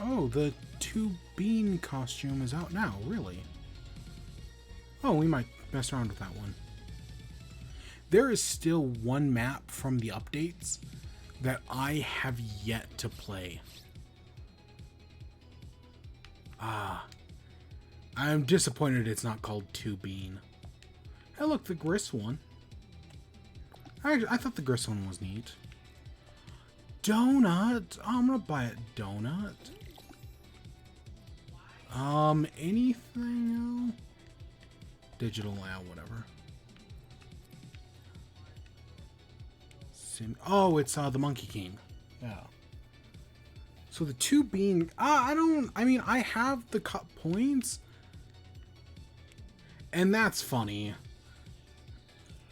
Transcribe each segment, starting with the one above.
Oh, the 2-bean costume is out now, really? Oh, we might mess around with that one. There is still one map from the updates that I have yet to play. I'm disappointed it's not called 2-bean. Hey, look, the Gris one. I thought the Gris one was neat. Donut. Oh, I'm gonna buy a donut. Anything else? Digital, whatever. Oh, it's the Monkey King. Yeah. So the 2-bean. I mean, I have the cut points, and that's funny.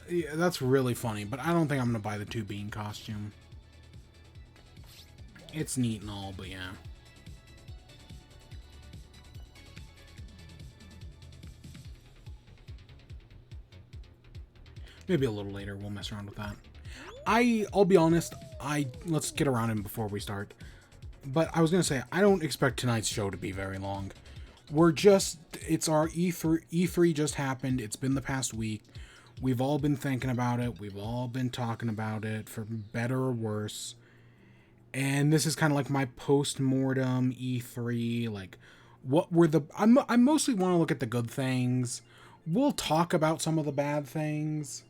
Yeah, that's really funny, but I don't think I'm gonna buy the 2-bean costume. It's neat and all, but yeah. Maybe a little later we'll mess around with that. I'll be honest, let's get around him before we start. But I was gonna say, I don't expect tonight's show to be very long. It's our E3 just happened. It's been the past week. We've all been thinking about it. We've all been talking about it, for better or worse. And this is kind of like my post-mortem E3. Like, what were the... I mostly want to look at the good things. We'll talk about some of the bad things.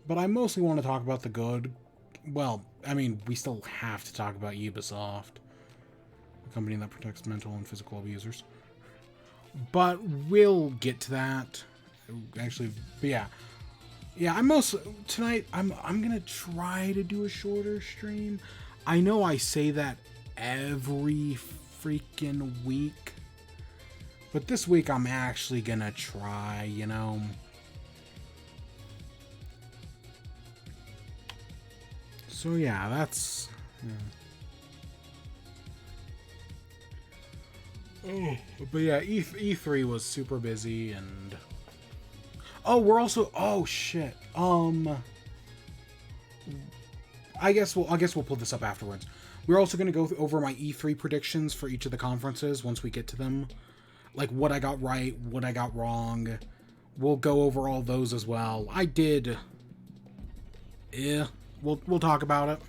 But I mostly want to talk about the good. Well, I mean, we still have to talk about Ubisoft, a company that protects mental and physical abusers. But we'll get to that. Actually, but yeah. Yeah, tonight I'm gonna try to do a shorter stream. I know I say that every freaking week, but this week I'm actually gonna try, you know. So yeah, that's... Yeah. Oh, but yeah, E3 was super busy, and... Oh, we're also... Oh, shit. I guess we'll pull this up afterwards. We're also going to go over my E3 predictions for each of the conferences once we get to them. Like, what I got right, what I got wrong. We'll go over all those as well. I did... Yeah. We'll talk about it.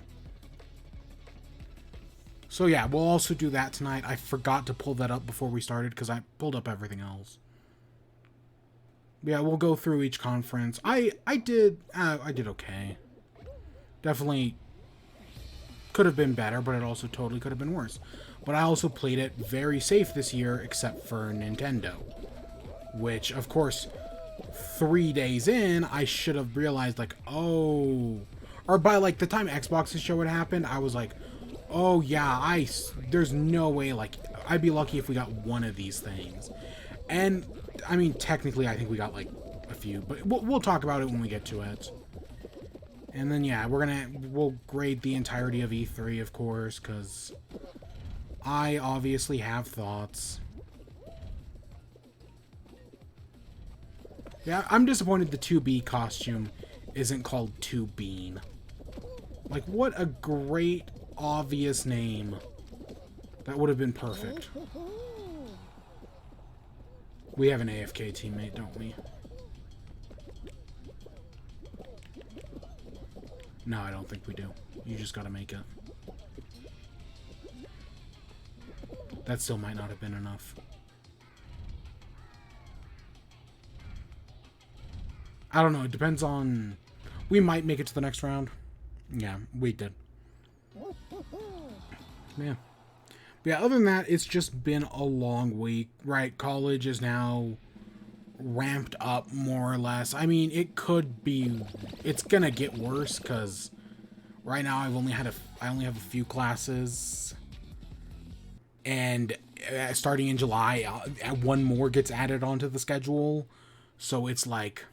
So yeah, we'll also do that tonight. I forgot to pull that up before we started because I pulled up everything else. Yeah, we'll go through each conference. I did okay. Definitely could have been better, but it also totally could have been worse. But I also played it very safe this year, except for Nintendo, which of course 3 days in I should have realized, like, oh. Or by, like, the time Xbox's show had happened, I was like, oh, yeah, there's no way, like, I'd be lucky if we got one of these things. And, I mean, technically, I think we got, like, a few, but we'll talk about it when we get to it. And then, yeah, we'll grade the entirety of E3, of course, because I obviously have thoughts. Yeah, I'm disappointed the 2B costume isn't called 2-bean. Like, what a great, obvious name. That would have been perfect. We have an AFK teammate, don't we? No, I don't think we do. You just gotta make it. That still might not have been enough. I don't know, it depends on... We might make it to the next round. Yeah, we did. Yeah. But yeah, other than that, it's just been a long week, right? College is now ramped up more or less. I mean, it could be... It's gonna get worse, because right now I only have a few classes. And starting in July, one more gets added onto the schedule. So it's like...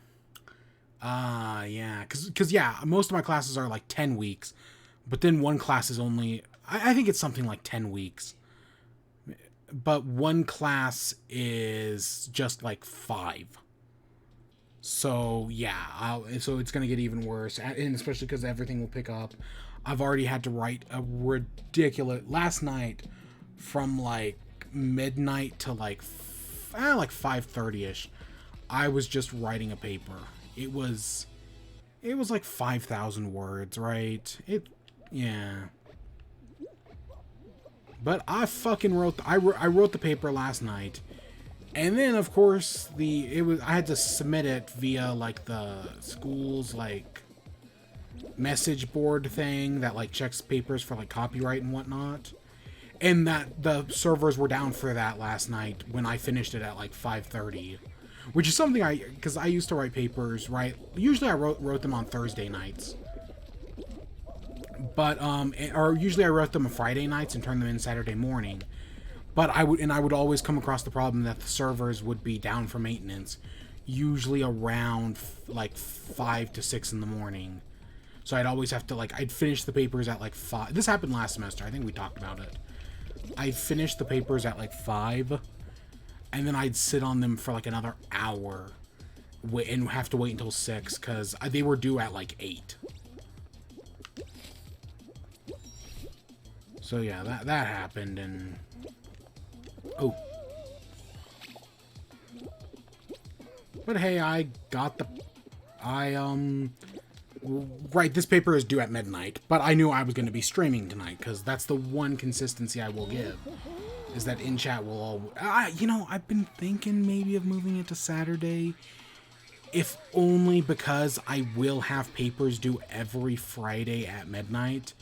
yeah, because yeah, most of my classes are like 10 weeks, but then one class is only, I think it's something like 10 weeks, but one class is just like 5. So yeah, so it's going to get even worse, and especially because everything will pick up. I've already had to write a ridiculous, last night, from like midnight to like 5:30ish, I was just writing a paper. It was like 5,000 words, right? Yeah. But I fucking I wrote the paper last night. And then of course I had to submit it via like the school's like message board thing that like checks papers for like copyright and whatnot. And that the servers were down for that last night when I finished it at like 5:30. Which is something because I used to write papers, right? Usually I wrote them on Thursday nights. But, or usually I wrote them on Friday nights and turned them in Saturday morning. But I would always come across the problem that the servers would be down for maintenance, usually around like 5 to 6 in the morning. So I'd always have to I'd finish the papers at like 5. This happened last semester. I think we talked about it. I'd finish the papers at like 5. And then I'd sit on them for like another hour and have to wait until 6 because they were due at like 8. So yeah, that happened and... Oh. But hey, I got the... Right, this paper is due at midnight, but I knew I was going to be streaming tonight because that's the one consistency I will give. Is that in chat will all... you know, I've been thinking maybe of moving it to Saturday. If only because I will have papers due every Friday at midnight.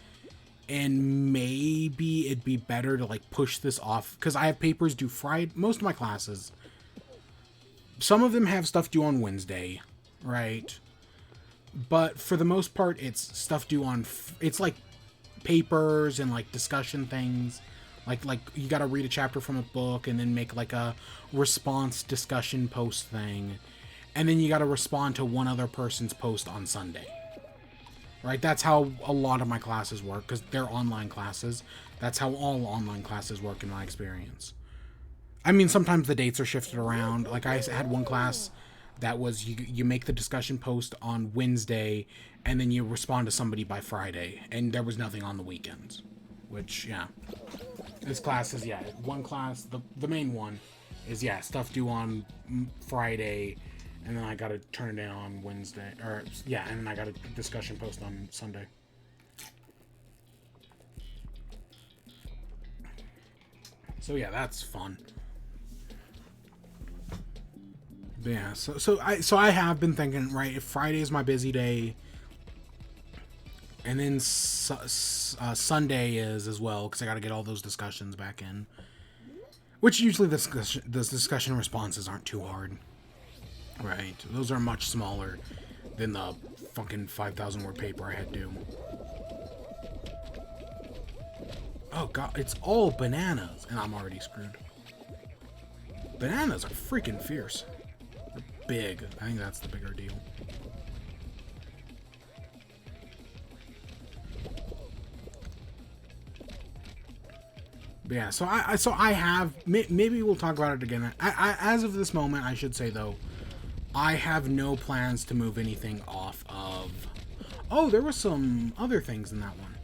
And maybe it'd be better to like push this off. Because I have papers due Friday. Most of my classes. Some of them have stuff due on Wednesday. Right? But for the most part, it's stuff due on... It's like papers and like discussion things. Like you gotta read a chapter from a book and then make like a response discussion post thing. And then you gotta respond to one other person's post on Sunday. Right? That's how a lot of my classes work, because they're online classes. That's how all online classes work in my experience. I mean, sometimes the dates are shifted around. Like I had one class that was you make the discussion post on Wednesday and then you respond to somebody by Friday. And there was nothing on the weekends. Which, yeah. This class is, yeah, one class, the main one is, yeah, stuff due on Friday, and then I gotta turn it in on Wednesday, or, yeah, and then I got a discussion post on Sunday. So, yeah, that's fun. But yeah, so I have been thinking, right, if Friday is my busy day, and then Sunday is as well, because I got to get all those discussions back in. Which usually the discussion responses aren't too hard. Right. Those are much smaller than the fucking 5,000 word paper I had due. Oh god, it's all bananas. And I'm already screwed. Bananas are freaking fierce. They're big. I think that's the bigger deal. Yeah, so I have, maybe we'll talk about it again. As of this moment, I should say though, I have no plans to move anything off of... Oh, there were some other things in that one.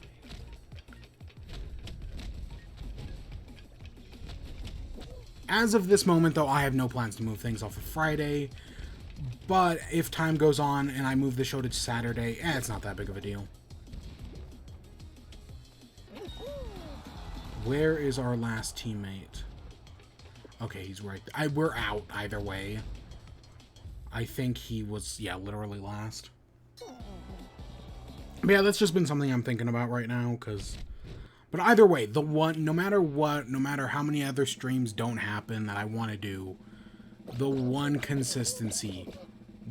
As of this moment though, I have no plans to move things off of Friday, but if time goes on and I move the show to Saturday, it's not that big of a deal. Where is our last teammate? Okay, he's right. We're out either way. I think he was, yeah, literally last. But yeah, that's just been something I'm thinking about right now, because... But either way, the one, no matter what, no matter how many other streams don't happen that I want to do, the one consistency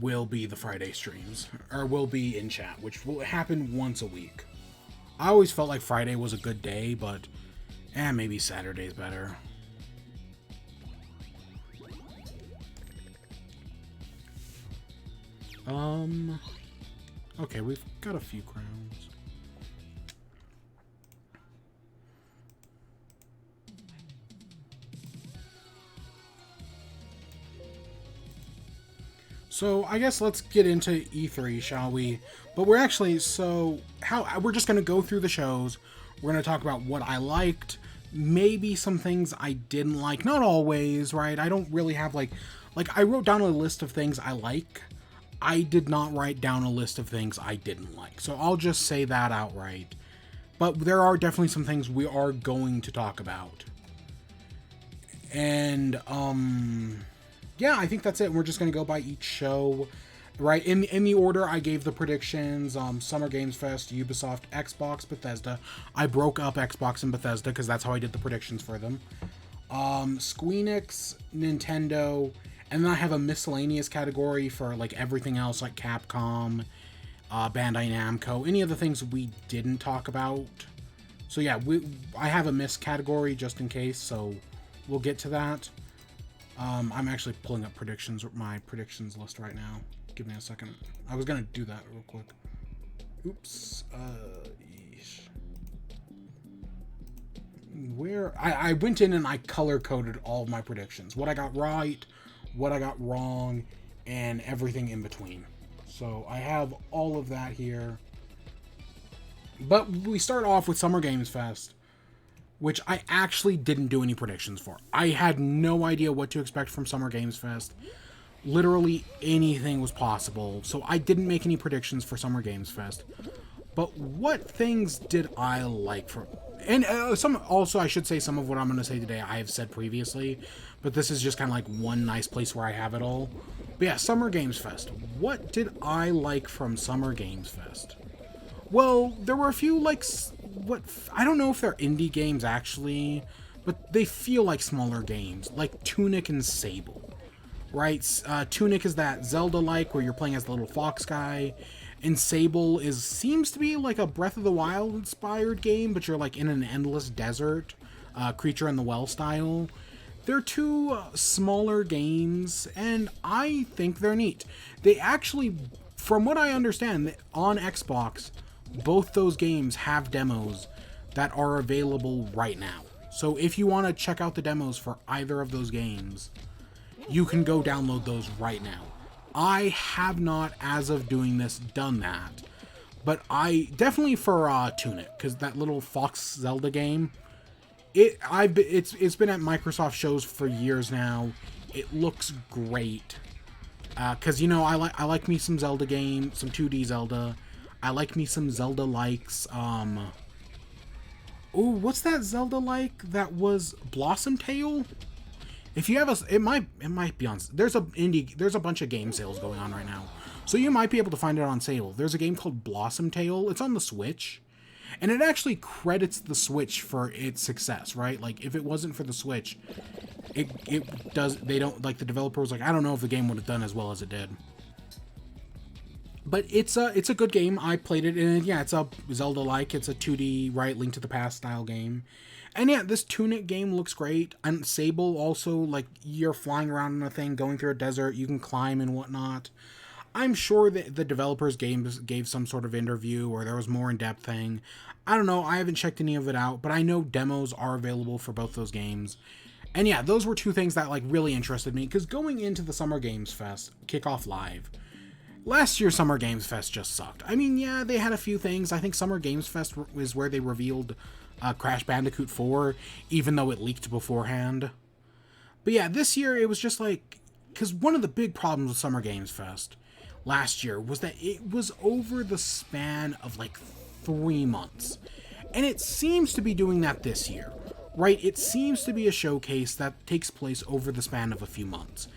will be the Friday streams. Or will be in chat, which will happen once a week. I always felt like Friday was a good day, but... maybe Saturday's better. Okay, we've got a few crowns. So, I guess let's get into E3, shall we? But we're actually, we're just going to go through the shows. We're going to talk about what I liked, maybe some things I didn't like. Not always, right? I don't really have like I wrote down a list of things I like. I did not write down a list of things I didn't like. So I'll just say that outright. But there are definitely some things we are going to talk about. And yeah, I think that's it. We're just going to go by each show. Right, in the order I gave the predictions, Summer Games Fest, Ubisoft, Xbox, Bethesda. I broke up Xbox and Bethesda because that's how I did the predictions for them. Squeenix, Nintendo, and then I have a miscellaneous category for like everything else, like Capcom, Bandai Namco, any of the things we didn't talk about. So yeah, I have a miss category just in case, so we'll get to that. I'm actually pulling up my predictions list right now. Give me a second. I was gonna do that real quick. Oops. Where I went in and I color coded all of my predictions. What I got right, what I got wrong, and everything in between. So I have all of that here. But we start off with Summer Games Fest, which I actually didn't do any predictions for. I had no idea what to expect from Summer Games Fest. Literally anything was possible, so I didn't make any predictions for Summer Games Fest. But what things did I like from... And also, I should say some of what I'm going to say today I have said previously, but this is just kind of like one nice place where I have it all. But yeah, Summer Games Fest. What did I like from Summer Games Fest? Well, there were a few, like, I don't know if they're indie games, actually, but they feel like smaller games, like Tunic and Sable. Right, Tunic is that Zelda-like where you're playing as the little fox guy, and Sable seems to be like a Breath of the Wild inspired game, but you're like in an endless desert, Creature in the Well style. They're two smaller games, and I think they're neat. They actually, from what I understand, on Xbox, both those games have demos that are available right now. So if you want to check out the demos for either of those games, you can go download those right now. I have not, as of doing this, done that. But I definitely for Tunic, because that little Fox Zelda game, it's been at Microsoft shows for years now. It looks great. Because you know I like me some Zelda game, some 2D Zelda. I like me some Zelda likes. Oh, what's that Zelda like? That was Blossom Tale. If you have it might be on. There's a bunch of game sales going on right now, so you might be able to find it on sale. There's a game called Blossom Tale. It's on the Switch, and it actually credits the Switch for its success. Right? Like if it wasn't for the Switch, it does. They don't like the developer was like, I don't know if the game would have done as well as it did. But it's a good game. I played it, and yeah, it's a Zelda-like. It's a 2D, right, Link to the Past style game. And yeah, this Tunic game looks great. And Sable also, like, you're flying around in a thing, going through a desert, you can climb and whatnot. I'm sure that the developers gave some sort of interview, or there was more in-depth thing. I don't know, I haven't checked any of it out, but I know demos are available for both those games. And yeah, those were two things that, like, really interested me, because going into the Summer Games Fest Kickoff Live, last year's Summer Games Fest just sucked. I mean, yeah, they had a few things. I think Summer Games Fest was where they revealed Crash Bandicoot 4, even though it leaked beforehand. But yeah, this year it was just like... Because one of the big problems with Summer Games Fest last year was that it was over the span of like 3 months. And it seems to be doing that this year, right? It seems to be a showcase that takes place over the span of a few months.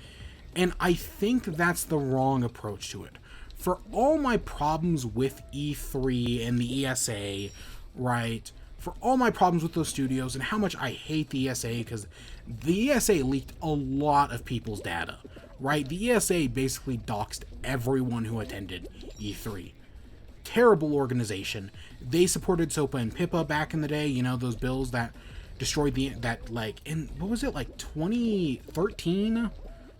And I think that's the wrong approach to it. For all my problems with E3 and the ESA, right? For all my problems with those studios and how much I hate the ESA, because the ESA leaked a lot of people's data, right? The ESA basically doxed everyone who attended E3. Terrible organization. They supported SOPA and PIPA back in the day, you know, those bills that destroyed in, what was it, like 2013?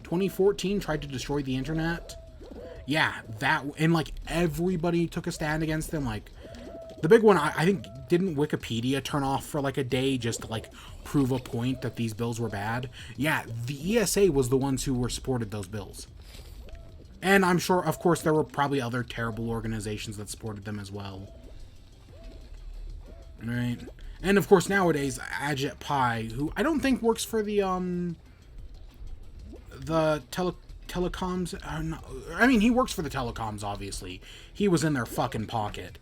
2014 tried to destroy the internet. Yeah, that, and like everybody took a stand against them. Like the big one, I think, didn't Wikipedia turn off for like a day just to like prove a point that these bills were bad? Yeah, the ESA was the ones who supported those bills. And I'm sure, of course, there were probably other terrible organizations that supported them as well. Right? And of course nowadays Ajit Pai, who I don't think works for the telecoms. No, I mean, he works for the telecoms, obviously. He was in their fucking pocket.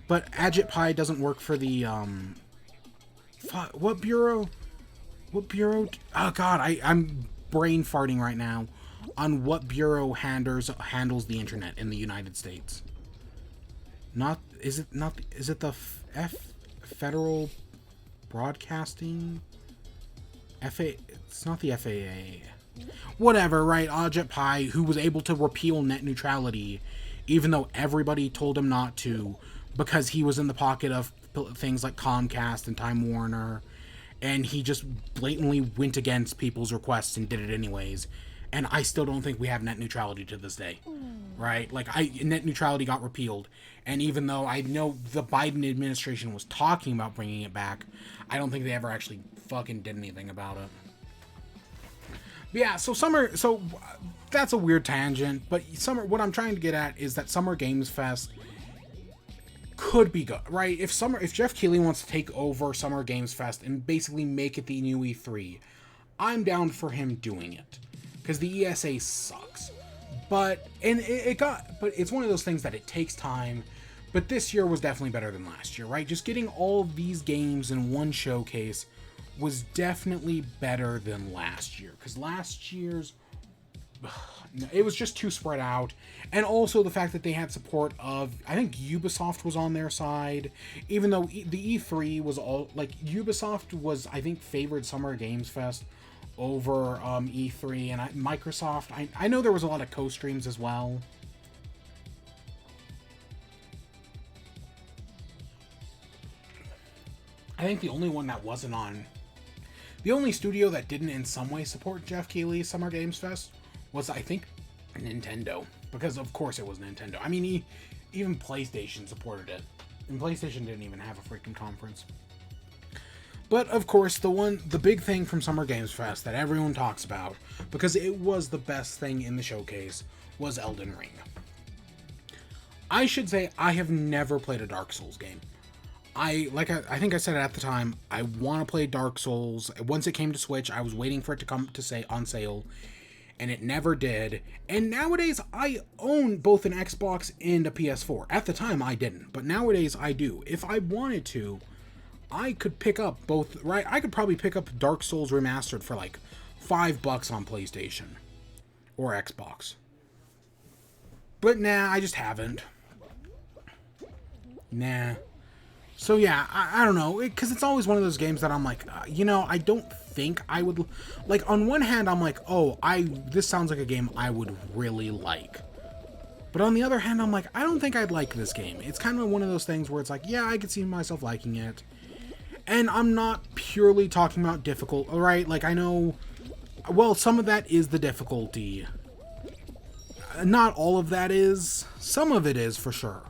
But Ajit Pai doesn't work for the what bureau? What bureau? Oh god, I'm brain farting right now on what bureau handles the internet in the United States. Is it the Federal Broadcasting? It's not the FAA. Whatever, right? Ajit Pai, who was able to repeal net neutrality, even though everybody told him not to, because he was in the pocket of things like Comcast and Time Warner, and he just blatantly went against people's requests and did it anyways. And I still don't think we have net neutrality to this day, right? Like, net neutrality got repealed, and even though I know the Biden administration was talking about bringing it back, I don't think they ever actually fucking did anything about it. But yeah, so that's a weird tangent, but what I'm trying to get at is that Summer Games Fest could be good, right? If Jeff Keighley wants to take over Summer Games Fest and basically make it the new E3, I'm down for him doing it, because the ESA sucks. But it's one of those things that it takes time. But this year was definitely better than last year, right? Just getting all of these games in one showcase was definitely better than last year, because last year's it was just too spread out. And also the fact that they had support of, I think Ubisoft was on their side, even though the E3 was all like, Ubisoft was, I think, favored Summer Games Fest over E3, and Microsoft, I know there was a lot of co-streams as well. I think the only one that wasn't on, the only studio that didn't in some way support Jeff Keighley's Summer Games Fest was, I think, Nintendo. Because of course it was Nintendo. I mean, even PlayStation supported it. And PlayStation didn't even have a freaking conference. But of course, the big thing from Summer Games Fest that everyone talks about, because it was the best thing in the showcase, was Elden Ring. I should say I have never played a Dark Souls game. I think I said it at the time, I want to play Dark Souls. Once it came to Switch, I was waiting for it to come to on sale, and it never did. And nowadays, I own both an Xbox and a PS4. At the time, I didn't, but nowadays I do. If I wanted to, I could pick up both, right? I could probably pick up Dark Souls Remastered for like $5 on PlayStation or Xbox. But nah, I just haven't. Nah. So yeah, I don't know, because it's always one of those games that I'm like, I don't think I would, like, on one hand, I'm like, oh, this sounds like a game I would really like. But on the other hand, I'm like, I don't think I'd like this game. It's kind of one of those things where it's like, yeah, I could see myself liking it. And I'm not purely talking about difficult, alright? Like, I know, well, some of that is the difficulty. Not all of that is. Some of it is, for sure.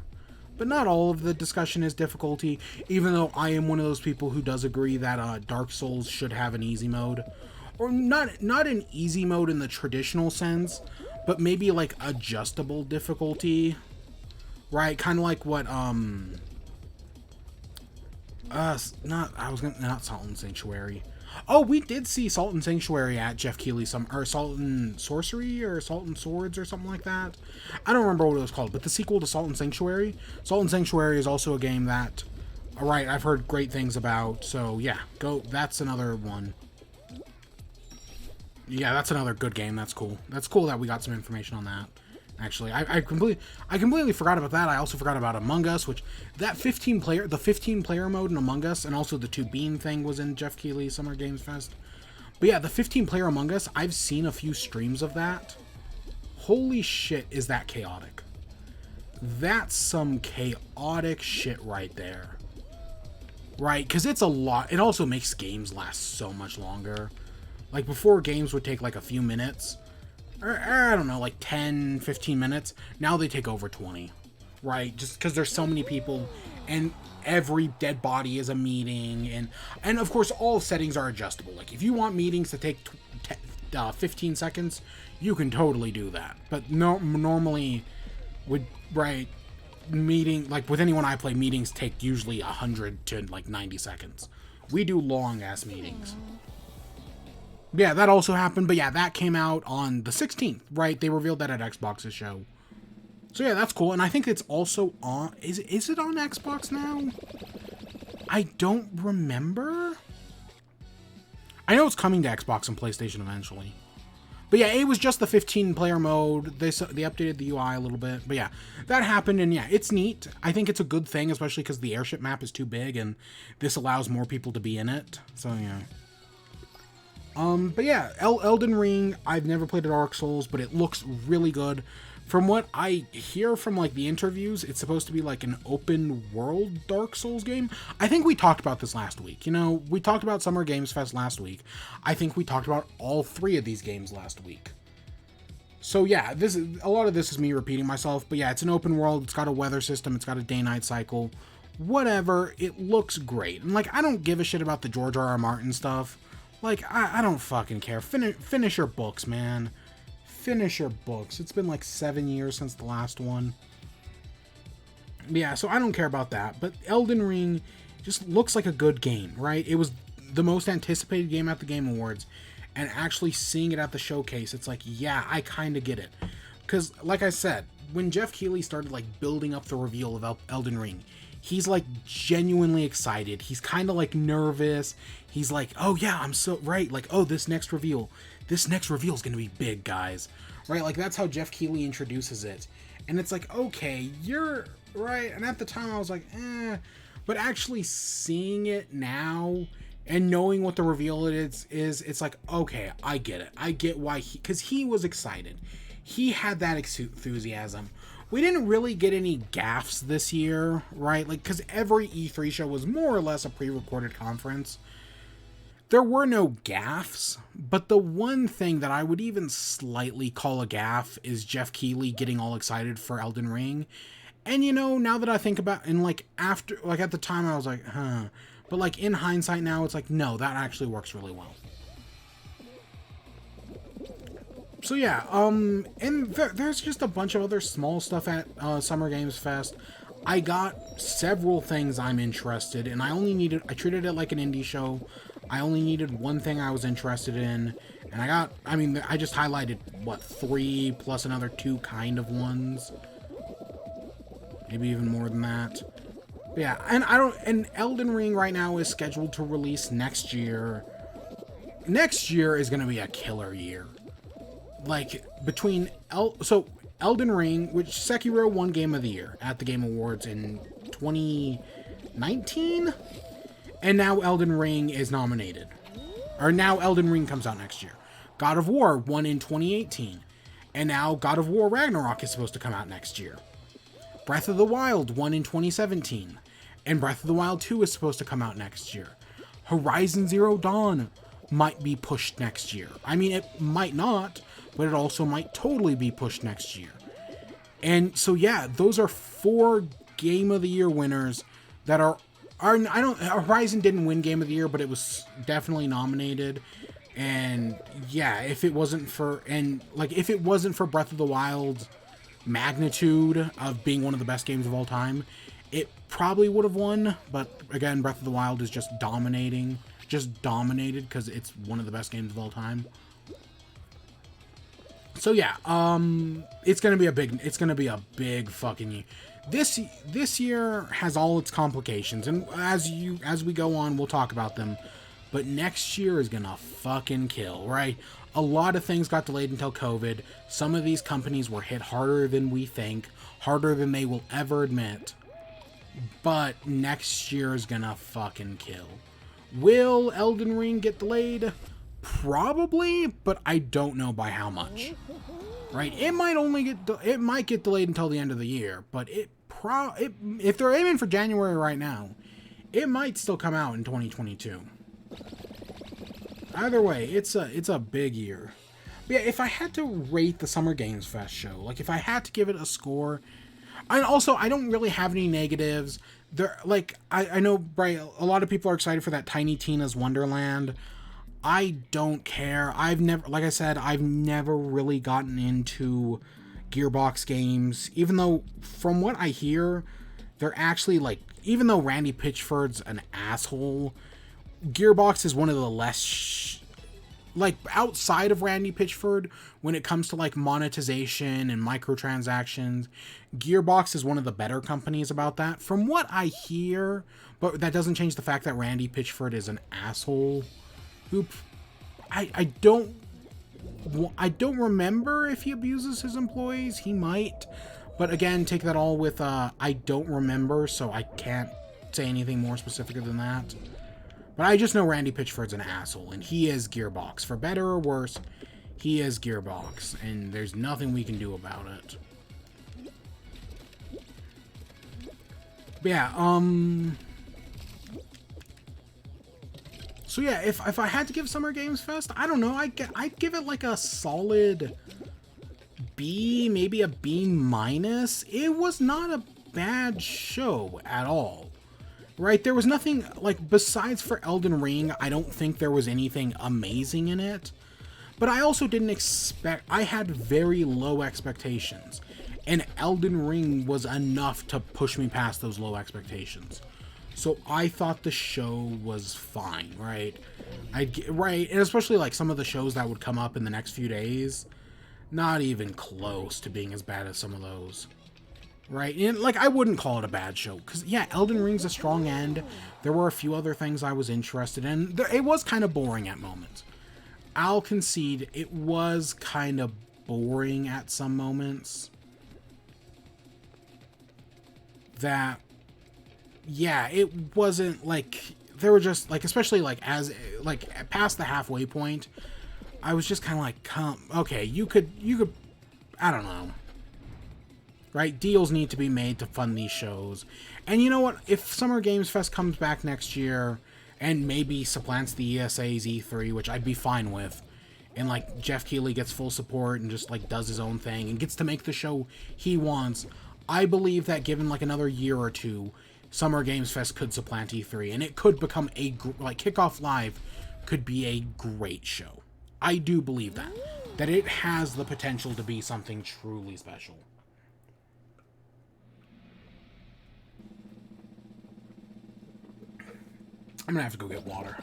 But not all of the discussion is difficulty, even though I am one of those people who does agree that Dark Souls should have an easy mode. Or not an easy mode in the traditional sense, but maybe like adjustable difficulty. Right? Kind of like what, not Salt and Sanctuary. Oh, we did see Salt and Sanctuary at Jeff Keighley's or Salt and Sorcery or Salt and Swords or something like that. I don't remember what it was called, but the sequel to Salt and Sanctuary. Salt and Sanctuary is also a game that, alright, I've heard great things about, so yeah, that's another one. Yeah, that's another good game, that's cool. That's cool that we got some information on that. Actually, I completely forgot about that. I also forgot about Among Us, which the 15 player mode in Among Us, and also the 2 bean thing was in Jeff Keighley's Summer Games Fest. But yeah, the 15 player Among Us, I've seen a few streams of that. Holy shit, is that chaotic. That's some chaotic shit right there. Right, because it's a lot. It also makes games last so much longer. Like, before games would take like a few minutes, or I don't know, like 10, 15 minutes. Now they take over 20, right? Just because there's so many people, and every dead body is a meeting, and of course all settings are adjustable. Like, if you want meetings to take 15 seconds, you can totally do that. But normally, right, with anyone I play, meetings take usually 100 to like 90 seconds. We do long ass meetings. Yeah, that also happened, but yeah, that came out on the 16th, right? They revealed that at Xbox's show. So yeah, that's cool, and I think it's also on... Is it on Xbox now? I don't remember. I know it's coming to Xbox and PlayStation eventually. But yeah, it was just the 15-player mode. They updated the UI a little bit. But yeah, that happened, and yeah, it's neat. I think it's a good thing, especially because the airship map is too big, and this allows more people to be in it. So yeah. But yeah, Elden Ring, I've never played a Dark Souls, but it looks really good. From what I hear from, like, the interviews, it's supposed to be, like, an open-world Dark Souls game. I think we talked about this last week. You know, we talked about Summer Games Fest last week. I think we talked about all 3 of these games last week. So, yeah, a lot of this is me repeating myself. But, yeah, it's an open world. It's got a weather system. It's got a day-night cycle. Whatever. It looks great. And, like, I don't give a shit about the George R.R. Martin stuff. Like, I don't fucking care. Finish your books, man. Finish your books. It's been like 7 years since the last one. But yeah, so I don't care about that. But Elden Ring just looks like a good game, right? It was the most anticipated game at the Game Awards. And actually seeing it at the showcase, it's like, yeah, I kind of get it. Because, like I said, when Jeff Keighley started, like, building up the reveal of Elden Ring, he's, like, genuinely excited. He's kind of, like, nervous. He's like, oh, yeah, I'm so right. Like, oh, this next reveal is going to be big, guys. Right? Like, that's how Jeff Keighley introduces it. And it's like, okay, you're right. And at the time, I was like, eh. But actually seeing it now and knowing what the reveal is, it's like, okay, I get it. I get why because he was excited. He had that enthusiasm. We didn't really get any gaffes this year, right? Like, because every E3 show was more or less a pre-recorded conference. There were no gaffes, but the one thing that I would even slightly call a gaffe is Jeff Keighley getting all excited for Elden Ring. And, you know, now that I think about, and like after, like at the time I was like, huh. But like in hindsight now, it's like, no, that actually works really well. So yeah, and there's just a bunch of other small stuff at Summer Games Fest. I got several things I'm interested in. I treated it like an indie show. I only needed one thing I was interested in. And I just highlighted, 3 plus another 2 kind of ones. Maybe even more than that. But yeah, and Elden Ring right now is scheduled to release next year. Next year is going to be a killer year. Like, between Elden Ring, which Sekiro won Game of the Year at the Game Awards in 2019, and now Elden Ring is nominated. Or now Elden Ring comes out next year. God of War won in 2018, and now God of War Ragnarok is supposed to come out next year. Breath of the Wild won in 2017, and Breath of the Wild 2 is supposed to come out next year. Horizon Zero Dawn might be pushed next year. I mean, it might not, but it also might totally be pushed next year. And so, yeah, those are 4 Game of the Year winners that Horizon didn't win Game of the Year, but it was definitely nominated. And yeah, if it wasn't for Breath of the Wild's magnitude of being one of the best games of all time, it probably would have won. But again, Breath of the Wild is just dominated because it's one of the best games of all time. So yeah, it's gonna be a big fucking year. This year has all its complications, and as we go on, we'll talk about them. But next year is gonna fucking kill, right? A lot of things got delayed until COVID. Some of these companies were hit harder than we think, harder than they will ever admit. But next year is gonna fucking kill. Will Elden Ring get delayed? Probably, but I don't know by how much. Right? It might get delayed until the end of the year, but if they're aiming for January right now, it might still come out in 2022. Either way, it's a big year. But yeah, if I had to rate the Summer Games Fest show, like if I had to give it a score, and also I don't really have any negatives. I know, right, a lot of people are excited for that Tiny Tina's Wonderland. I don't care. I've never really gotten into Gearbox games, even though from what I hear, they're actually like, even though Randy Pitchford's an asshole, Gearbox is one of the less like, outside of Randy Pitchford, when it comes to like monetization and microtransactions, Gearbox is one of the better companies about that, from what I hear. But that doesn't change the fact that Randy Pitchford is an asshole. Who I don't remember if he abuses his employees. He might, but again, take that all with I don't remember, so I can't say anything more specific than that. But I just know Randy Pitchford's an asshole, and he is Gearbox. For better or worse, he is Gearbox, and there's nothing we can do about it. But yeah, so yeah, if I had to give Summer Games Fest, I don't know, I'd give it like a solid B, maybe a B minus. It was not a bad show at all. Right, there was nothing, like, besides for Elden Ring, I don't think there was anything amazing in it. But I also didn't expect, I had very low expectations. And Elden Ring was enough to push me past those low expectations. So I thought the show was fine, right? Right, and especially, like, some of the shows that would come up in the next few days, not even close to being as bad as some of those. Right, and like, I wouldn't call it a bad show, because yeah, Elden Ring's a strong end. There were a few other things I was interested in. It was kind of boring at moments. I'll concede it was kind of boring at some moments. That, yeah, it wasn't like, there were just like, especially like as like past the halfway point, I was just kind of like, okay, you could, I don't know. Right, deals need to be made to fund these shows. And you know what? If Summer Games Fest comes back next year and maybe supplants the ESA's E3, which I'd be fine with, and like Jeff Keighley gets full support and just like does his own thing and gets to make the show he wants, I believe that given like another year or two, Summer Games Fest could supplant E3 and it could become like Kickoff Live could be a great show. I do believe that it has the potential to be something truly special. I'm gonna have to go get water.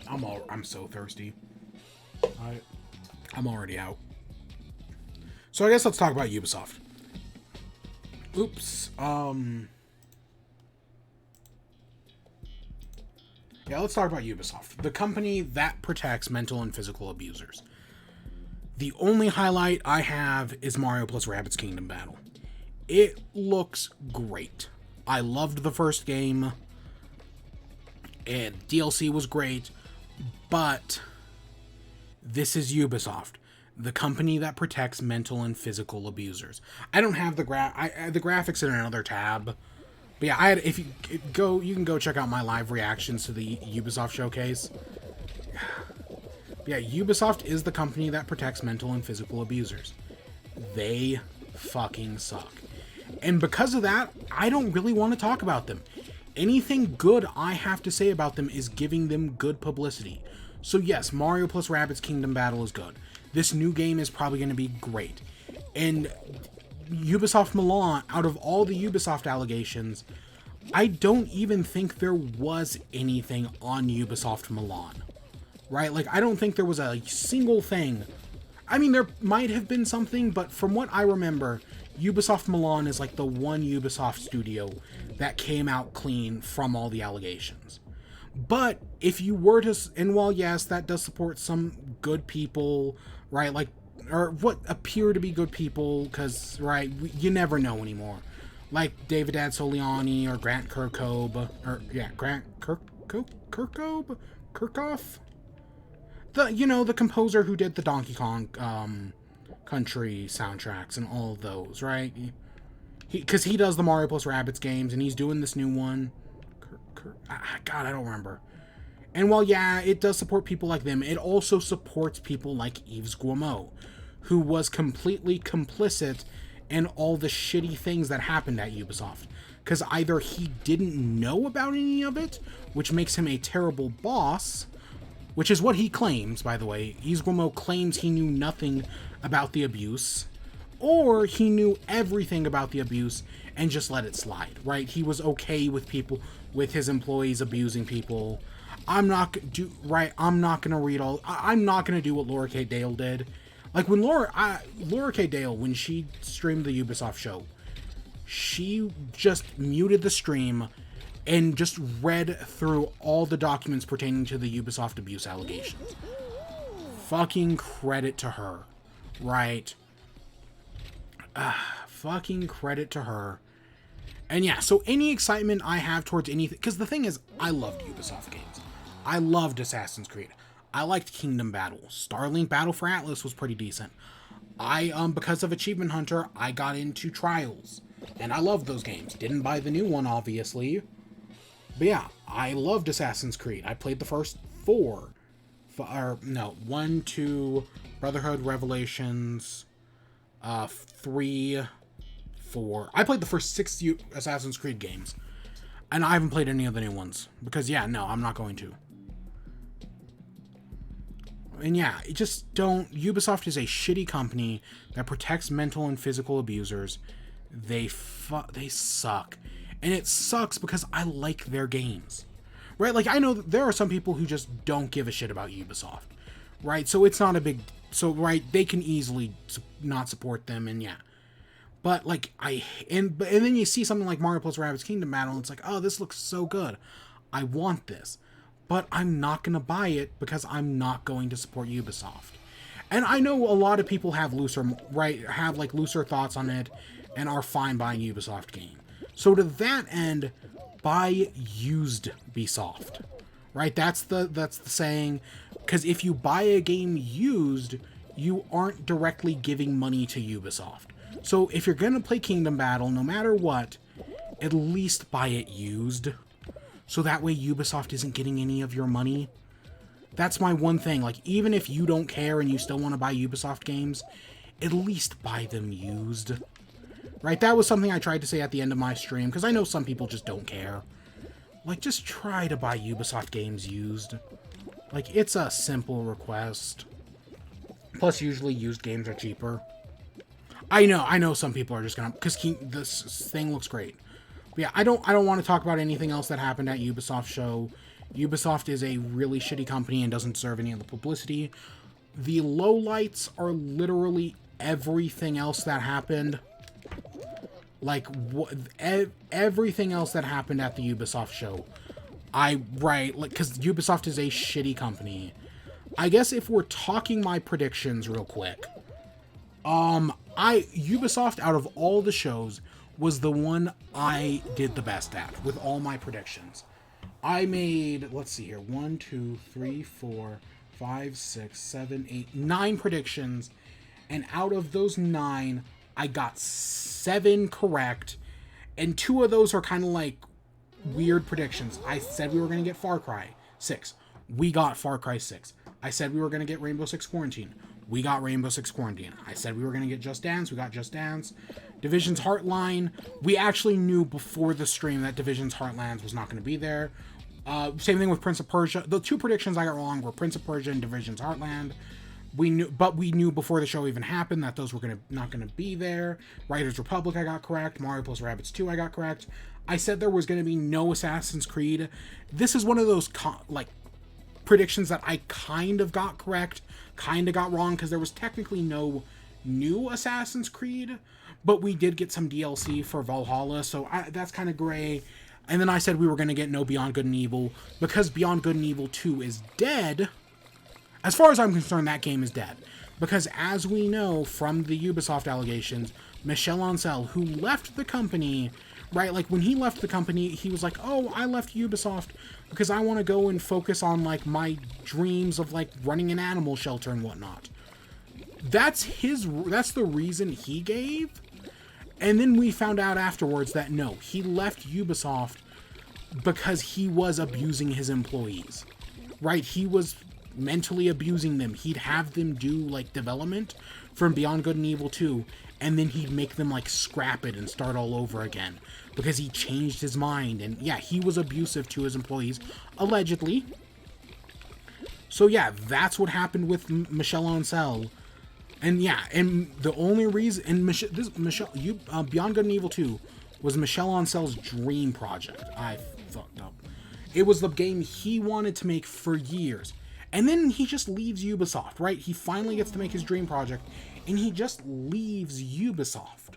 I'm so thirsty. I'm already out. So I guess let's talk about Ubisoft. Oops. Yeah, let's talk about Ubisoft, the company that protects mental and physical abusers. The only highlight I have is Mario plus Rabbids Kingdom Battle. It looks great. I loved the first game. And DLC was great, but this is Ubisoft, the company that protects mental and physical abusers. I don't have the graphics in another tab, but yeah, if you go, you can go check out my live reactions to the Ubisoft showcase. But yeah, Ubisoft is the company that protects mental and physical abusers. They fucking suck, and because of that, I don't really want to talk about them. Anything good I have to say about them is giving them good publicity. So yes, Mario plus Rabbids Kingdom Battle is good. This new game is probably going to be great. And Ubisoft Milan, out of all the Ubisoft allegations, I don't even think there was anything on Ubisoft Milan. Right? Like, I don't think there was a single thing. I mean, there might have been something, but from what I remember, Ubisoft Milan is like the one Ubisoft studio that came out clean from all the allegations. But if you were to, and while yes, that does support some good people, right, like, or what appear to be good people, because, right, you never know anymore. Like David Soliani or Grant Kirkhope, or, yeah, Grant Kirkhope? The composer who did the Donkey Kong, Country soundtracks and all of those, right? Because he does the Mario plus Rabbids games, and he's doing this new one. God, I don't remember. And while, yeah, it does support people like them, it also supports people like Yves Guillemot, who was completely complicit in all the shitty things that happened at Ubisoft. Because either he didn't know about any of it, which makes him a terrible boss, which is what he claims, by the way. Yves Guillemot claims he knew nothing about the abuse, or he knew everything about the abuse and just let it slide, right? He was okay with his employees abusing people. I'm not gonna read all. I'm not gonna do what Laura K. Dale did. Like when Laura K. Dale, when she streamed the Ubisoft show, she just muted the stream and just read through all the documents pertaining to the Ubisoft abuse allegations. Fucking credit to her, right? Fucking credit to her. And yeah, so any excitement I have towards anything, because the thing is, I loved Ubisoft games. I loved Assassin's Creed. I liked Kingdom Battle. Starlink Battle for Atlas was pretty decent. Because of Achievement Hunter, I got into Trials. And I loved those games. Didn't buy the new one, obviously. But yeah, I loved Assassin's Creed. I played the first 4. 1, 2, Brotherhood, Revelations, 3, 4. I played the first 6 Assassin's Creed games. And I haven't played any of the new ones. Because yeah, no, I'm not going to. And yeah, Ubisoft is a shitty company that protects mental and physical abusers. They suck. And it sucks because I like their games. Right? Like, I know that there are some people who just don't give a shit about Ubisoft. Right? So it's not a big... So, right, they can easily not support them, and yeah. But, like, and then you see something like Mario plus Rabbids Kingdom Battle, and it's like, oh, this looks so good. I want this. But I'm not going to buy it because I'm not going to support Ubisoft. And I know a lot of people have looser thoughts on it and are fine buying Ubisoft game. So to that end, buy used Ubisoft. Right? That's the saying. Because if you buy a game used, you aren't directly giving money to Ubisoft. So if you're going to play Kingdom Battle, no matter what, at least buy it used. So that way Ubisoft isn't getting any of your money. That's my one thing. Like, even if you don't care and you still want to buy Ubisoft games, at least buy them used. Right? That was something I tried to say at the end of my stream, because I know some people just don't care. Like, just try to buy Ubisoft games used. Like, it's a simple request. Plus, usually used games are cheaper. I know some people are just gonna... Because this thing looks great. But yeah, I don't want to talk about anything else that happened at Ubisoft show. Ubisoft is a really shitty company and doesn't deserve any of the publicity. The lowlights are literally everything else that happened. Like, everything else that happened at the Ubisoft show. Because Ubisoft is a shitty company. I guess if we're talking my predictions real quick. Ubisoft, out of all the shows, was the one I did the best at with all my predictions. I made, let's see here, 1, 2, 3, 4, 5, 6, 7, 8, 9 predictions. And out of those 9, I got 7 correct. And 2 of those are kind of like weird predictions. I said we were going to get Far Cry 6. We got Far Cry 6. I said we were going to get Rainbow Six Quarantine. We got Rainbow Six Quarantine. I said we were going to get Just Dance. We got Just Dance. Division's Heartline. We actually knew before the stream that Division's Heartlands was not going to be there. Same thing with Prince of Persia. The 2 predictions I got wrong were Prince of Persia and Division's Heartland. We knew before the show even happened that those were not going to be there. Riders Republic I got correct. Mario plus Rabbids 2 I got correct. I said there was going to be no Assassin's Creed. This is one of those predictions that I kind of got correct, kind of got wrong, because there was technically no new Assassin's Creed, but we did get some DLC for Valhalla, so that's kind of gray. And then I said we were going to get no Beyond Good and Evil, because Beyond Good and Evil 2 is dead. As far as I'm concerned, that game is dead. Because as we know from the Ubisoft allegations, Michel Ancel, who left the company, right, like when he left the company, he was like, oh, I left Ubisoft because I want to go and focus on like my dreams of like running an animal shelter and whatnot. That's the reason he gave. And then we found out afterwards that no, he left Ubisoft because he was abusing his employees, right? He was mentally abusing them. He'd have them do like development from Beyond Good and Evil 2, and then he'd make them like scrap it and start all over again because he changed his mind. And yeah, he was abusive to his employees, allegedly. So yeah, that's what happened with Michel Ancel. And yeah, and the only reason, and Beyond Good and Evil 2 was Michel Ancel's dream project. I fucked up. It was the game he wanted to make for years. And then he just leaves Ubisoft, right? He finally gets to make his dream project, and he just leaves Ubisoft.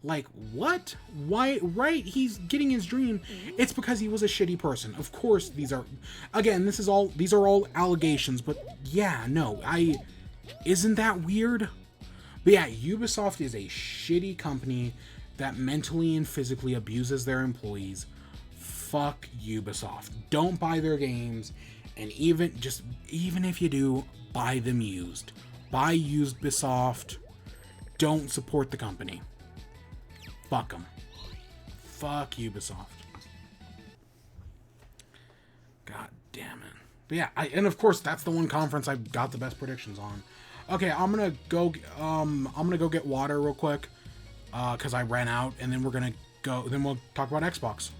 Like, what? Why? Right? He's getting his dream. It's because he was a shitty person. Of course, these are all allegations, but yeah, no, isn't that weird? But yeah, Ubisoft is a shitty company that mentally and physically abuses their employees. Fuck Ubisoft. Don't buy their games, and even if you do, buy them used. Buy used Ubisoft. Don't support the company. Fuck them. Fuck Ubisoft. God damn it. But yeah, and of course that's the one conference I got the best predictions on. Okay, I'm gonna go get water real quick, cause I ran out, and then we'll talk about Xbox.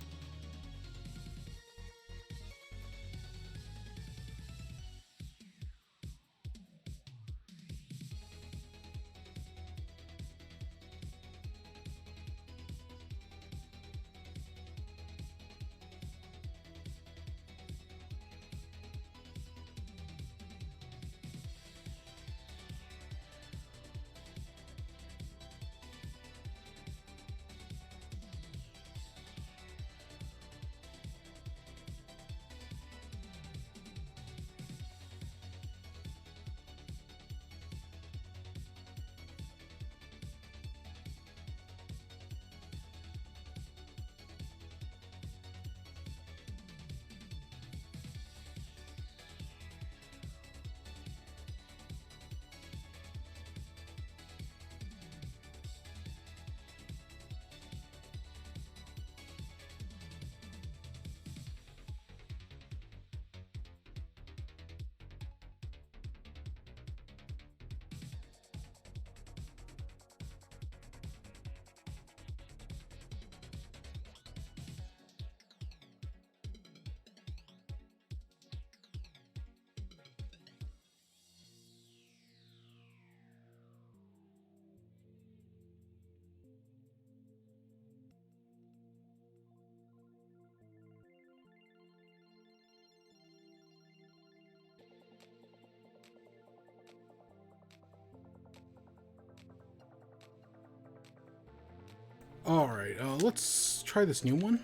Alright, let's try this new one.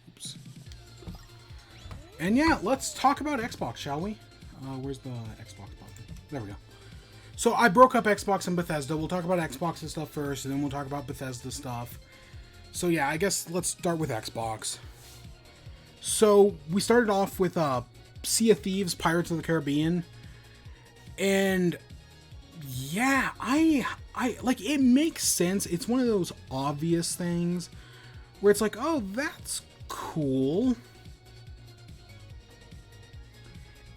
Oops. And yeah, let's talk about Xbox, shall we? Where's the Xbox button? There we go. So I broke up Xbox and Bethesda. We'll talk about Xbox and stuff first, and then we'll talk about Bethesda stuff. So yeah, I guess let's start with Xbox. So we started off with Sea of Thieves, Pirates of the Caribbean. And yeah, I like, it makes sense. It's one of those obvious things where it's like, oh, that's cool.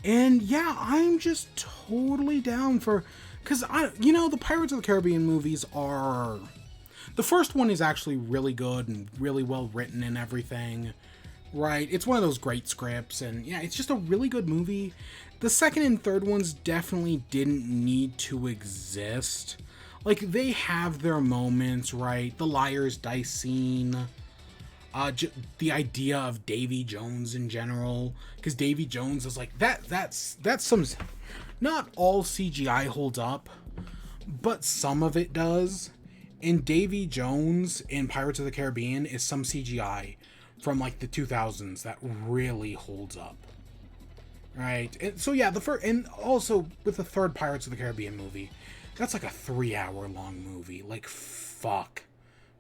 And yeah, I'm just totally down for, because the Pirates of the Caribbean movies are, the first one is actually really good and really well written and everything, right? It's one of those great scripts, and yeah, it's just a really good movie. The second and third ones definitely didn't need to exist. Like, they have their moments, right? The Liar's Dice scene, the idea of Davy Jones in general, because Davy Jones is like, that's some, not all CGI holds up, but some of it does. And Davy Jones in Pirates of the Caribbean is some CGI from like the 2000s that really holds up. Right, and so yeah, and also with the third Pirates of the Caribbean movie, that's like a 3-hour long movie. Like, fuck,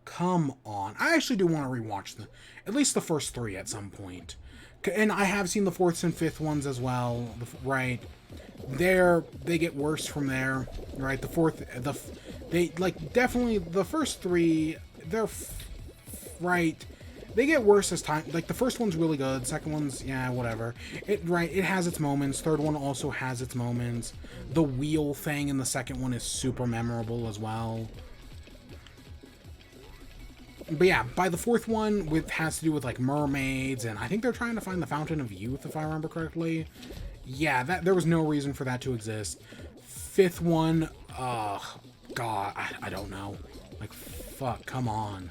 come on. I actually do want to rewatch at least the first 3 at some point, and I have seen the 4th and 5th ones as well. Right, they get worse from there. Right, definitely the first 3, they're right. They get worse as time, like the first one's really good, second one's, yeah, whatever. It has its moments, third one also has its moments. The wheel thing in the second one is super memorable as well. But yeah, by the 4th one, has to do with like mermaids, and I think they're trying to find the Fountain of Youth, if I remember correctly. Yeah, that there was no reason for that to exist. Fifth one, God, I don't know. Like, fuck, come on.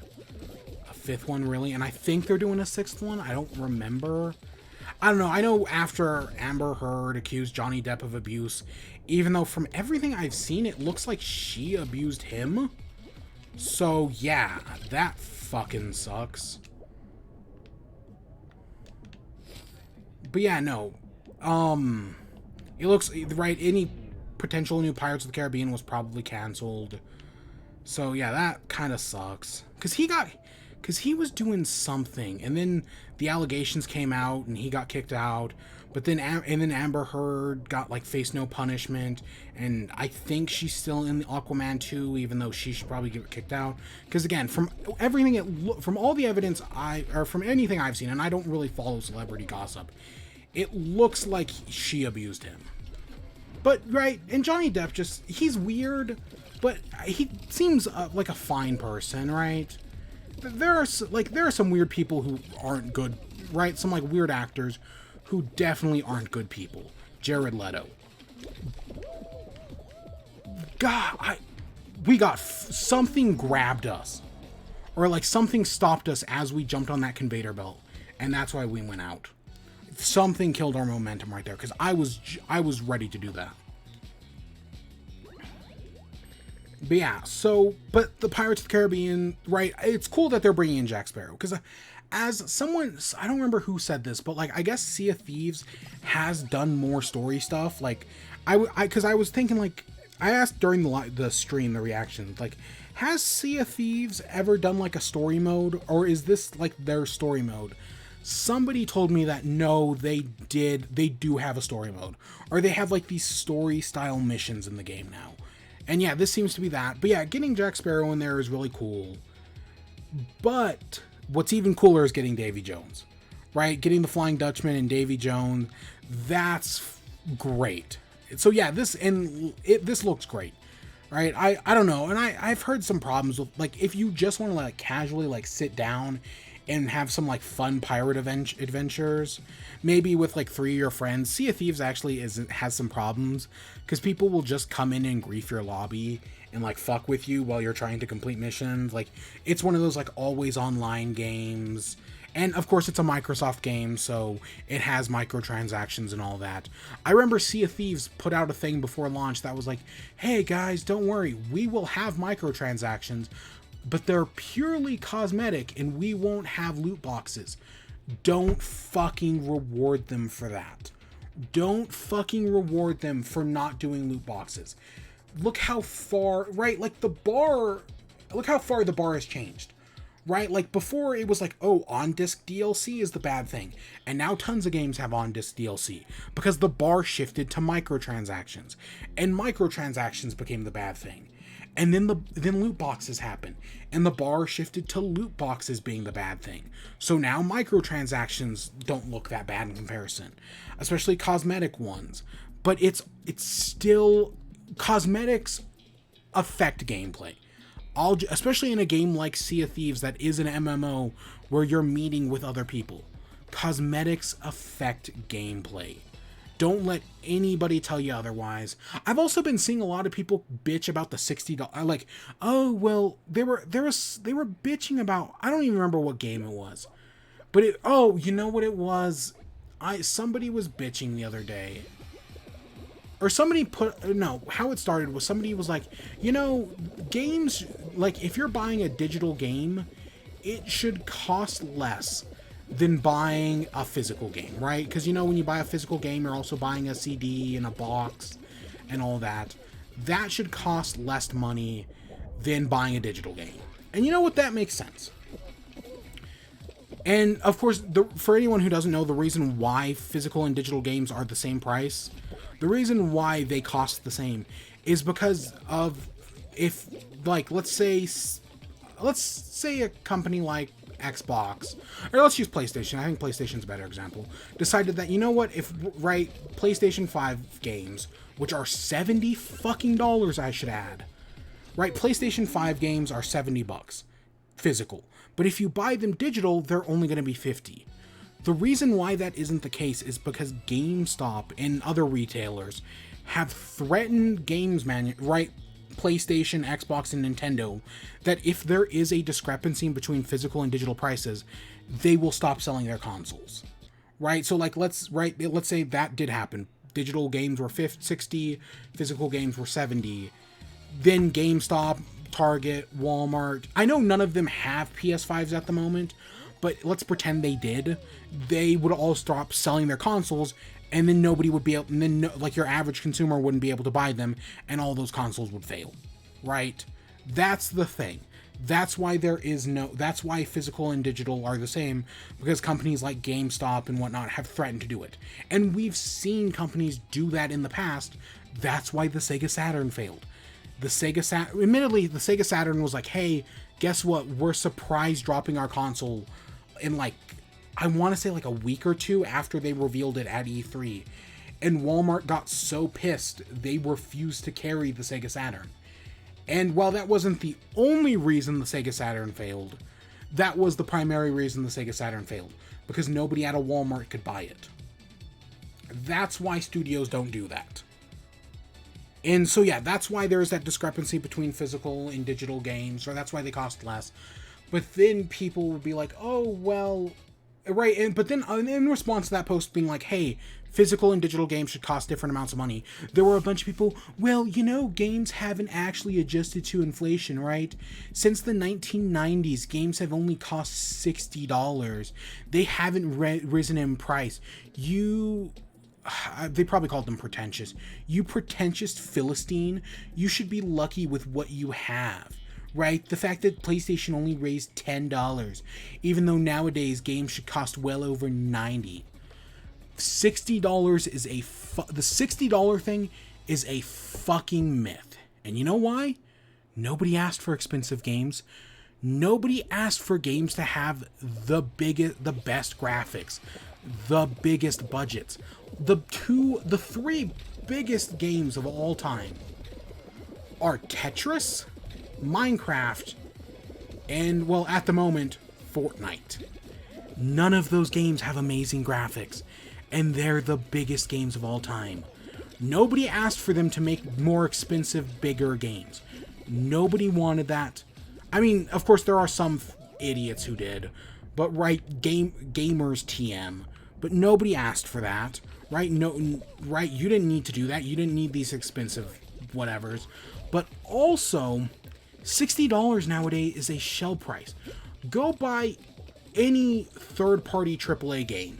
A fifth one, really? And I think they're doing a sixth one? I don't remember. I don't know. I know after Amber Heard accused Johnny Depp of abuse, even though from everything I've seen, it looks like she abused him. So, yeah, that fucking sucks. But yeah, no. It looks, right, any potential new Pirates of the Caribbean was probably canceled. So yeah, that kind of sucks. Because he was doing something, and then the allegations came out, and he got kicked out. But then, Amber Heard got, like, face no punishment, and I think she's still in the Aquaman 2, even though she should probably get kicked out. Because again, from everything, from all the evidence or from anything I've seen, and I don't really follow celebrity gossip, it looks like she abused him. But, right, and Johnny Depp he's weird, but he seems like a fine person, right? There are some weird people who aren't good, right? Some, like, weird actors who definitely aren't good people. Jared Leto. God, something grabbed us. Or, like, something stopped us as we jumped on that conveyor belt. And that's why we went out. Something killed our momentum right there, because I was ready to do that. But yeah, but the Pirates of the Caribbean, right, it's cool that they're bringing in Jack Sparrow, because as someone, I don't remember who said this, but, like, I guess Sea of Thieves has done more story stuff. Like, because I was thinking, like, I asked during the stream, the reaction, like, has Sea of Thieves ever done, like, a story mode, or is this, like, their story mode? Somebody told me that no, they do have a story mode, or they have, like, these story style missions in the game now. And yeah, this seems to be that. But yeah, getting Jack Sparrow in there is really cool. But what's even cooler is getting Davy Jones, right? Getting the Flying Dutchman and Davy Jones, that's great. So yeah, this looks great, right? I don't know, and I've heard some problems with, like, if you just want to, like, casually, like, sit down and have some, like, fun pirate adventures, maybe with, like, 3 of your friends. Sea of Thieves actually has some problems, because people will just come in and grief your lobby and, like, fuck with you while you're trying to complete missions. Like, it's one of those, like, always online games. And of course it's a Microsoft game, so it has microtransactions and all that. I remember Sea of Thieves put out a thing before launch that was like, hey guys, don't worry, we will have microtransactions, but they're purely cosmetic and we won't have loot boxes. Don't fucking reward them for that. Don't fucking reward them for not doing loot boxes. Look how far, right? Like, look how far the bar has changed, right? Like, before it was like, oh, on-disc DLC is the bad thing. And now tons of games have on-disc DLC because the bar shifted to microtransactions, and microtransactions became the bad thing. And then loot boxes happened, and the bar shifted to loot boxes being the bad thing. So now microtransactions don't look that bad in comparison, especially cosmetic ones. But it's still, cosmetics affect gameplay. Especially in a game like Sea of Thieves that is an MMO where you're meeting with other people. Cosmetics affect gameplay. Don't let anybody tell you otherwise. I've also been seeing a lot of people bitch about the $60, like, oh, well, they were bitching about, I don't even remember what game it was. But you know what it was? Somebody was bitching the other day. Or somebody how it started was somebody was like, you know, games, like, if you're buying a digital game, it should cost less than buying a physical game, right? Because, you know, when you buy a physical game, you're also buying a CD and a box and all that. That should cost less money than buying a digital game. And you know what? That makes sense. And, of course, for anyone who doesn't know, the reason why physical and digital games are the same price, the reason why they cost the same is because of, if, like, let's say a company like Xbox, or let's use PlayStation, I think PlayStation's a better example, decided that, you know what, PlayStation 5 games, which are $70 fucking dollars, I should add, right? PlayStation 5 games are $70 physical, but if you buy them digital, they're only going to be $50. The reason why that isn't the case is because GameStop and other retailers have threatened right, PlayStation, Xbox, and Nintendo, that if there is a discrepancy between physical and digital prices, they will stop selling their consoles. Right? So like let's say that did happen. Digital games were 60, physical games were 70. Then GameStop, Target, Walmart, I know none of them have PS5s at the moment, but let's pretend they did. They would all stop selling their consoles, and then nobody would be able, and then like your average consumer wouldn't be able to buy them, and all those consoles would fail, right? That's the thing. That's why that's why physical and digital are the same, because companies like GameStop and whatnot have threatened to do it. And we've seen companies do that in the past. That's why the Sega Saturn failed. Admittedly, the Sega Saturn was like, hey, guess what? We're surprise dropping our console in like, I want to say like a week or two after they revealed it at E3. And Walmart got so pissed, they refused to carry the Sega Saturn. And while that wasn't the only reason the Sega Saturn failed, that was the primary reason the Sega Saturn failed, because nobody at a Walmart could buy it. That's why studios don't do that. And so yeah, that's why there's that discrepancy between physical and digital games, or that's why they cost less. But then people would be like, oh, well, right, but then in response to that post being like, hey, physical and digital games should cost different amounts of money, there were a bunch of people, well, games haven't actually adjusted to inflation, right? Since the 1990s, games have only cost $60. They haven't risen in price. They probably called them pretentious. You pretentious Philistine, you should be lucky with what you have, right? The fact that PlayStation only raised $10, even though nowadays games should cost well over $90. $60 is the $60 thing is a fucking myth. And you know why? Nobody asked for expensive games. Nobody asked for games to have the best graphics, the biggest budgets. The three biggest games of all time are Tetris, Minecraft, and, well, at the moment, Fortnite. None of those games have amazing graphics, and they're the biggest games of all time. Nobody asked for them to make more expensive, bigger games. Nobody wanted that. I mean, of course, there are some idiots who did, but right, gamers TM. But nobody asked for that, right? No, right? You didn't need to do that. You didn't need these expensive whatevers. But also, $60 nowadays is a shell price. Go buy any third-party AAA game.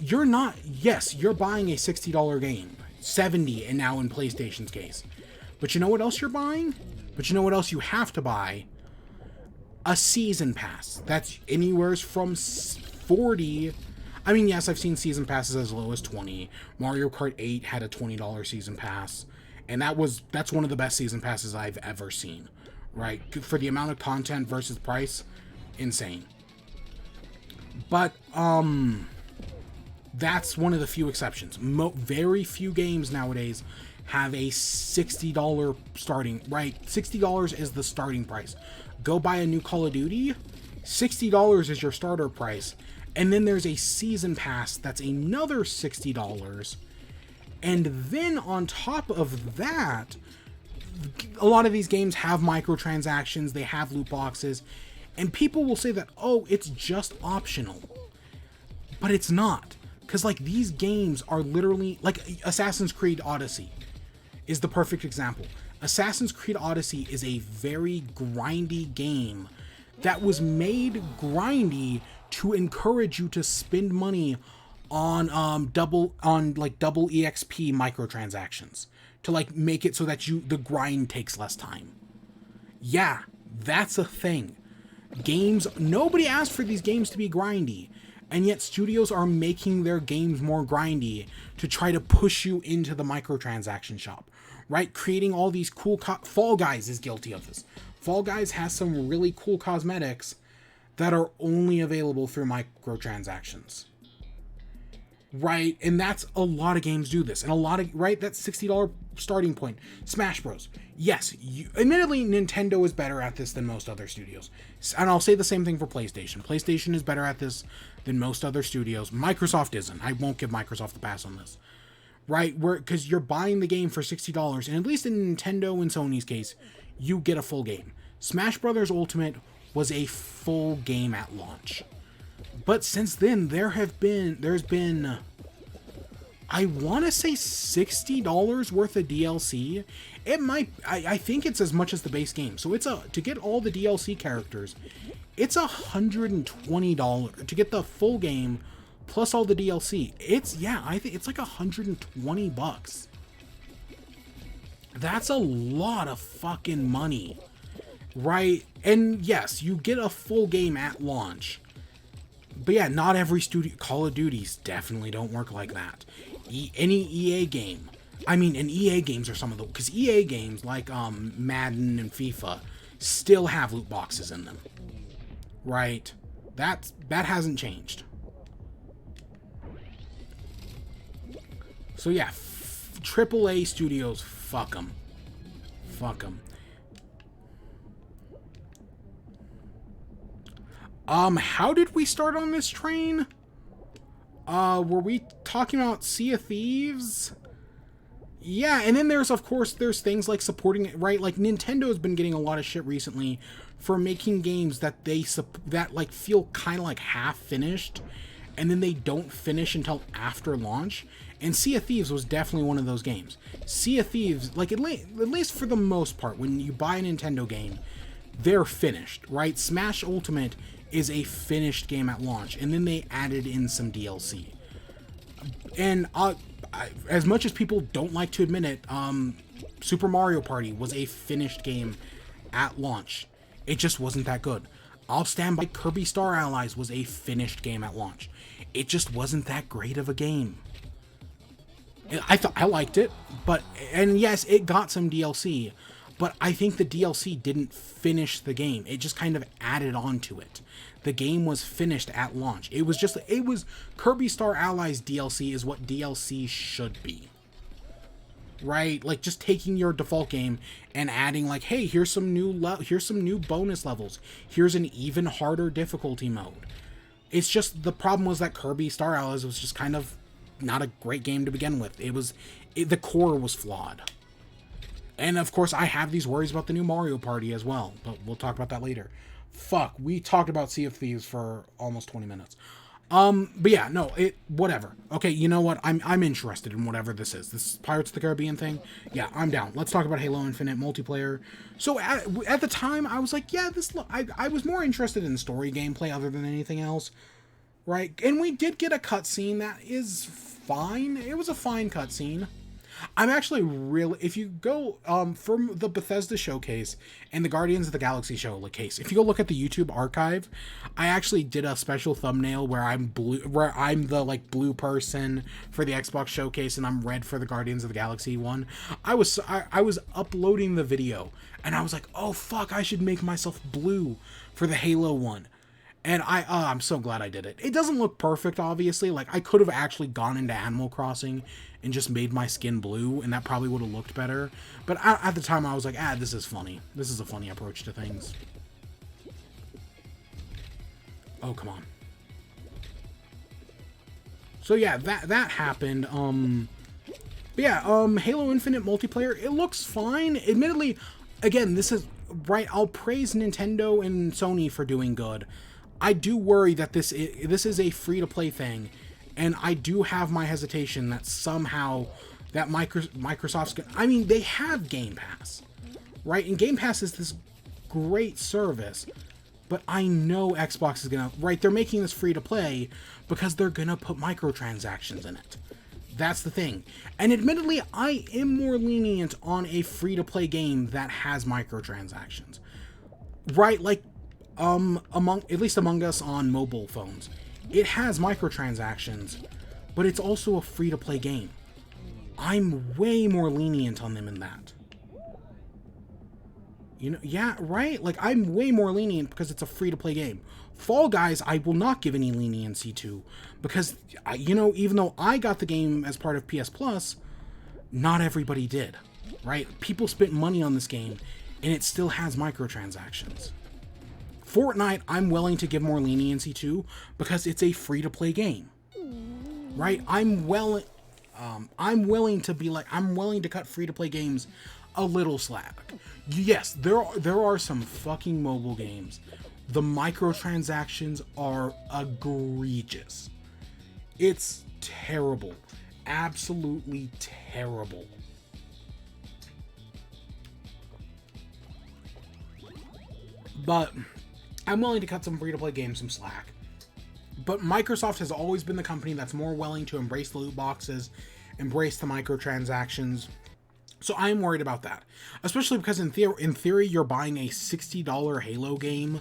You're buying a $60 game. $70, and now in PlayStation's case. But you know what else you're buying? But you know what else you have to buy? A season pass. That's anywhere from 40. I mean, yes, I've seen season passes as low as 20. Mario Kart 8 had a $20 season pass, and that's one of the best season passes I've ever seen. Right? For the amount of content versus price, insane. But that's one of the few exceptions. Very few games nowadays have a $60 starting, right? $60 is the starting price. Go buy a new Call of Duty, $60 is your starter price. And then there's a season pass that's another $60. And then on top of that, a lot of these games have microtransactions, they have loot boxes, and people will say that, oh, it's just optional. But it's not. Because, like, these games are literally, like, Assassin's Creed Odyssey is the perfect example. Assassin's Creed Odyssey is a very grindy game that was made grindy to encourage you to spend money on double EXP microtransactions to like make it so that the grind takes less time. Yeah, that's a thing. Nobody asked for these games to be grindy, and yet studios are making their games more grindy to try to push you into the microtransaction shop, right? Creating all these cool Fall Guys is guilty of this. Fall Guys has some really cool cosmetics that are only available through microtransactions. right? And that's a lot of games do this, and a lot of, right, that $60 starting point. Smash Bros. Yes, admittedly, Nintendo is better at this than most other studios, and I'll say the same thing for PlayStation. PlayStation is better at this than most other studios. Microsoft isn't. I won't give Microsoft the pass on this, right? Because you're buying the game for $60, and at least in Nintendo and Sony's case, you get a full game. Smash Brothers Ultimate was a full game at launch. But since then, there's been, I want to say $60 worth of DLC. It might, I think it's as much as the base game. So to get all the DLC characters, it's $120 to get the full game plus all the DLC. I think it's like $120. That's a lot of fucking money, right? And yes, you get a full game at launch. But yeah, not every studio. Call of Duties definitely don't work like that. Any EA game. I mean, and EA games are some of the... Because EA games, like Madden and FIFA, still have loot boxes in them. Right? That hasn't changed. So yeah, AAA studios, fuck them. Fuck them. How did we start on this train? Were we talking about Sea of Thieves? Yeah, and then there's things like supporting it, right? Like Nintendo's been getting a lot of shit recently for making games that like feel kind of like half finished, and then they don't finish until after launch. And Sea of Thieves was definitely one of those games. Sea of Thieves, like at least for the most part, when you buy a Nintendo game, they're finished, right? Smash Ultimate is a finished game at launch, and then they added in some DLC. And as much as people don't like to admit it, Super Mario Party was a finished game at launch. It just wasn't that good. I'll stand by Kirby Star Allies was a finished game at launch. It just wasn't that great of a game. I liked it, and yes, it got some DLC, but I think the DLC didn't finish the game. It just kind of added on to it. The game was finished at launch. It was Kirby Star Allies DLC is what DLC should be. Right? Like just taking your default game and adding like, hey, here's some new bonus levels. Here's an even harder difficulty mode. It's just the problem was that Kirby Star Allies was just kind of not a great game to begin with. The core was flawed. And of course, I have these worries about the new Mario Party as well, but we'll talk about that later. Fuck, we talked about Sea of Thieves for almost 20 minutes. But yeah, no, whatever. Okay, you know what? I'm interested in whatever this is. This Pirates of the Caribbean thing? Yeah, I'm down. Let's talk about Halo Infinite multiplayer. So at the time, I was like, yeah, I was more interested in story gameplay other than anything else. Right? And we did get a cutscene that is fine. It was a fine cutscene. I'm actually really, if you go from the Bethesda showcase and the Guardians of the Galaxy showcase, if you go look at the YouTube archive, I actually did a special thumbnail where I'm the like blue person for the Xbox showcase and I'm red for the Guardians of the Galaxy one. I was uploading the video and I was like, oh fuck, I should make myself blue for the Halo one. And I'm so glad I did it. It doesn't look perfect, obviously. Like, I could have actually gone into Animal Crossing and just made my skin blue, and that probably would have looked better. But at the time, I was like, this is funny. This is a funny approach to things. Oh, come on. So, yeah, that happened. But yeah, Halo Infinite multiplayer, it looks fine. Admittedly, again, this is... Right, I'll praise Nintendo and Sony for doing good. I do worry that this is a free-to-play thing, and I do have my hesitation that somehow that Microsoft's gonna... I mean, they have Game Pass, right? And Game Pass is this great service, but I know Xbox is gonna... Right, they're making this free-to-play because they're gonna put microtransactions in it. That's the thing. And admittedly, I am more lenient on a free-to-play game that has microtransactions. Right, like, at least Among Us on mobile phones. It has microtransactions, but it's also a free-to-play game. I'm way more lenient on them in that. You know, yeah, right? Like, I'm way more lenient because it's a free-to-play game. Fall Guys, I will not give any leniency to, because, you know, even though I got the game as part of PS Plus, not everybody did, right? People spent money on this game, and it still has microtransactions. Fortnite, I'm willing to give more leniency to, because it's a free-to-play game, right? I'm willing to be like, I'm willing to cut free-to-play games a little slack. Yes, there are some fucking mobile games. The microtransactions are egregious. It's terrible. Absolutely terrible. But I'm willing to cut some free-to-play games some slack. But Microsoft has always been the company that's more willing to embrace the loot boxes, embrace the microtransactions. So I'm worried about that. Especially because in theory, you're buying a $60 Halo game,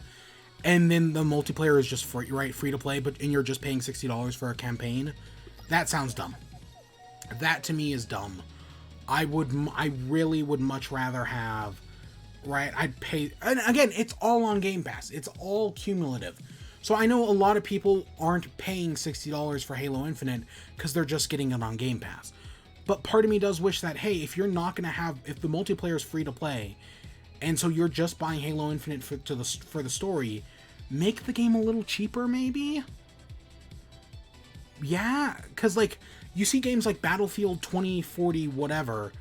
and then the multiplayer is just free, right? Free to play, and you're just paying $60 for a campaign. That sounds dumb. That to me is dumb. I really would much rather have, right? I'd pay, and again, it's all on Game Pass. It's all cumulative. So I know a lot of people aren't paying $60 for Halo Infinite because they're just getting it on Game Pass. But part of me does wish that, hey, if you're not going to have, if the multiplayer is free to play, and so you're just buying Halo Infinite for the story, make the game a little cheaper, maybe? Yeah, because, like, you see games like Battlefield 2040, whatever,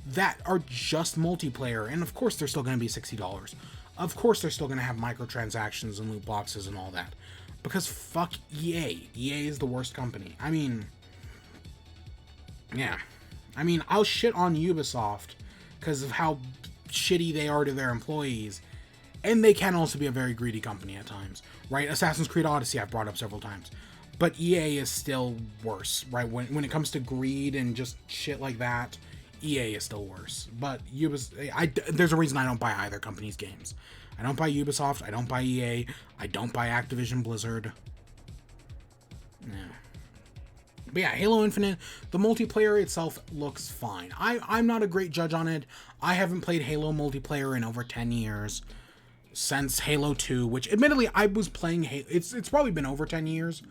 that are just multiplayer, and of course they're still going to be $60. Of course they're still going to have microtransactions and loot boxes and all that. Because fuck EA. EA is the worst company. I mean, yeah. I mean, I'll shit on Ubisoft because of how shitty they are to their employees. And they can also be a very greedy company at times, right? Assassin's Creed Odyssey I've brought up several times. But EA is still worse, right? When it comes to greed and just shit like that, EA is still worse. But there's a reason I don't buy either company's games. I don't buy Ubisoft, I don't buy EA, I don't buy Activision Blizzard. Yeah. But yeah, Halo Infinite, the multiplayer itself looks fine. I'm not a great judge on it. I haven't played Halo multiplayer in over 10 years. Since Halo 2, which admittedly I was playing Halo. It's probably been over 10 years.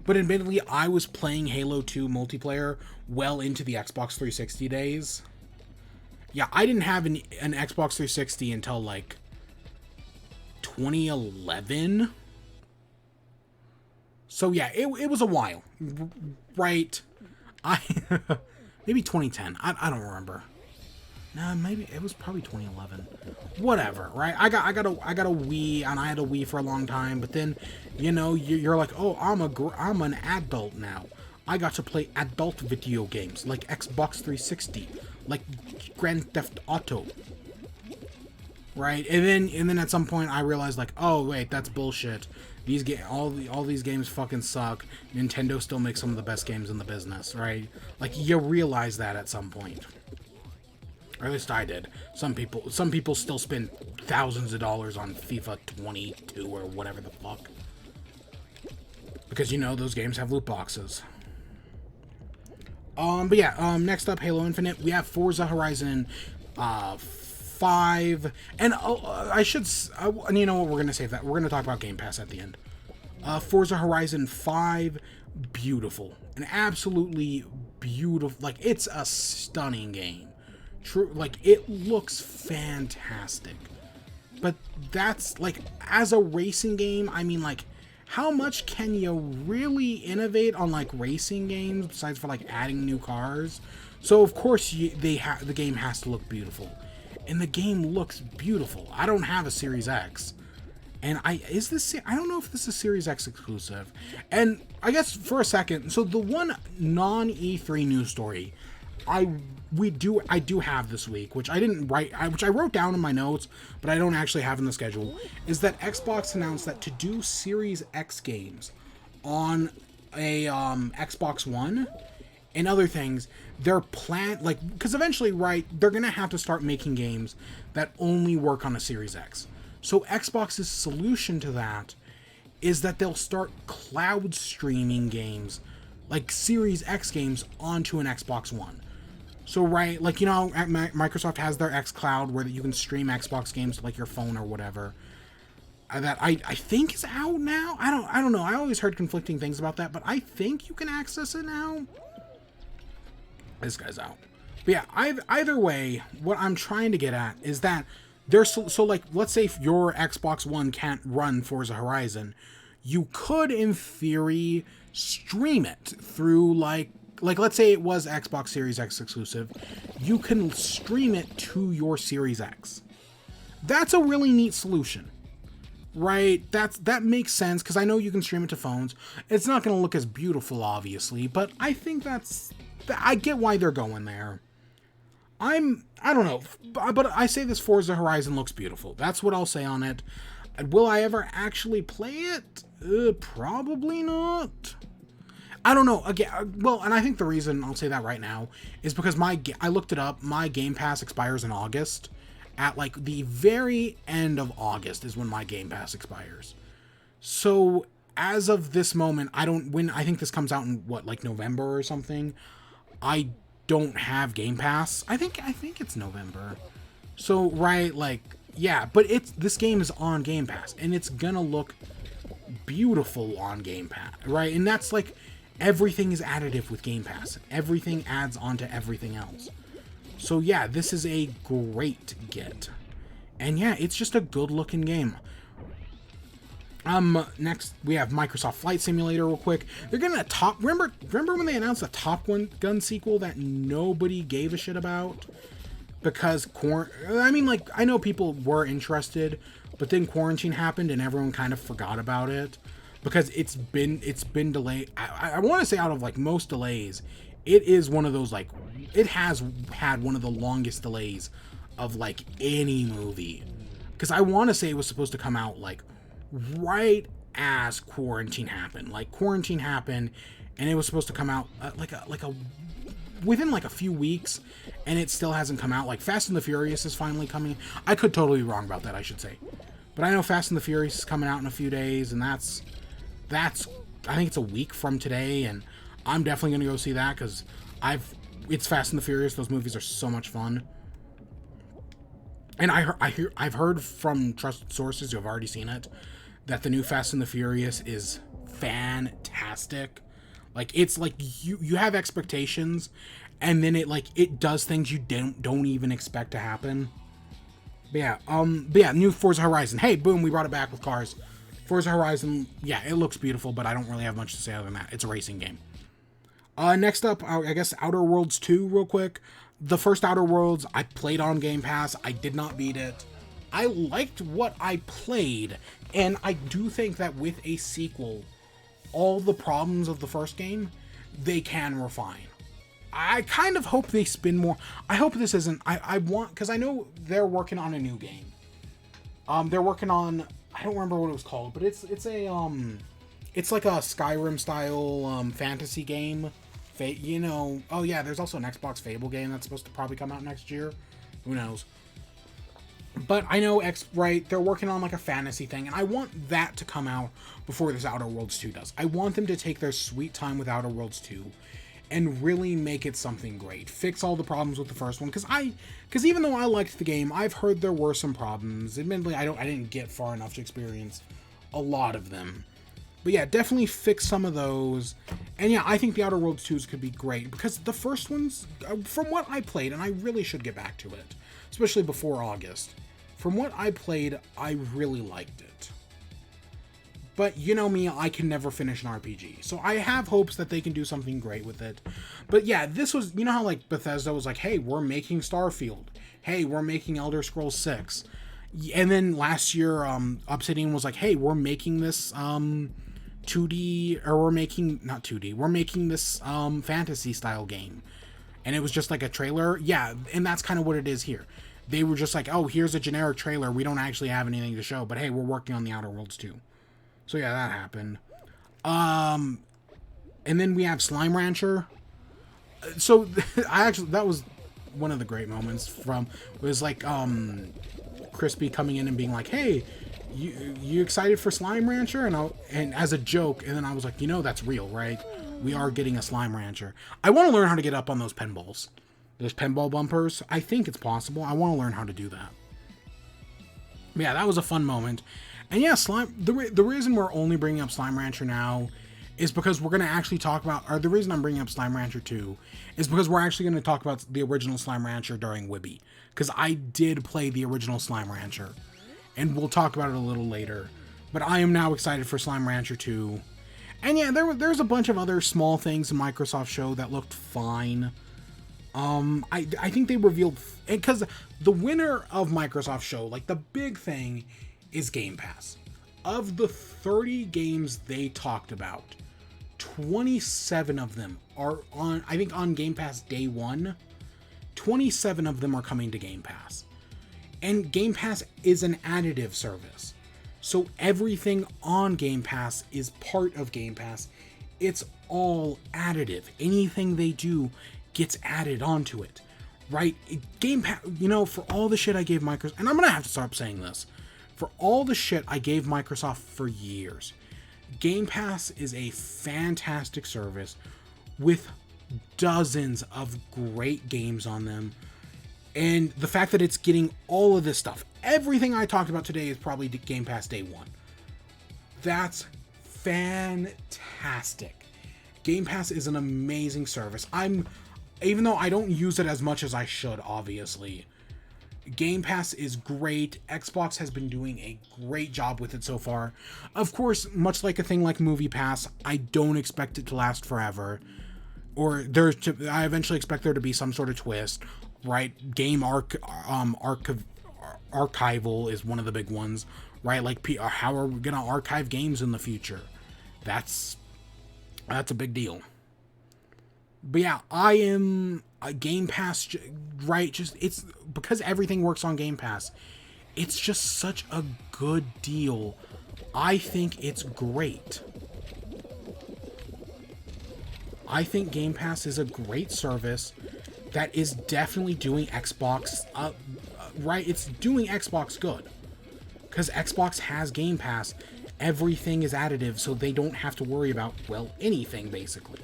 But admittedly, I was playing Halo 2 multiplayer well into the Xbox 360 days. Yeah, I didn't have an Xbox 360 until like 2011. So yeah, it was a while, right? Maybe 2010. I don't remember. No, maybe it was probably 2011. Whatever, right? I got a Wii, and I had a Wii for a long time. But then, you know, you're like, oh, I'm an adult now. I got to play adult video games like Xbox 360, like Grand Theft Auto, right? And then at some point I realized, like, oh wait, that's bullshit. All these games fucking suck. Nintendo still makes some of the best games in the business, right? Like, you realize that at some point. Or at least I did. Some people still spend thousands of dollars on FIFA 22 or whatever the fuck. Because, you know, those games have loot boxes. But yeah, next up, Halo Infinite. We have Forza Horizon 5. And you know what, we're going to save that. We're going to talk about Game Pass at the end. Forza Horizon 5, beautiful. An absolutely beautiful, like, it's a stunning game. True, like, it looks fantastic. But that's, like, as a racing game, I mean, like, how much can you really innovate on, like, racing games besides for, like, adding new cars? So, of course, the game has to look beautiful. And the game looks beautiful. I don't have a Series X. And I don't know if this is Series X exclusive. And I guess for a second, so the one non-E3 news story I do have this week, which I didn't write, which I wrote down in my notes, but I don't actually have in the schedule, is that Xbox announced that to do Series X games on a Xbox One and other things, their plan, like, because eventually, right, they're gonna have to start making games that only work on a Series X. So Xbox's solution to that is that they'll start cloud streaming games, like Series X games, onto an Xbox One. So, right, like, you know, Microsoft has their xCloud where you can stream Xbox games to, like, your phone or whatever. That I think is out now. I don't know. I always heard conflicting things about that, but I think you can access it now. This guy's out. But yeah, either way, what I'm trying to get at is that there's so like, let's say if your Xbox One can't run Forza Horizon, you could in theory stream it through like let's say it was Xbox Series X exclusive, you can stream it to your Series X. That's a really neat solution. Right, that makes sense, because I know you can stream it to phones. It's not going to look as beautiful, obviously, but I think I get why they're going there. I don't know, but I say this Forza Horizon looks beautiful. That's what I'll say on it. Will I ever actually play it? Probably not. I don't know. Again, well, and I think the reason I'll say that right now is because I looked it up. My Game Pass expires in August. At like the very end of August is when my Game Pass expires. So as of this moment, I think this comes out in what, like November or something. I don't have Game Pass. I think it's November. So right, like, yeah, but this game is on Game Pass and it's gonna look beautiful on Game Pass, right? And that's like, everything is additive with Game Pass. Everything adds onto everything else. So yeah, this is a great get. And yeah, it's just a good looking game. Next we have Microsoft Flight Simulator real quick. They're getting a remember when they announced a Top Gun sequel that nobody gave a shit about? Because I know people were interested, but then quarantine happened and everyone kind of forgot about it. Because it's been delayed. I want to say out of like most delays, it is one of those, like, it has had one of the longest delays of like any movie. Because I want to say it was supposed to come out like right as quarantine happened. Like, quarantine happened and it was supposed to come out within like a few weeks, and it still hasn't come out. Like, Fast and the Furious is finally coming. I could totally be wrong about that, I should say. But I know Fast and the Furious is coming out in a few days, and that's I think it's a week from today, and I'm definitely going to go see that because it's Fast and the Furious. Those movies are so much fun. And I've heard from trusted sources who have already seen it that the new Fast and the Furious is fantastic. Like, it's like you have expectations, and then it does things you don't even expect to happen. But yeah, new Forza Horizon. Hey, boom, we brought it back with cars. Forza Horizon, yeah, it looks beautiful, but I don't really have much to say other than that. It's a racing game. Next up, I guess Outer Worlds 2 real quick. The first Outer Worlds, I played on Game Pass. I did not beat it. I liked what I played, and I do think that with a sequel, all the problems of the first game, they can refine. I kind of hope they spin more. I hope this isn't... I want... Because I know they're working on a new game. They're working on... I don't remember what it was called, but it's like a Skyrim style fantasy game. Oh yeah, there's also an Xbox Fable game that's supposed to probably come out next year. Who knows? But I know they're working on like a fantasy thing, and I want that to come out before this Outer Worlds 2 does. I want them to take their sweet time with Outer Worlds 2 and really make it something great. Fix all the problems with the first one, because even though I liked the game, I've heard there were some problems. Admittedly, I didn't get far enough to experience a lot of them. But yeah, definitely fix some of those. And yeah, I think the Outer Worlds 2s could be great, because the first ones, from what I played, and I really should get back to it, especially before August, from what I played, I really liked it. But you know me, I can never finish an RPG. So I have hopes that they can do something great with it. But yeah, this was, you know how like Bethesda was like, hey, we're making Starfield. Hey, we're making Elder Scrolls 6. And then last year, Obsidian was like, hey, we're making this 2D, or we're making this fantasy style game. And it was just like a trailer. Yeah, and that's kind of what it is here. They were just like, oh, here's a generic trailer. We don't actually have anything to show, but hey, we're working on the Outer Worlds 2. So yeah, that happened. And then we have Slime Rancher. So that was one of the great moments was like Crispy coming in and being like, hey, you excited for Slime Rancher? And as a joke, and then I was like, that's real, right? We are getting a Slime Rancher. I want to learn how to get up on those pinballs. Those pinball bumpers. I think it's possible. I want to learn how to do that. But yeah, that was a fun moment. And yeah, Slime. The reason we're only bringing up Slime Rancher now is because we're going to actually talk about, or the reason I'm bringing up Slime Rancher 2 is because we're actually going to talk about the original Slime Rancher during WIBE. Because I did play the original Slime Rancher. And we'll talk about it a little later. But I am now excited for Slime Rancher 2. And yeah, there's a bunch of other small things in Microsoft show that looked fine. I think they revealed, because the winner of Microsoft show, like the big thing is Game Pass. Of the 30 games they talked about, 27 of them are on, I think on Game Pass day one, 27 of them are coming to Game Pass. And Game Pass is an additive service. So everything on Game Pass is part of Game Pass. It's all additive. Anything they do gets added onto it, right? Game Pass, you know, for all the shit I gave Microsoft, and I'm gonna have to stop saying this, for all the shit I gave Microsoft for years, Game Pass is a fantastic service with dozens of great games on them. And the fact that it's getting all of this stuff, everything I talked about today is probably Game Pass day one. That's fantastic. Game Pass is an amazing service. Even though I don't use it as much as I should, obviously, Game Pass is great. Xbox has been doing a great job with it so far. Of course, much like a thing like Movie Pass, I don't expect it to last forever. Or I eventually expect there to be some sort of twist, right? Game archival is one of the big ones, right? Like, how are we gonna archive games in the future? That's a big deal. But yeah, I am a Game Pass, right? Just, it's because everything works on Game Pass. It's just such a good deal. I think it's great. I think Game Pass is a great service that is definitely doing Xbox, right? It's doing Xbox good. Because Xbox has Game Pass. Everything is additive, so they don't have to worry about, well, anything, basically.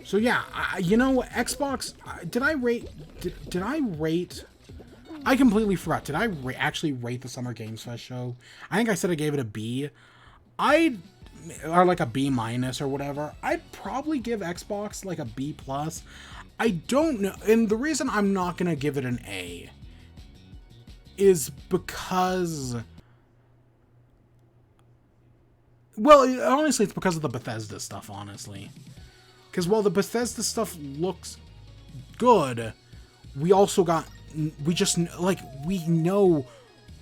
So yeah, you know, Xbox, did I rate, I completely forgot. Did I actually rate the Summer Games Fest show? I think I said I gave it a B. Or like a B minus or whatever. I'd probably give Xbox like a B plus. I don't know. And the reason I'm not going to give it an A is because, well, honestly, it's because of the Bethesda stuff, honestly. Because while the Bethesda stuff looks good, we also got, we just, like, we know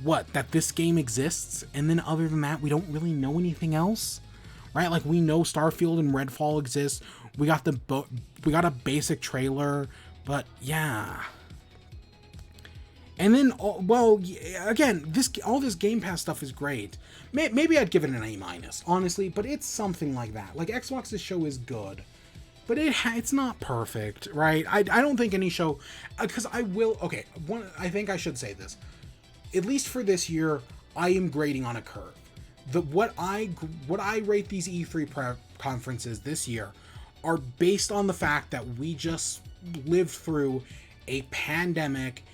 that this game exists, and then other than that, we don't really know anything else, right? Like, we know Starfield and Redfall exist. We got a basic trailer, but yeah. And then, well, again, all this Game Pass stuff is great. Maybe I'd give it an A minus, honestly, but it's something like that. Like, Xbox's show is good, but it's not perfect, right? I don't think any show, because I think I should say this. At least for this year, I am grading on a curve. What I rate these E3 conferences this year are based on the fact that we just lived through a pandemic.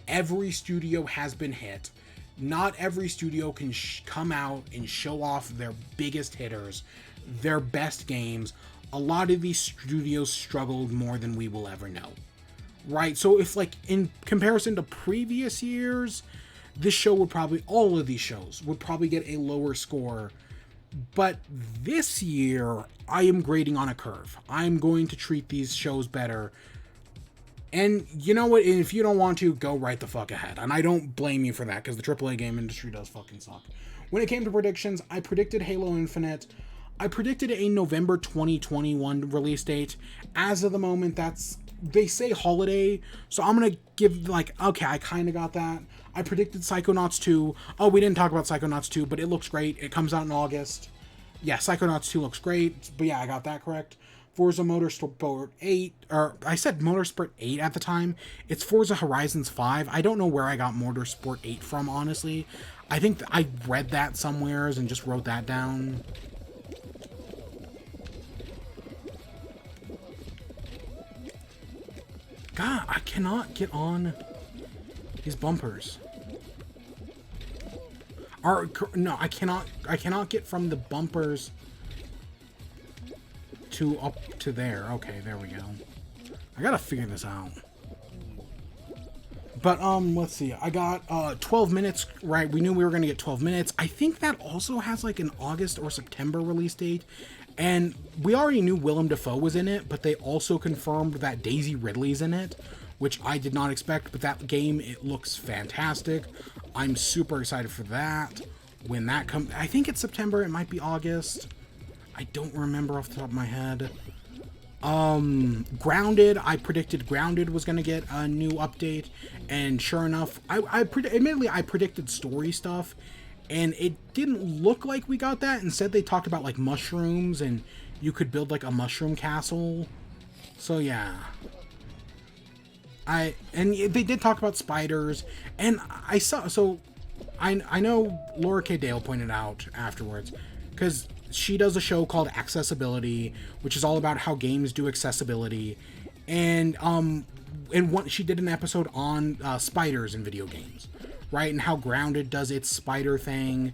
Every studio has been hit. Not every studio can come out and show off their biggest hitters, their best games. A lot of these studios struggled more than we will ever know, right? So if, like, in comparison to previous years, all of these shows would probably get a lower score. But this year, I am grading on a curve. I'm going to treat these shows better. And you know what? If you don't want to, go right the fuck ahead. And I don't blame you for that, because the AAA game industry does fucking suck. When it came to predictions, I predicted Halo Infinite. I predicted a November 2021 release date. As of the moment, they say holiday, so I'm gonna give, like, okay, I kind of got that. I predicted Psychonauts 2. Oh, we didn't talk about Psychonauts 2, but it looks great. It comes out in August. Yeah, Psychonauts 2 looks great, but yeah, I got that correct. Forza Motorsport 8, or I said Motorsport 8 at the time. It's Forza Horizons 5. I don't know where I got Motorsport 8 from, honestly. I think I read that somewheres and just wrote that down. I cannot get on these bumpers. No, I cannot get from the bumpers to up to there. Okay, there we go. I gotta figure this out. But, let's see. I got, 12 minutes, right? We knew we were gonna get 12 minutes. I think that also has, like, an August or September release date. And we already knew Willem Dafoe was in it, but they also confirmed that Daisy Ridley's in it, which I did not expect. But that game, it looks fantastic. I'm super excited for that. When that comes, I think it's September. It might be August. I don't remember off the top of my head. Grounded, I predicted Grounded was going to get a new update, and sure enough, admittedly, I predicted story stuff, and it didn't look like we got that. Instead, they talked about, like, mushrooms, and you could build, like, a mushroom castle. So, yeah. And they did talk about spiders, and I saw, so, I know Laura K. Dale pointed out afterwards, because she does a show called Accessibility, which is all about how games do accessibility, and she did an episode on spiders in video games, right? And how Grounded does its spider thing,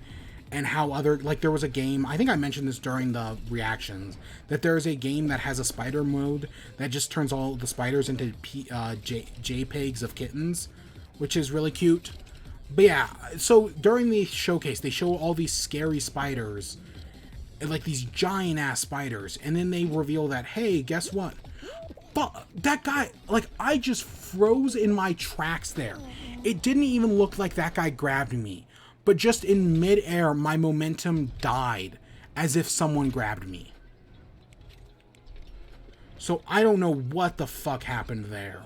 and how other, like, there was a game, I think I mentioned this during the reactions, that there is a game that has a spider mode that just turns all the spiders into JPEGs of kittens, which is really cute. But yeah, so during the showcase, they show all these scary spiders, like these giant ass spiders, and then they reveal that, hey, guess what? But that guy, like, I just froze in my tracks there. It didn't even look like that guy grabbed me, but just in midair, my momentum died as if someone grabbed me. So I don't know what the fuck happened there.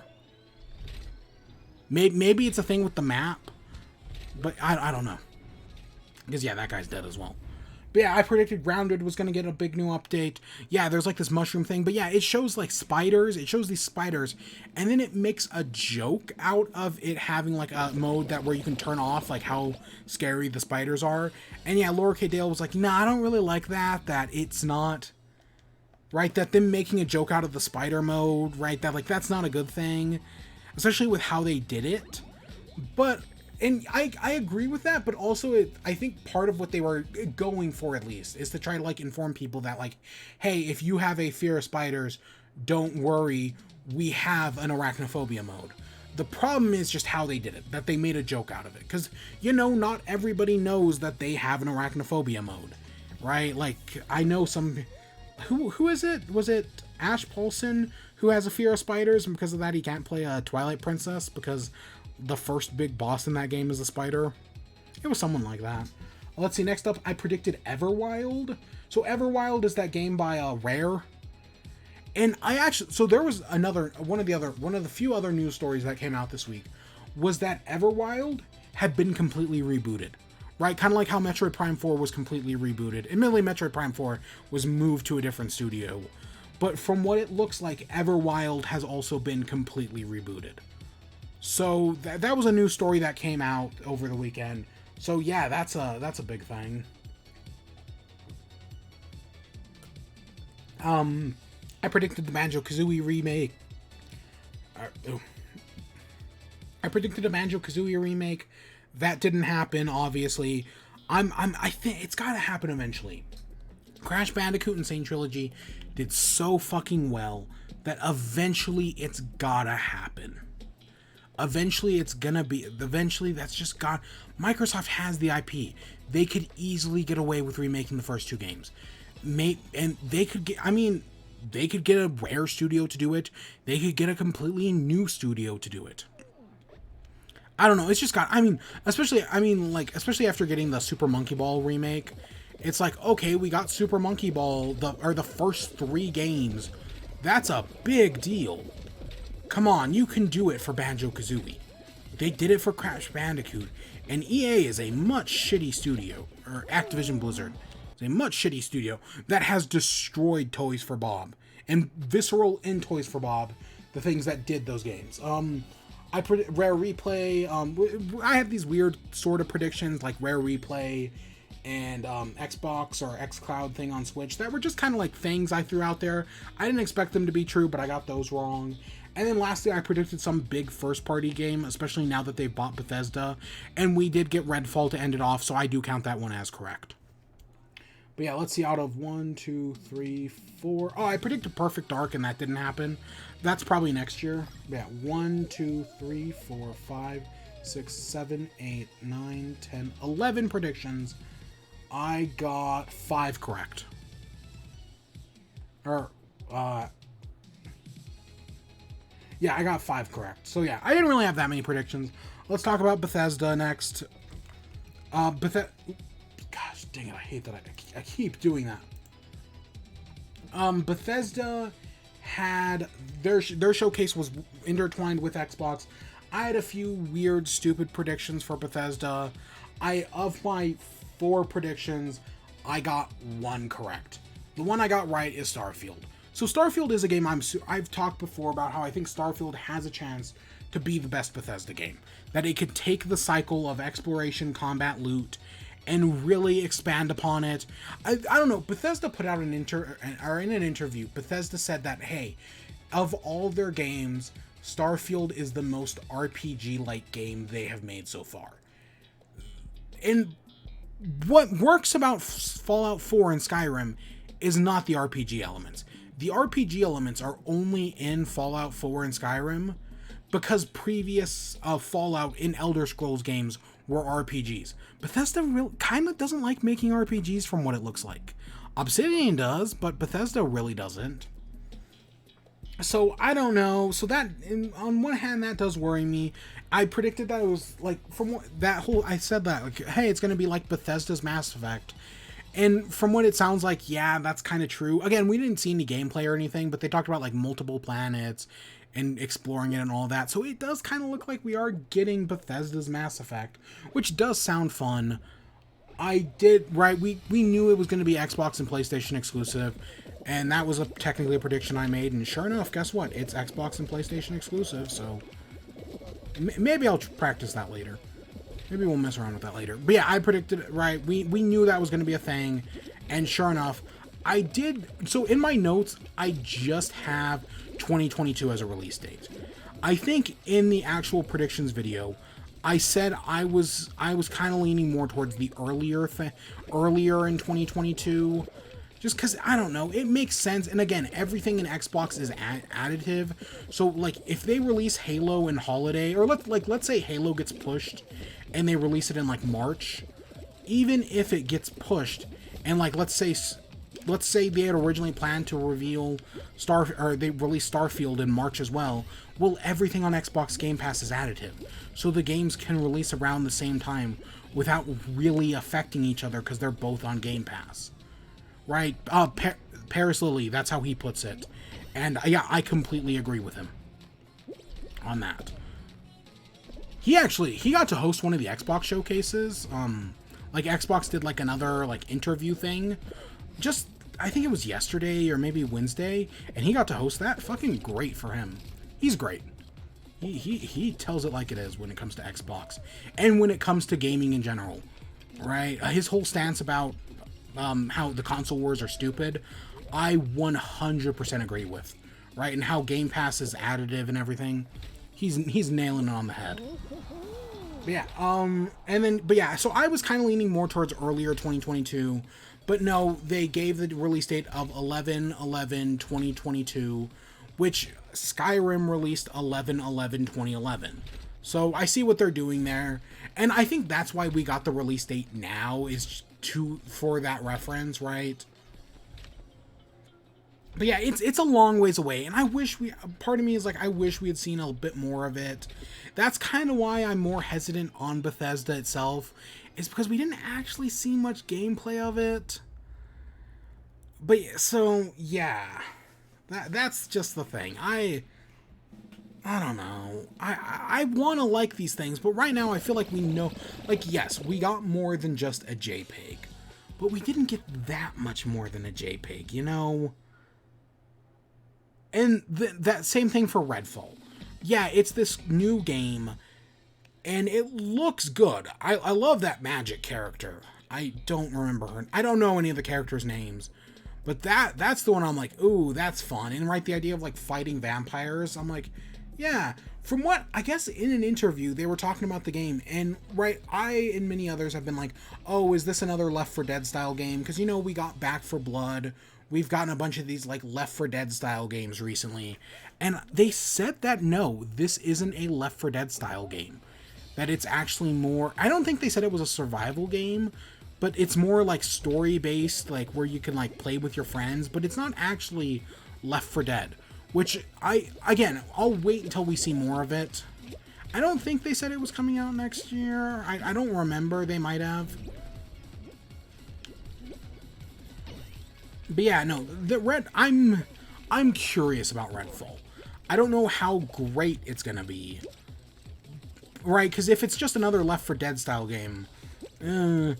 Maybe it's a thing with the map, but I don't know. Because yeah, that guy's dead as well. But yeah, I predicted Grounded was going to get a big new update. Yeah, there's like this mushroom thing. But yeah, it shows like spiders. It shows these spiders. And then it makes a joke out of it having like a mode that where you can turn off like how scary the spiders are. And yeah, Laura K. Dale was like, nah, I don't really like that. That it's not... Right? That them making a joke out of the spider mode. Right? That like that's not a good thing. Especially with how they did it. But... And I agree with that, but also I think part of what they were going for, at least, is to try to, like, inform people that, like, hey, if you have a fear of spiders, don't worry, we have an arachnophobia mode. The problem is just how they did it, that they made a joke out of it. Because, you know, not everybody knows that they have an arachnophobia mode, right? Like, I know some... Who is it? Was it Ash Paulson who has a fear of spiders, and because of that he can't play a Twilight Princess, because... the first big boss in that game is a spider. It was someone like that. Let's see, next up, I predicted Everwild. So Everwild is that game by Rare. And I actually, so there was one of the few other news stories that came out this week was that Everwild had been completely rebooted. Right? Kind of like how Metroid Prime 4 was completely rebooted. Admittedly, Metroid Prime 4 was moved to a different studio. But from what it looks like, Everwild has also been completely rebooted. So that was a new story that came out over the weekend. So yeah, that's a big thing. I predicted the Banjo-Kazooie remake. I predicted a Banjo-Kazooie remake. That didn't happen, obviously. I think it's gotta happen eventually. Crash Bandicoot Insane Trilogy did so fucking well that eventually it's gotta happen. Eventually that's just got... Microsoft has the IP. They could easily get away with remaking the first two games. And they could get... I mean, they could get a Rare studio to do it. They could get a completely new studio to do it. I don't know. It's just got... especially after getting the Super Monkey Ball remake. It's like, okay, we got Super Monkey Ball, the first 3 games. That's a big deal. Come on, you can do it for Banjo-Kazooie. They did it for Crash Bandicoot, and EA is a much shitty studio, or Activision Blizzard is a much shitty studio that has destroyed Toys for Bob, and Visceral and Toys for Bob, the things that did those games. Rare Replay, I have these weird sort of predictions, like Rare Replay, and Xbox or xCloud thing on Switch, that were just kind of like things I threw out there. I didn't expect them to be true, but I got those wrong. And then lastly, I predicted some big first-party game, especially now that they've bought Bethesda. And we did get Redfall to end it off, so I do count that one as correct. But yeah, let's see, out of 1, 2, 3, 4... Oh, I predicted Perfect Dark, and that didn't happen. That's probably next year. Yeah, 1, 2, 3, 4, 5, 6, 7, 8, 9, 10, 11 predictions. I got 5 correct. Yeah, I got 5 correct. So yeah, I didn't really have that many predictions. Let's talk about Bethesda next. Gosh, dang it, I hate that I keep doing that. Bethesda had their showcase was intertwined with Xbox. I had a few weird, stupid predictions for Bethesda. Of my 4 predictions, I got 1 correct. The one I got right is Starfield. So Starfield is a game I've talked before about how I think Starfield has a chance to be the best Bethesda game. That it could take the cycle of exploration, combat, loot, and really expand upon it. I don't know, Bethesda put out in an interview, Bethesda said that, hey, of all their games, Starfield is the most RPG-like game they have made so far. And what works about Fallout 4 and Skyrim is not the RPG elements. The RPG elements are only in Fallout 4 and Skyrim because previous Fallout and Elder Scrolls games were RPGs. Bethesda kind of doesn't like making RPGs from what it looks like. Obsidian does, but Bethesda really doesn't. So I don't know. So that, on one hand, that does worry me. I predicted that it was like, I said that, like, hey, it's going to be like Bethesda's Mass Effect. And from what it sounds like, yeah, that's kind of true. Again, we didn't see any gameplay or anything, but they talked about like multiple planets and exploring it and all that. So it does kind of look like we are getting Bethesda's Mass Effect, which does sound fun. We knew it was going to be Xbox and PlayStation exclusive, and that was technically a prediction I made. And sure enough, guess what? It's Xbox and PlayStation exclusive, so maybe I'll practice that later. Maybe we'll mess around with that later. But yeah, I predicted it right. We knew that was going to be a thing. And sure enough, I did. So in my notes, I just have 2022 as a release date. I think in the actual predictions video, I said I was kind of leaning more towards the earlier in 2022. Just because, I don't know, it makes sense. And again, everything in Xbox is additive. So, like, if they release Halo in holiday, or let's say Halo gets pushed and they release it in, like, March, even if it gets pushed, and, like, let's say they had originally planned to reveal they release Starfield in March as well, everything on Xbox Game Pass is additive. So the games can release around the same time without really affecting each other because they're both on Game Pass. Right? Paris Lilly, that's how he puts it. And yeah, I completely agree with him on that. He got to host one of the Xbox showcases. Like Xbox did like another like interview thing. Just, I think it was yesterday or maybe Wednesday, and he got to host that. Fucking great for him. He's great. He tells it like it is when it comes to Xbox and when it comes to gaming in general. Right? His whole stance about how the console wars are stupid, I 100% agree with, right? And how Game Pass is additive and everything, he's nailing it on the head. But yeah, so I was kind of leaning more towards earlier 2022, but no, they gave the release date of 11/11/2022, which Skyrim released 11/11/2011. So I see what they're doing there, and I think that's why we got the release date now, is for that reference, right? But yeah, it's a long ways away, and part of me is like, I wish we had seen a bit more of it. That's kind of why I'm more hesitant on Bethesda itself, is because we didn't actually see much gameplay of it. But so yeah, that's just the thing. I don't know. I want to like these things, but right now I feel like we know, like, yes, we got more than just a JPEG, but we didn't get that much more than a JPEG, you know? And that same thing for Redfall. Yeah, it's this new game, and it looks good. I love that magic character. I don't remember her. I don't know any of the characters' names, But that's the one I'm like, ooh, that's fun. And right, the idea of like fighting vampires, I'm like, yeah. From what I guess in an interview they were talking about the game, and right, I and many others have been like, oh, is this another Left 4 Dead style game? Because you know we got Back 4 Blood, we've gotten a bunch of these like Left 4 Dead style games recently, and they said that no, this isn't a Left 4 Dead style game. That it's actually more. I don't think they said it was a survival game, but it's more like story based, like where you can like play with your friends, but it's not actually Left 4 Dead. Which, I'll wait until we see more of it. I don't think they said it was coming out next year. I don't remember. They might have. But yeah, no, I'm curious about Redfall. I don't know how great it's gonna be. Right, because if it's just another Left 4 Dead style game, and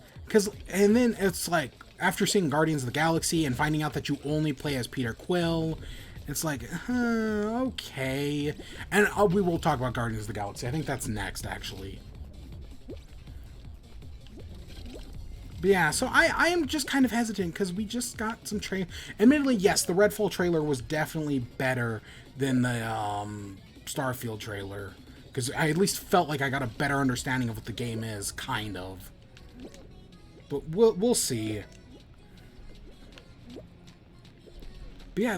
then it's like, after seeing Guardians of the Galaxy and finding out that you only play as Peter Quill, it's like, okay. And we will talk about Guardians of the Galaxy. I think that's next, actually. But yeah, so I am just kind of hesitant because we just got some trailer. Admittedly, yes, the Redfall trailer was definitely better than the Starfield trailer. Because I at least felt like I got a better understanding of what the game is, kind of. But we'll see. But yeah,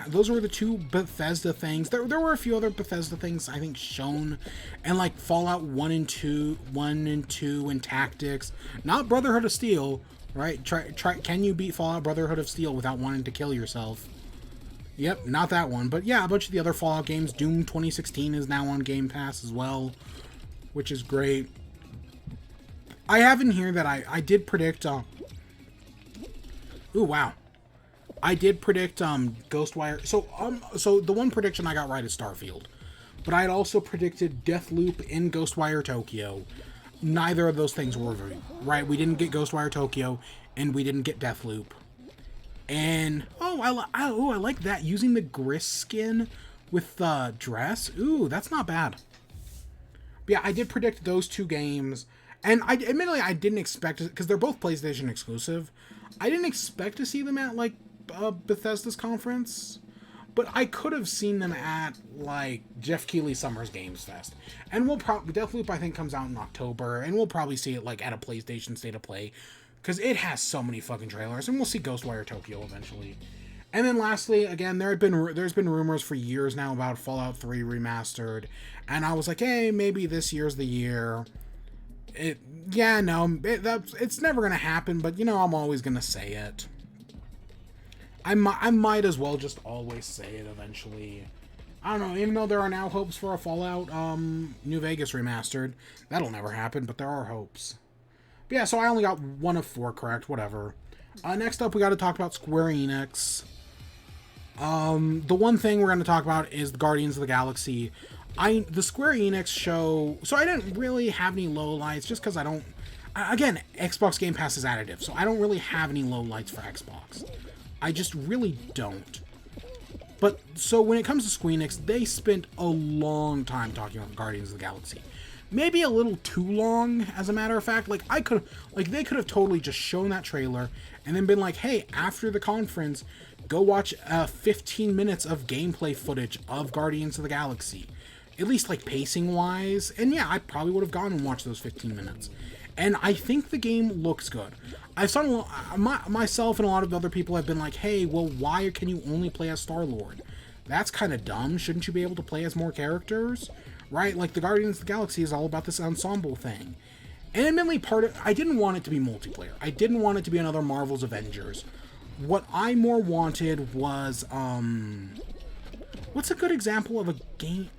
those were the two Bethesda things. There were a few other Bethesda things I think shown, and like Fallout 1 and 2 and Tactics, not Brotherhood of Steel, right? Try can you beat Fallout Brotherhood of Steel without wanting to kill yourself? Yep, not that one. But yeah, a bunch of the other Fallout games. Doom 2016 is now on Game Pass as well, which is great. I have in here that I did predict ooh, wow. I did predict Ghostwire. So the one prediction I got right is Starfield. But I had also predicted Deathloop in Ghostwire Tokyo. Neither of those things were right. We didn't get Ghostwire Tokyo, and we didn't get Deathloop. And I like that, using the Grist skin with the dress. Ooh, that's not bad. But yeah, I did predict those two games, and admittedly I didn't expect it because they're both PlayStation exclusive. I didn't expect to see them at like Bethesda's conference, but I could have seen them at like Jeff Keighley Summer's Games Fest. And we'll probably Deathloop I think comes out in October, and we'll probably see it like at a PlayStation State of Play because it has so many fucking trailers. And we'll see Ghostwire Tokyo eventually. And then lastly, again, there's been rumors for years now about Fallout 3 remastered, and I was like, hey, maybe this year's the year. It's never gonna happen, but you know, I'm always gonna say it. I might as well just always say it eventually. I don't know, even though there are now hopes for a Fallout New Vegas remastered. That'll never happen, but there are hopes. But yeah, so I only got 1 of 4 correct, whatever. Next up, we got to talk about Square Enix. The one thing we're going to talk about is the Guardians of the Galaxy. The Square Enix show... So I didn't really have any lowlights, just because I don't... Again, Xbox Game Pass is additive, so I don't really have any lowlights for Xbox. I just really don't. But, so when it comes to Square Enix, they spent a long time talking about Guardians of the Galaxy. Maybe a little too long, as a matter of fact. They could have totally just shown that trailer and then been like, hey, after the conference, go watch 15 minutes of gameplay footage of Guardians of the Galaxy. At least, like, pacing-wise. And yeah, I probably would have gone and watched those 15 minutes. And I think the game looks good. I've saw myself and a lot of other people have been like, hey, well, why can you only play as Star-Lord? That's kind of dumb. Shouldn't you be able to play as more characters? Right? Like, the Guardians of the Galaxy is all about this ensemble thing. And admittedly, I didn't want it to be multiplayer. I didn't want it to be another Marvel's Avengers. What I more wanted was, what's a good example of a game?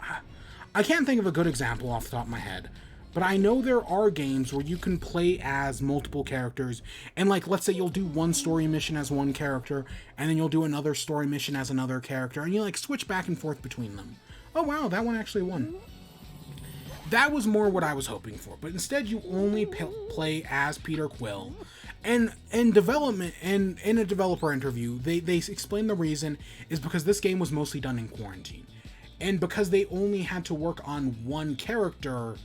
I can't think of a good example off the top of my head. But I know there are games where you can play as multiple characters, and like, let's say you'll do one story mission as one character, and then you'll do another story mission as another character, and you like switch back and forth between them. Oh wow, that one actually won. That was more what I was hoping for, but instead you only play as Peter Quill. And in development, and in a developer interview, they explained the reason is because this game was mostly done in quarantine. And because they only had to work on one character,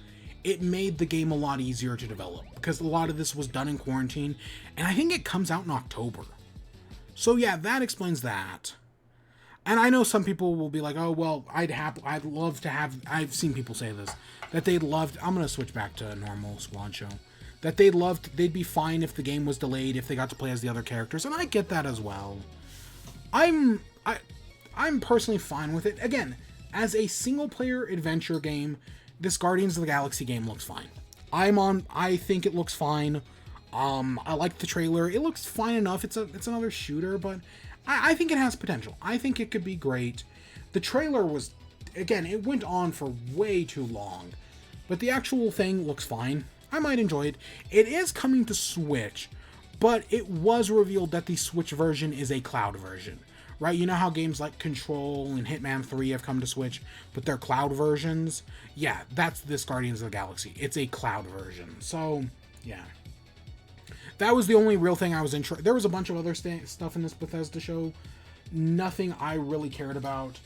it made the game a lot easier to develop because a lot of this was done in quarantine, and I think it comes out in October. So yeah, that explains that. And I know some people will be like, oh, well, I'd love to have, I've seen people say this, that they'd love, I'm going to switch back to a normal squad show, that they'd be fine if the game was delayed, if they got to play as the other characters, and I get that as well. I'm personally fine with it. Again, as a single-player adventure game, this Guardians of the Galaxy game looks fine. I think it looks fine. I like the trailer. It looks fine enough. It's another shooter, but I think it has potential. I think it could be great. The trailer was, again, it went on for way too long, but the actual thing looks fine. I might enjoy it. It is coming to Switch, but it was revealed that the Switch version is a cloud version, right? You know how games like Control and Hitman 3 have come to Switch, but they're cloud versions? Yeah, that's this Guardians of the Galaxy. It's a cloud version. So, yeah. That was the only real thing I was interested. There was a bunch of other stuff in this Bethesda show. Nothing I really cared about.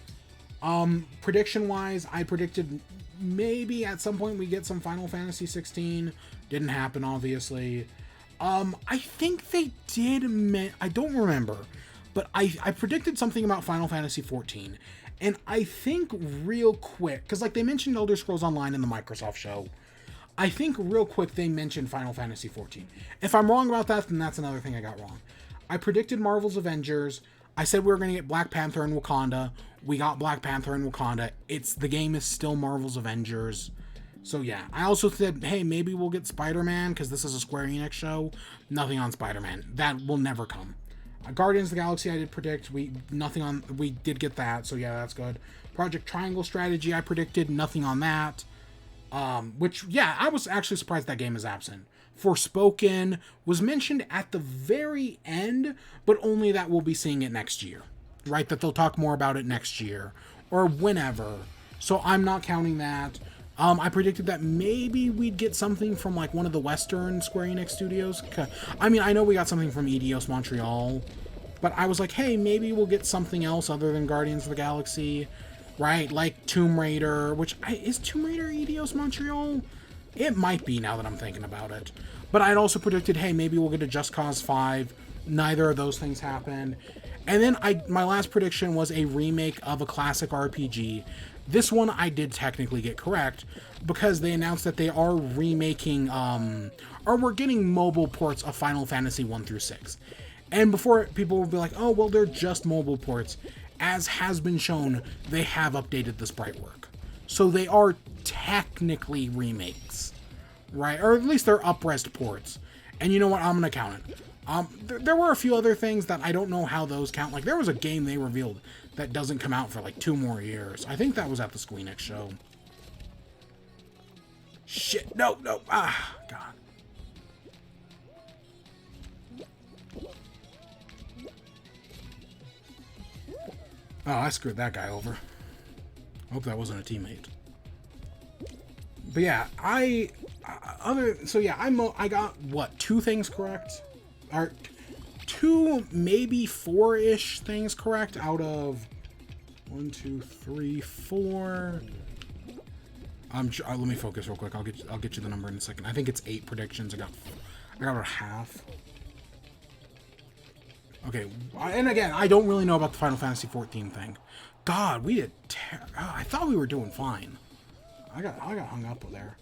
Prediction-wise, I predicted maybe at some point we get some Final Fantasy 16. Didn't happen, obviously. I think they did. I don't remember, but I predicted something about Final Fantasy 14, and I think real quick, because like they mentioned Elder Scrolls Online in the Microsoft show. I think real quick they mentioned Final Fantasy 14. If I'm wrong about that, then that's another thing I got wrong. I predicted Marvel's Avengers. I said we were going to get Black Panther and Wakanda. We got Black Panther and Wakanda. The game is still Marvel's Avengers. So yeah, I also said, hey, maybe we'll get Spider-Man, because this is a Square Enix show. Nothing on Spider-Man. That will never come. Guardians of the Galaxy I did predict. We did get that, so yeah, that's good. Project Triangle Strategy I predicted. Nothing on that. Which, yeah, I was actually surprised that game is absent. Forspoken was mentioned at the very end, but only that we'll be seeing it next year. Right? That they'll talk more about it next year. Or whenever. So I'm not counting that. I predicted that maybe we'd get something from like one of the Western Square Enix studios. I mean, I know we got something from Eidos Montreal, but I was like, hey, maybe we'll get something else other than Guardians of the Galaxy. Right, like Tomb Raider, is Tomb Raider Eidos Montreal? It might be now that I'm thinking about it. But I'd also predicted, hey, maybe we'll get a Just Cause 5. Neither of those things happened. And then my last prediction was a remake of a classic RPG. This one I did technically get correct, because they announced that they are remaking, or we're getting mobile ports of Final Fantasy 1 through 6. And before, people will be like, oh, well, they're just mobile ports. As has been shown, they have updated the sprite work. So they are technically remakes, right? Or at least they're up-res ports. And you know what? I'm going to count it. There were a few other things that I don't know how those count. Like, there was a game they revealed that doesn't come out for like 2 more years. I think that was at the Square Enix show. Shit. No. Ah, God. Oh, I screwed that guy over. Hope that wasn't a teammate. But yeah, I got what, 2 things correct? Or 2, maybe 4-ish things correct out of 1, 2, 3, 4. Let me focus real quick. I'll get you the number in a second. I think it's 8 predictions. I got a half. Okay, and again, I don't really know about the Final Fantasy 14 thing. God, we did. I thought we were doing fine. I got hung up there.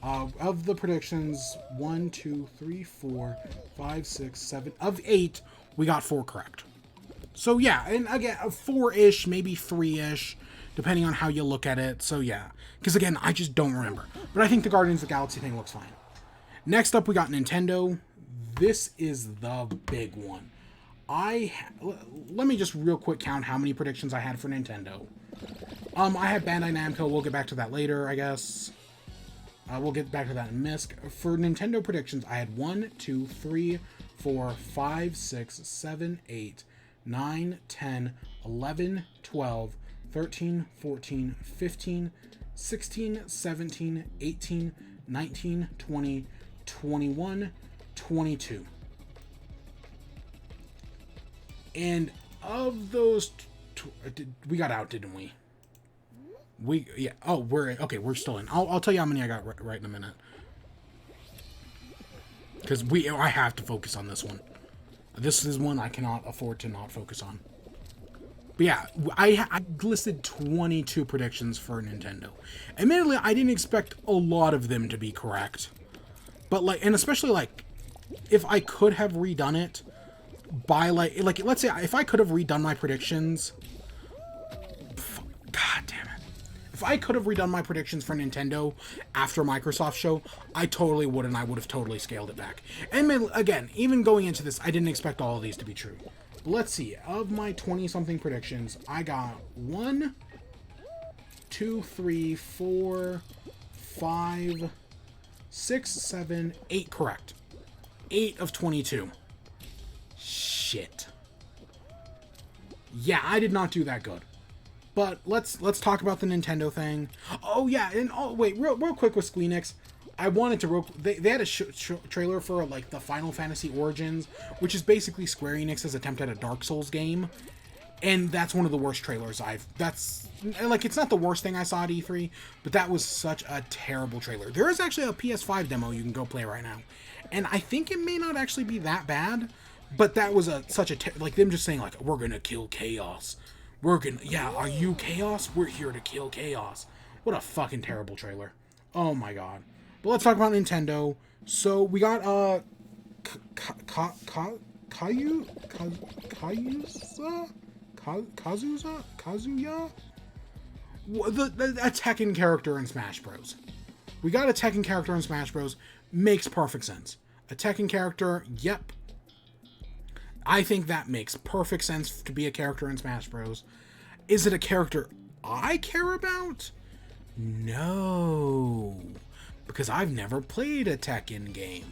Of the predictions, 1, 2, 3, 4, 5, 6, 7. Of 8, we got 4 correct. So yeah, and again, 4-ish, maybe 3-ish, depending on how you look at it. So yeah, because again, I just don't remember. But I think the Guardians of the Galaxy thing looks fine. Next up, we got Nintendo. This is the big one. Let me just real quick count how many predictions I had for Nintendo. I had Bandai Namco. We'll get back to that later, I guess. We'll get back to that in MISC. For Nintendo predictions, I had 1, 2, 3, 4, 5, 6, 7, 8, 9, 10, 11, 12, 13, 14, 15, 16, 17, 18, 19, 20, 21, 22. And of those, we got out, didn't we? We're still in. I'll tell you how many I got right in a minute. Because I have to focus on this one. This is one I cannot afford to not focus on. But yeah, I listed 22 predictions for Nintendo. Admittedly, I didn't expect a lot of them to be correct. But like, and especially like, if I could have redone it by like let's say if I could have redone my predictions, god damn it. If I could have redone my predictions for Nintendo after Microsoft show, I totally would, and I would have totally scaled it back. And again, even going into this, I didn't expect all of these to be true. Let's see, of my 20-something predictions, I got 1, 2, 3, 4, 5, 6, 7, 8 correct. 8 of 22. Shit. Yeah, I did not do that good. But let's talk about the Nintendo thing. Oh yeah, and oh wait, real quick with Squeenix. I wanted to they had a trailer for like the Final Fantasy Origins, which is basically Square Enix's attempt at a Dark Souls game, and that's one of the worst trailers that's like, it's not the worst thing I saw at E3, but that was such a terrible trailer. There is actually a PS5 demo you can go play right now, and I think it may not actually be that bad, but that was such a like them just saying like, we're gonna kill chaos. Yeah, are you Chaos? We're here to kill Chaos. What a fucking terrible trailer. Oh my god. But let's talk about Nintendo. So we got Kazuya? A Tekken character in Smash Bros. We got a Tekken character in Smash Bros. Makes perfect sense. A Tekken character, yep. I think that makes perfect sense to be a character in Smash Bros. Is it a character I care about? No. Because I've never played a Tekken game.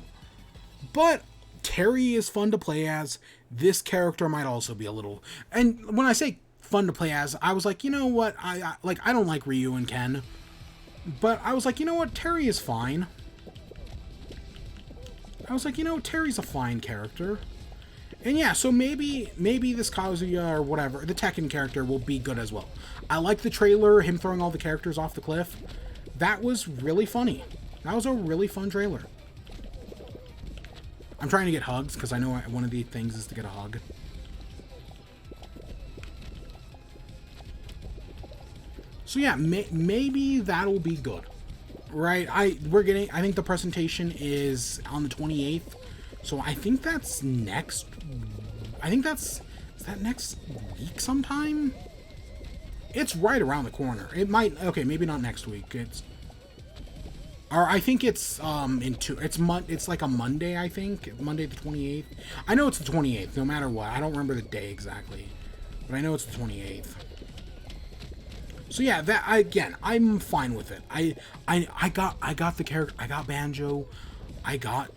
But Terry is fun to play as. This character might also be a little... And when I say fun to play as, I was like, you know what? I don't like Ryu and Ken. But I was like, you know what? Terry is fine. I was like, you know, Terry's a fine character. And yeah, so maybe this Kazuya or whatever, the Tekken character, will be good as well. I like the trailer, him throwing all the characters off the cliff. That was really funny. That was a really fun trailer. I'm trying to get hugs, because I know one of the things is to get a hug. So yeah, maybe that'll be good. Right? I think the presentation is on the 28th. So I think that's next... is that next week sometime? It's right around the corner. It might... Okay, maybe not next week. Or I think it's, it's like a Monday, I think. Monday the 28th. I know it's the 28th, no matter what. I don't remember the day exactly. But I know it's the 28th. So yeah, I'm fine with it. I got the character. I got Banjo. I got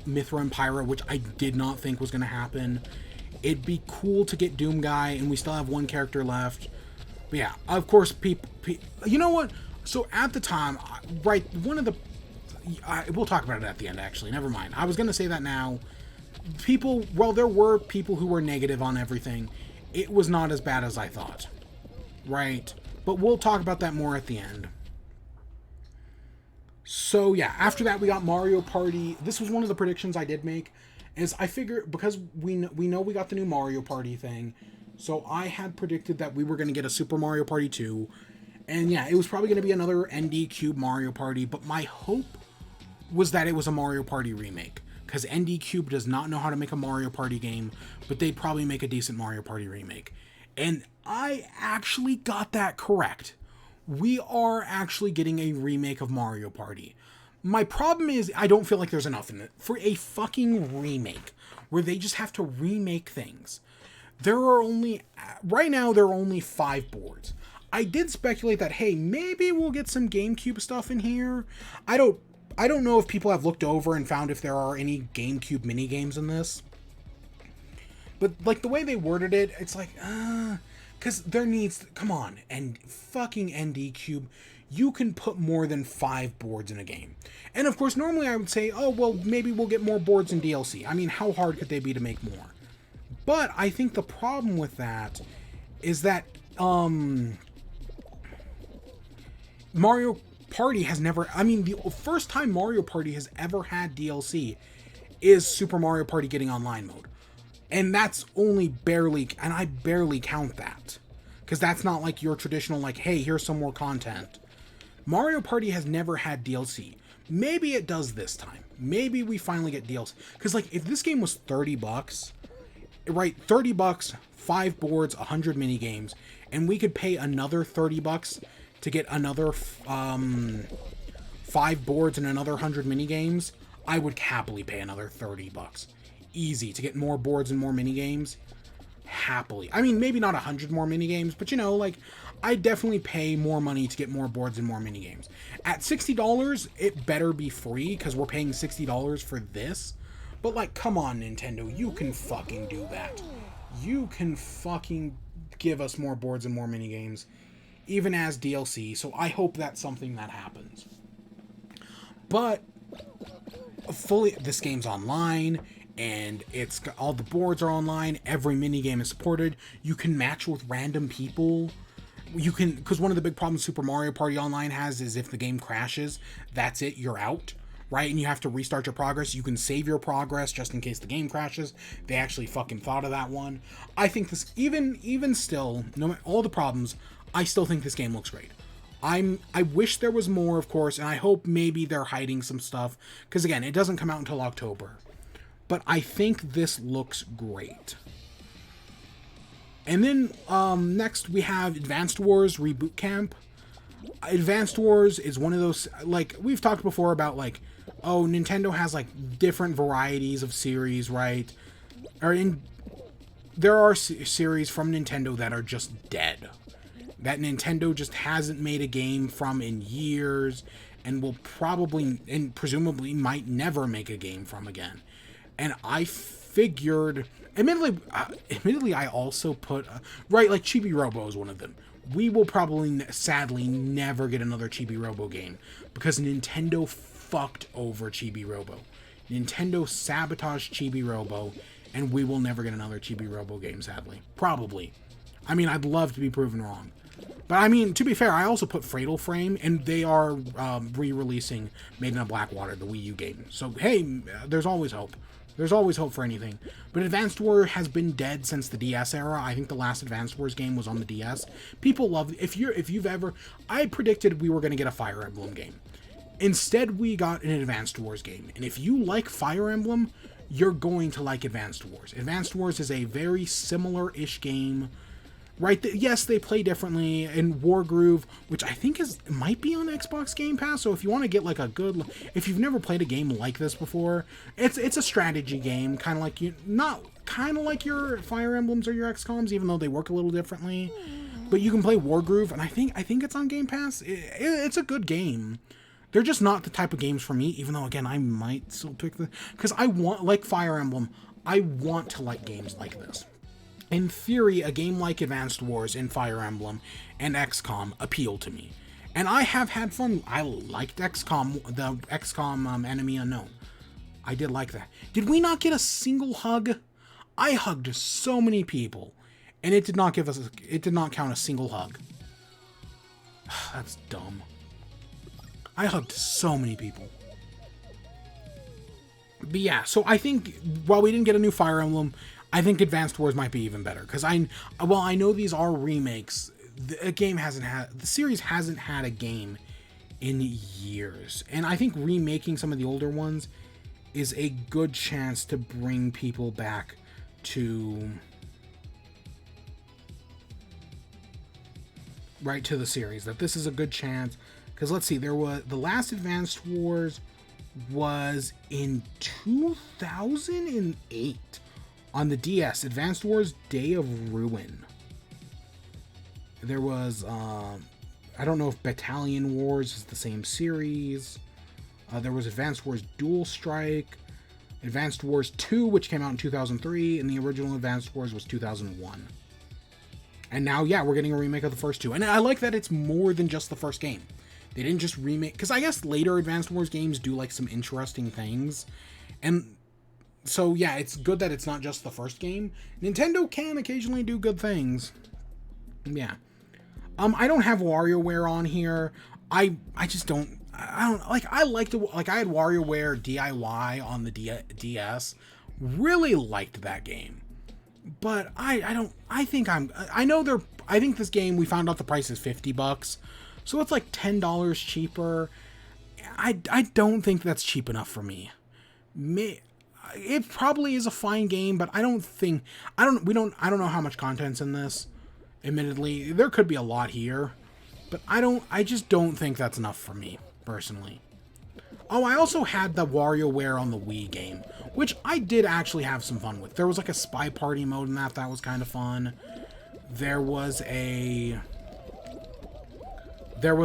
Mithra and Pyra, which I did not think was going to happen. It'd be cool to get Doom Guy, and we still have one character left. But yeah, of course, people... You know what? So at the time, right, one of the... we'll talk about it at the end, actually. Never mind. I was going to say that now. There were people who were negative on everything. It was not as bad as I thought. Right? But we'll talk about that more at the end. So yeah, after that we got Mario Party. This was one of the predictions I did make. Is I figure, because we know we got the new Mario Party thing, so I had predicted that we were going to get a Super Mario Party 2. And yeah, it was probably going to be another ND Cube Mario Party, but my hope was that it was a Mario Party remake. Because ND Cube does not know how to make a Mario Party game, but they'd probably make a decent Mario Party remake. And I actually got that correct. We are actually getting a remake of Mario Party. My problem is I don't feel like there's enough in it for a fucking remake where they just have to remake things. Right now there are only 5 boards. I did speculate that, hey, maybe we'll get some GameCube stuff in here. I don't know if people have looked over and found if there are any GameCube mini games in this. But like the way they worded it, it's like, because there needs, come on, and fucking ND Cube, you can put more than 5 boards in a game. And of course, normally I would say, oh, well, maybe we'll get more boards in DLC. I mean, how hard could they be to make more? But I think the problem with that is that, Mario Party has never, the first time Mario Party has ever had DLC is Super Mario Party getting online mode. And that's only barely, and I barely count that. Because that's not like your traditional, like, hey, here's some more content. Mario Party has never had DLC. Maybe it does this time. Maybe we finally get DLC. Because, like, if this game was $30, right, $30, 5 boards, 100 minigames, and we could pay another $30 to get another 5 boards and another 100 minigames, I would happily pay another $30. Easy to get more boards and more minigames. Happily. I mean, maybe not 100 more minigames, but you know, like, I definitely pay more money to get more boards and more minigames. At $60, it better be free, because we're paying $60 for this. But, like, come on, Nintendo, you can fucking do that. You can fucking give us more boards and more minigames, even as DLC, so I hope that's something that happens. But, this game's online, and it's got, all the boards are online, every minigame is supported, you can match with random people, you can, because one of the big problems Super Mario Party Online has is if the game crashes, that's it, you're out, right, and you have to restart your progress. You can save your progress just in case the game crashes. They actually fucking thought of that one. I think this, even still, no matter all the problems, I still think this game looks great. I wish there was more, of course, and I hope maybe they're hiding some stuff, because again, it doesn't come out until October. But I think this looks great. And then next we have Advanced Wars Reboot Camp. Advanced Wars is one of those, like, we've talked before about, like, oh, Nintendo has, like, different varieties of series, right? There are series from Nintendo that are just dead. That Nintendo just hasn't made a game from in years, and will probably, and presumably might never make a game from again. And I figured, admittedly, I also put, right, like Chibi Robo is one of them. We will probably, sadly, never get another Chibi Robo game, because Nintendo fucked over Chibi Robo. Nintendo sabotaged Chibi Robo, and we will never get another Chibi Robo game, sadly. Probably. I mean, I'd love to be proven wrong. But, I mean, to be fair, I also put Fatal Frame, and they are re-releasing Made in Blackwater, the Wii U game. So, hey, there's always hope. There's always hope for anything. But Advanced Wars has been dead since the DS era. I think the last Advanced Wars game was on the DS. People love, if you've ever, I predicted we were going to get a Fire Emblem game. Instead, we got an Advanced Wars game. And if you like Fire Emblem, you're going to like Advanced Wars. Advanced Wars is a very similar-ish game. Right, yes, they play differently, and Wargroove, which I think might be on Xbox Game Pass, so if you want to get like a good, if you've never played a game like this before, it's a strategy game, kind of like like your Fire Emblems or your XCOMs, even though they work a little differently, but you can play Wargroove, and I think it's on Game Pass. It's a good game. They're just not the type of games for me, even though, again, I might still pick because I want, like Fire Emblem, I want to like games like this. In theory, a game like Advanced Wars and Fire Emblem and XCOM appeal to me. And I have had fun. I liked XCOM, the XCOM Enemy Unknown. I did like that. Did we not get a single hug? I hugged so many people, and it did not count a single hug. That's dumb. I hugged so many people. But yeah, so I think while we didn't get a new Fire Emblem, I think Advanced Wars might be even better, because I know these are remakes, the series hasn't had a game in years, and I think remaking some of the older ones is a good chance to bring people back to the series, that this is a good chance, because let's see, the last Advanced Wars was in 2008. On the DS, Advanced Wars Day of Ruin. There was, I don't know if Battalion Wars is the same series. There was Advanced Wars Dual Strike, Advanced Wars 2, which came out in 2003, and the original Advanced Wars was 2001. And now, yeah, we're getting a remake of the first two. And I like that it's more than just the first game. They didn't just remake, because I guess later Advanced Wars games do like some interesting things. And so, yeah, it's good that it's not just the first game. Nintendo can occasionally do good things. Yeah. I don't have WarioWare on here. I just don't, I don't, like, I had WarioWare DIY on the DS. Really liked that game. But I think this game, we found out the price is $50, so it's like $10 cheaper. I don't think that's cheap enough for me. It probably is a fine game, but I don't know how much content's in this. Admittedly, there could be a lot here, but I just don't think that's enough for me, personally. Oh, I also had the WarioWare on the Wii game, which I did actually have some fun with. There was like a spy party mode in that was kind of fun. There was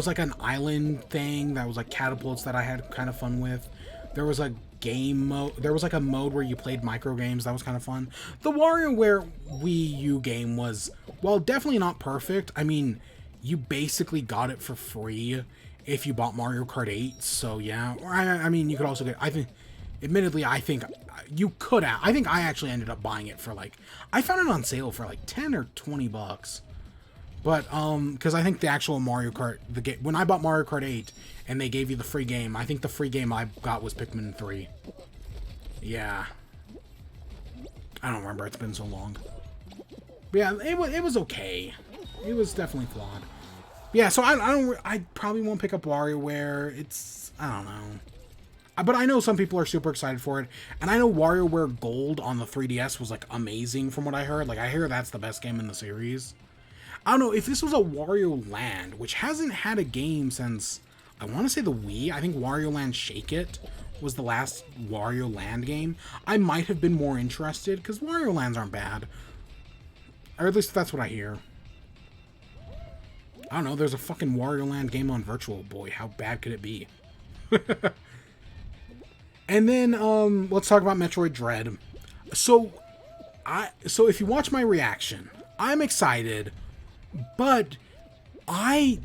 like an island thing that was like catapults that I had kind of fun with. There was a game mode. There was like a mode where you played micro games. That was kind of fun. The WarioWare Wii U game was, well, definitely not perfect. I mean, you basically got it for free if you bought Mario Kart 8. So yeah, I mean, you could also get, I think, admittedly, I think you could have, I think I actually ended up buying it for like, I found it on sale for like 10 or 20 bucks. But, because I think the actual Mario Kart, when I bought Mario Kart 8 and they gave you the free game, I think the free game I got was Pikmin 3. Yeah. I don't remember, it's been so long. But yeah, it was okay. It was definitely flawed. Yeah, so I probably won't pick up WarioWare. I don't know. But I know some people are super excited for it. And I know WarioWare Gold on the 3DS was like amazing from what I heard. Like, I hear that's the best game in the series. I don't know, if this was a Wario Land, which hasn't had a game since, I want to say the Wii. I think Wario Land Shake It was the last Wario Land game. I might have been more interested, because Wario Lands aren't bad. Or at least that's what I hear. I don't know, there's a fucking Wario Land game on Virtual Boy. How bad could it be? And then, let's talk about Metroid Dread. So if you watch my reaction, I'm excited, but I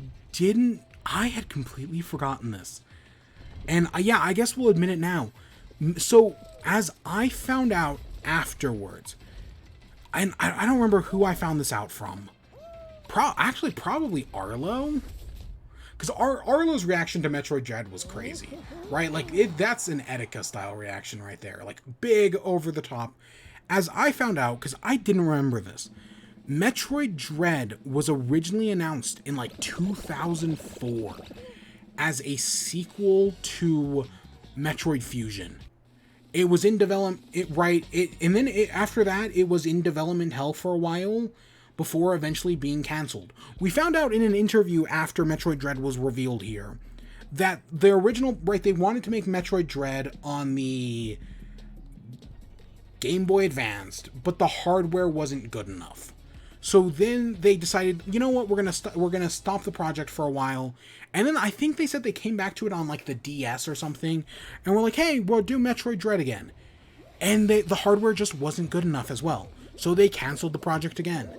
had completely forgotten this. And yeah, I guess we'll admit it now. So, as I found out afterwards, and I don't remember who I found this out from. Actually, probably Arlo. Because Arlo's reaction to Metroid Dread was crazy, right? Like, that's an Etika-style reaction right there. Like, big, over the top. As I found out, because I didn't remember this, Metroid Dread was originally announced in, like, 2004 as a sequel to Metroid Fusion. It was in development, and then after that, it was in development hell for a while, before eventually being cancelled. We found out in an interview after Metroid Dread was revealed here that the original, they wanted to make Metroid Dread on the Game Boy Advanced, but the hardware wasn't good enough. So then they decided, you know what, we're gonna stop the project for a while. And then I think they said they came back to it on like the DS or something, and we're like, hey, we'll do Metroid Dread again. And the hardware just wasn't good enough as well. So they canceled the project again.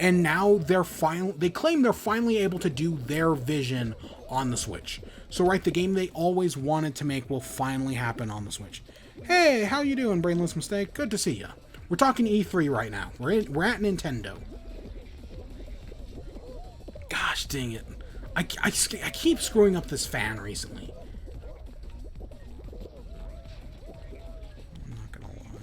And now they claim they're finally able to do their vision on the Switch. So the game they always wanted to make will finally happen on the Switch. Hey, how you doing, Brainless Mistake? Good to see ya. We're talking E3 right now. We're at Nintendo. Gosh dang it. I keep screwing up this fan recently. I'm not gonna lie.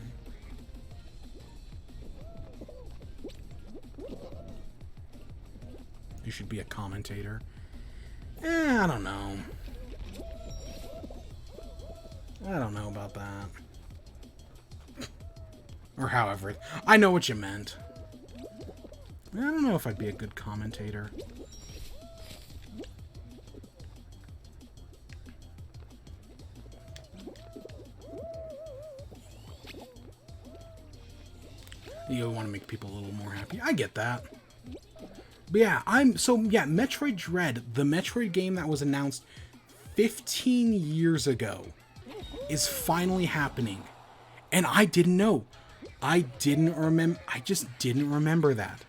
You should be a commentator. I don't know. I don't know about that. Or however. I know what you meant. I don't know if I'd be a good commentator. You want to make people a little more happy. I get that. But yeah, Metroid Dread, the Metroid game that was announced 15 years ago, is finally happening. And I didn't know. I just didn't remember that.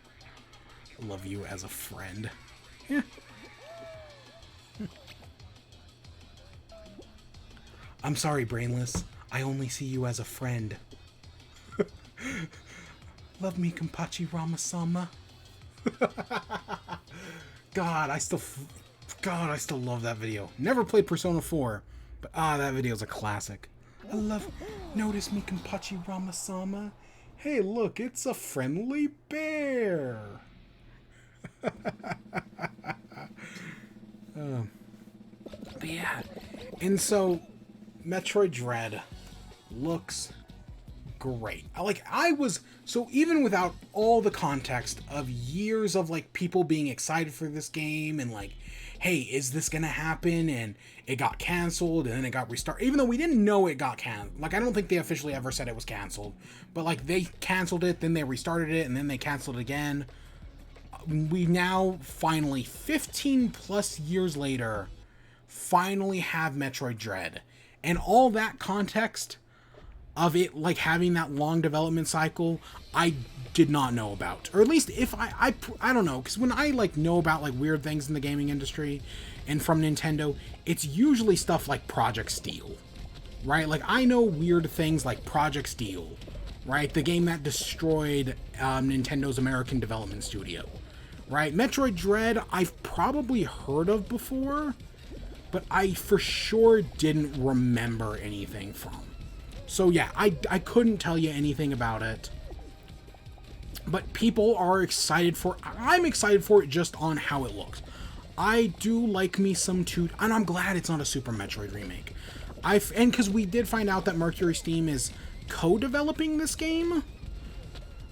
Love you as a friend. Yeah. I'm sorry, Brainless. I only see you as a friend. Love me, Kenpachi Ramasama. God, I still love that video. Never played Persona 4, but that video's a classic. Notice me, Kenpachi Ramasama, Hey, look, it's a friendly bear. But yeah, and so Metroid Dread looks great. So even without all the context of years of like people being excited for this game and like, hey, is this gonna happen? And it got canceled and then it got restarted. Even though we didn't know it got canceled. Like, I don't think they officially ever said it was canceled. But like, they canceled it, then they restarted it, and then they canceled it again. We now finally, 15 plus years later, finally have Metroid Dread. And all that context of it like having that long development cycle, I did not know about. Or at least if I don't know, because when I like know about like weird things in the gaming industry and from Nintendo, it's usually stuff like Project Steel, right? Like, I know weird things like Project Steel, right? The game that destroyed Nintendo's American development studio, right? Metroid Dread, I've probably heard of before, but I for sure didn't remember anything from. So yeah, I couldn't tell you anything about it. But people are excited for it. I'm excited for it just on how it looks. I do like me some and I'm glad it's not a Super Metroid remake. And because we did find out that Mercury Steam is co-developing this game.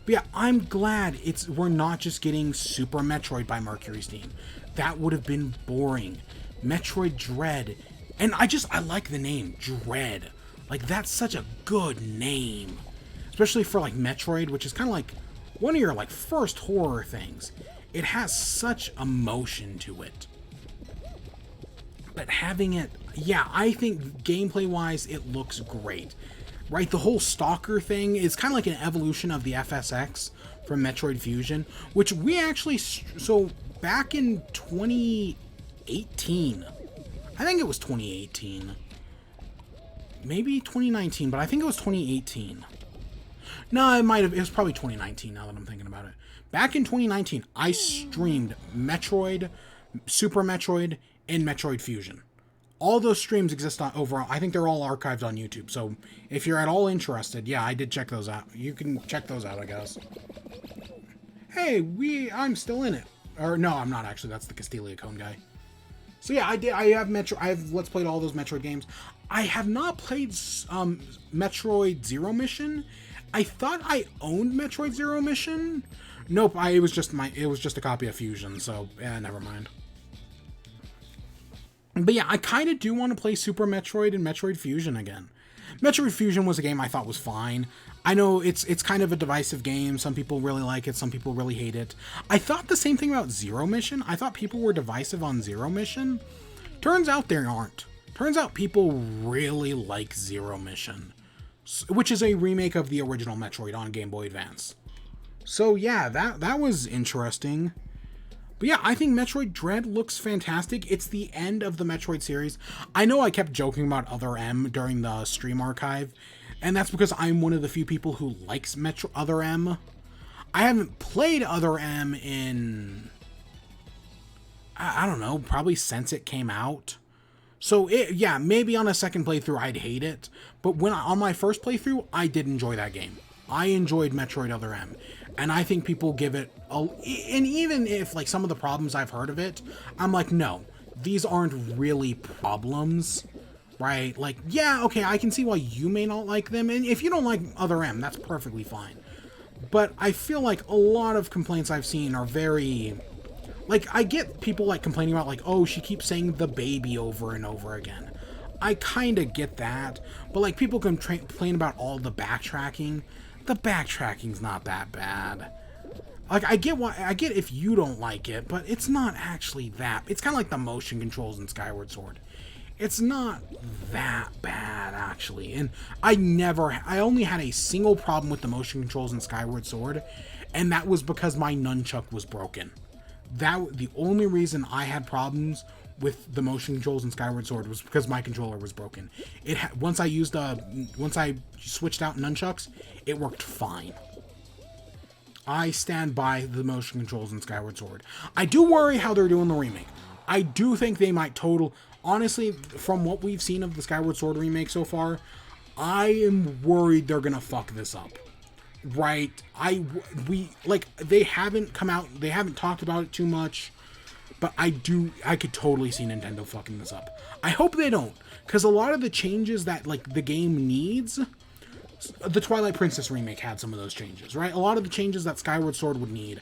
But yeah, I'm glad we're not just getting Super Metroid by Mercury Steam. That would have been boring. Metroid Dread. And I like the name, Dread. Like, that's such a good name. Especially for, like, Metroid, which is kind of like one of your, like, first horror things. It has such emotion to it. But having it... Yeah, I think gameplay-wise, it looks great. Right? The whole Stalker thing is kind of like an evolution of the FSX from Metroid Fusion, which we actually... So, back in 2018... I think it was 2018... Maybe 2019, but I think it was 2018. No, it was probably 2019 now that I'm thinking about it. Back in 2019, I streamed Metroid, Super Metroid, and Metroid Fusion. All those streams exist overall. I think they're all archived on YouTube. So if you're at all interested, yeah, I did check those out. You can check those out, I guess. Hey, I'm still in it. Or no, I'm not actually. That's the Castilia Cone guy. So yeah, I have Let's Played all those Metroid games. I have not played Metroid Zero Mission. I thought I owned Metroid Zero Mission. Nope, it was just a copy of Fusion, so yeah, never mind. But yeah, I kind of do want to play Super Metroid and Metroid Fusion again. Metroid Fusion was a game I thought was fine. I know it's kind of a divisive game. Some people really like it, some people really hate it. I thought the same thing about Zero Mission. I thought people were divisive on Zero Mission. Turns out they aren't. Turns out people really like Zero Mission, which is a remake of the original Metroid on Game Boy Advance. So yeah, that was interesting. But yeah, I think Metroid Dread looks fantastic. It's the end of the Metroid series. I know I kept joking about Other M during the stream archive, and that's because I'm one of the few people who likes Other M. I haven't played Other M in... I don't know, probably since it came out. So, yeah, maybe on a second playthrough I'd hate it, but on my first playthrough, I did enjoy that game. I enjoyed Metroid Other M, and I think people give it and even if, like, some of the problems I've heard of it, I'm like, no, these aren't really problems, right? Like, yeah, okay, I can see why you may not like them, and if you don't like Other M, that's perfectly fine. But I feel like a lot of complaints I've seen are very... Like, I get people, like, complaining about, like, oh, she keeps saying the baby over and over again. I kind of get that. But, like, people complain about all the backtracking. The backtracking's not that bad. Like, I get if you don't like it, but it's not actually that. It's kind of like the motion controls in Skyward Sword. It's not that bad, actually. And I only had a single problem with the motion controls in Skyward Sword, and that was because my nunchuck was broken. The only reason I had problems with the motion controls in Skyward Sword was because my controller was broken. Once I switched out nunchucks, it worked fine. I stand by the motion controls in Skyward Sword. I do worry how they're doing the remake. I do think they might honestly, from what we've seen of the Skyward Sword remake so far, I am worried they're gonna fuck this up. right? We like, they haven't come out, they haven't talked about it too much, but I could totally see Nintendo fucking this up. I hope they don't, because a lot of the changes that like the game needs, the Twilight Princess remake had some of those changes, right? A lot of the changes that Skyward Sword would need,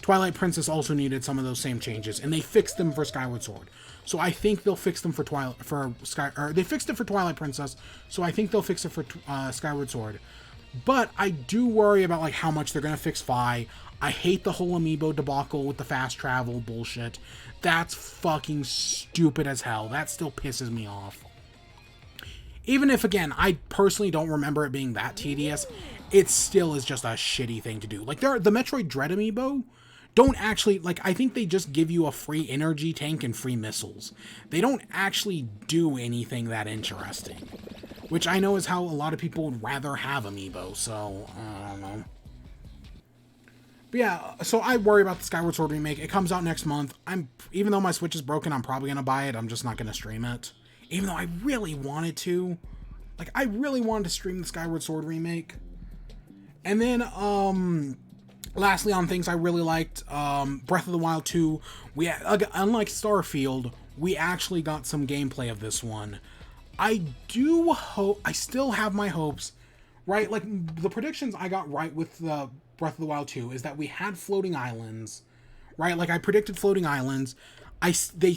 Twilight Princess also needed some of those same changes, and they fixed them for Skyward Sword. So I think they'll fix them for they fixed it for Twilight Princess, so I think they'll fix it for Skyward Sword. But I do worry about like how much they're gonna fix Fi. I hate the whole amiibo debacle with the fast travel bullshit. That's fucking stupid as hell. That still pisses me off. Even if, again, I personally don't remember it being that tedious, it still is just a shitty thing to do. Like, the Metroid Dread amiibo don't actually, like, I think they just give you a free energy tank and free missiles. They don't actually do anything that interesting. Which I know is how a lot of people would rather have amiibo, so, I don't know. But yeah, so I worry about the Skyward Sword remake. It comes out next month. Even though my Switch is broken, I'm probably going to buy it. I'm just not going to stream it. Even though I really wanted to. Like, I really wanted to stream the Skyward Sword remake. And then, lastly, on things I really liked, Breath of the Wild 2. Unlike Starfield, we actually got some gameplay of this one. I still have my hopes, right? Like, the predictions I got right with the Breath of the Wild 2 is that we had floating islands, right? Like, I predicted floating islands. They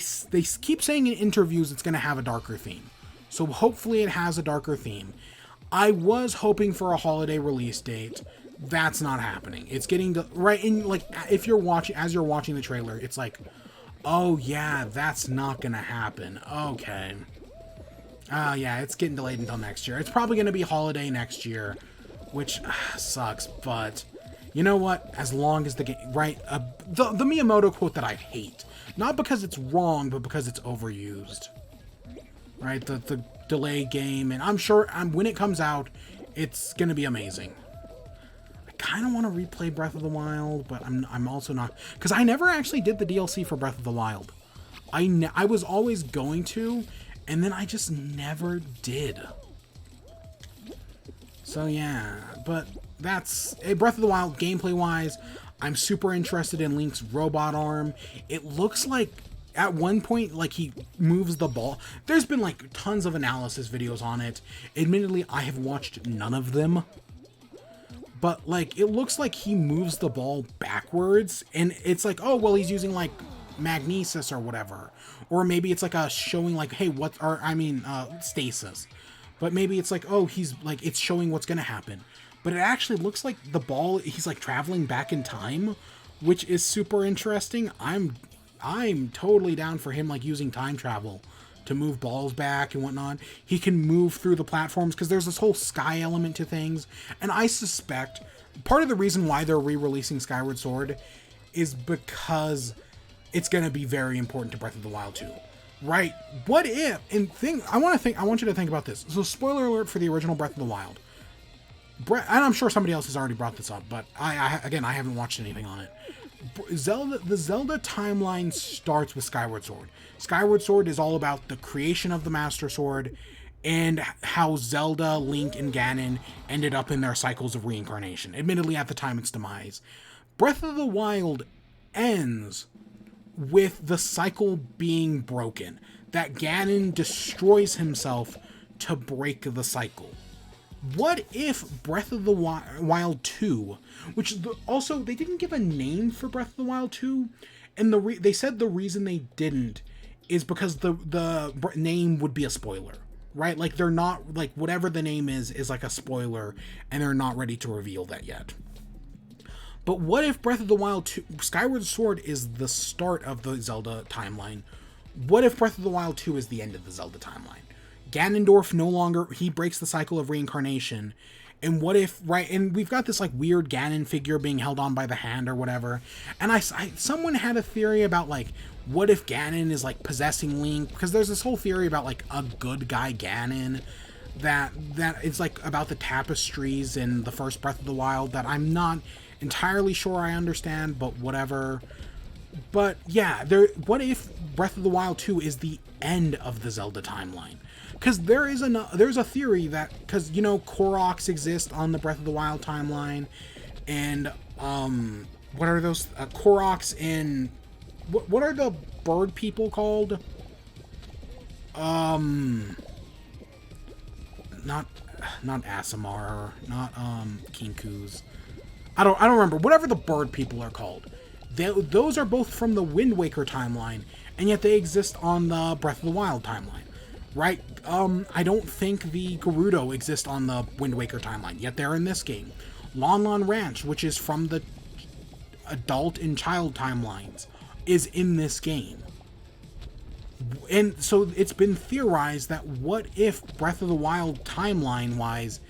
keep saying in interviews it's going to have a darker theme. So hopefully it has a darker theme. I was hoping for a holiday release date. That's not happening. It's getting right in, like, as you're watching the trailer, it's like, oh yeah, that's not going to happen. Okay. Yeah, it's getting delayed until next year. It's probably going to be holiday next year, which sucks, but you know what? As long as the game, right? The Miyamoto quote that I hate. Not because it's wrong, but because it's overused. Right? The delay game, and I'm sure when it comes out, it's gonna be amazing. I kind of want to replay Breath of the Wild, but I'm also not, because I never actually did the DLC for Breath of the Wild. I was always going to, and then I just never did. So yeah, but that's Breath of the Wild gameplay wise. I'm super interested in Link's robot arm. It looks like at one point, like, he moves the ball. There's been like tons of analysis videos on it. Admittedly, I have watched none of them. But like, it looks like he moves the ball backwards, and it's like, oh well, he's using like magnesis or whatever. Or maybe it's like a showing like, hey, stasis. But maybe it's like, oh, he's like, it's showing what's gonna happen. But it actually looks like the ball, he's like traveling back in time, which is super interesting. I'm totally down for him like using time travel to move balls back and whatnot. He can move through the platforms because there's this whole sky element to things. And I suspect part of the reason why they're re-releasing Skyward Sword is because it's going to be very important to Breath of the Wild 2. Right? What if, I want you to think about this. So spoiler alert for the original Breath of the Wild. And I'm sure somebody else has already brought this up, but I haven't watched anything on it. The Zelda timeline starts with Skyward Sword. Skyward Sword is all about the creation of the Master Sword and how Zelda, Link, and Ganon ended up in their cycles of reincarnation. Admittedly, at the time, its demise. Breath of the Wild ends with the cycle being broken. That Ganon destroys himself to break the cycle. What if Breath of the Wild 2, which also, they didn't give a name for Breath of the Wild 2, and they said the reason they didn't is because the name would be a spoiler, right? Like, they're not, like, whatever the name is like a spoiler, and they're not ready to reveal that yet. But what if Breath of the Wild 2, Skyward Sword is the start of the Zelda timeline? What if Breath of the Wild 2 is the end of the Zelda timeline? Ganondorf no longer, he breaks the cycle of reincarnation. And what if, right, and we've got this like weird Ganon figure being held on by the hand or whatever. And someone had a theory about like, what if Ganon is like possessing Link? Because there's this whole theory about like a good guy Ganon that it's like about the tapestries in the first Breath of the Wild that I'm not entirely sure I understand, but whatever. But yeah, what if Breath of the Wild 2 is the end of the Zelda timeline? because there's a theory that, because, you know, Koroks exist on the Breath of the Wild timeline, and what are those Koroks and what are the bird people called? Not Asimar, not Kinkus. I don't remember. Whatever the bird people are called. Those are both from the Wind Waker timeline, and yet they exist on the Breath of the Wild timeline. Right? I don't think the Gerudo exist on the Wind Waker timeline, yet they're in this game. Lon Lon Ranch, which is from the adult and child timelines, is in this game. And so it's been theorized that what if Breath of the Wild timeline-wise,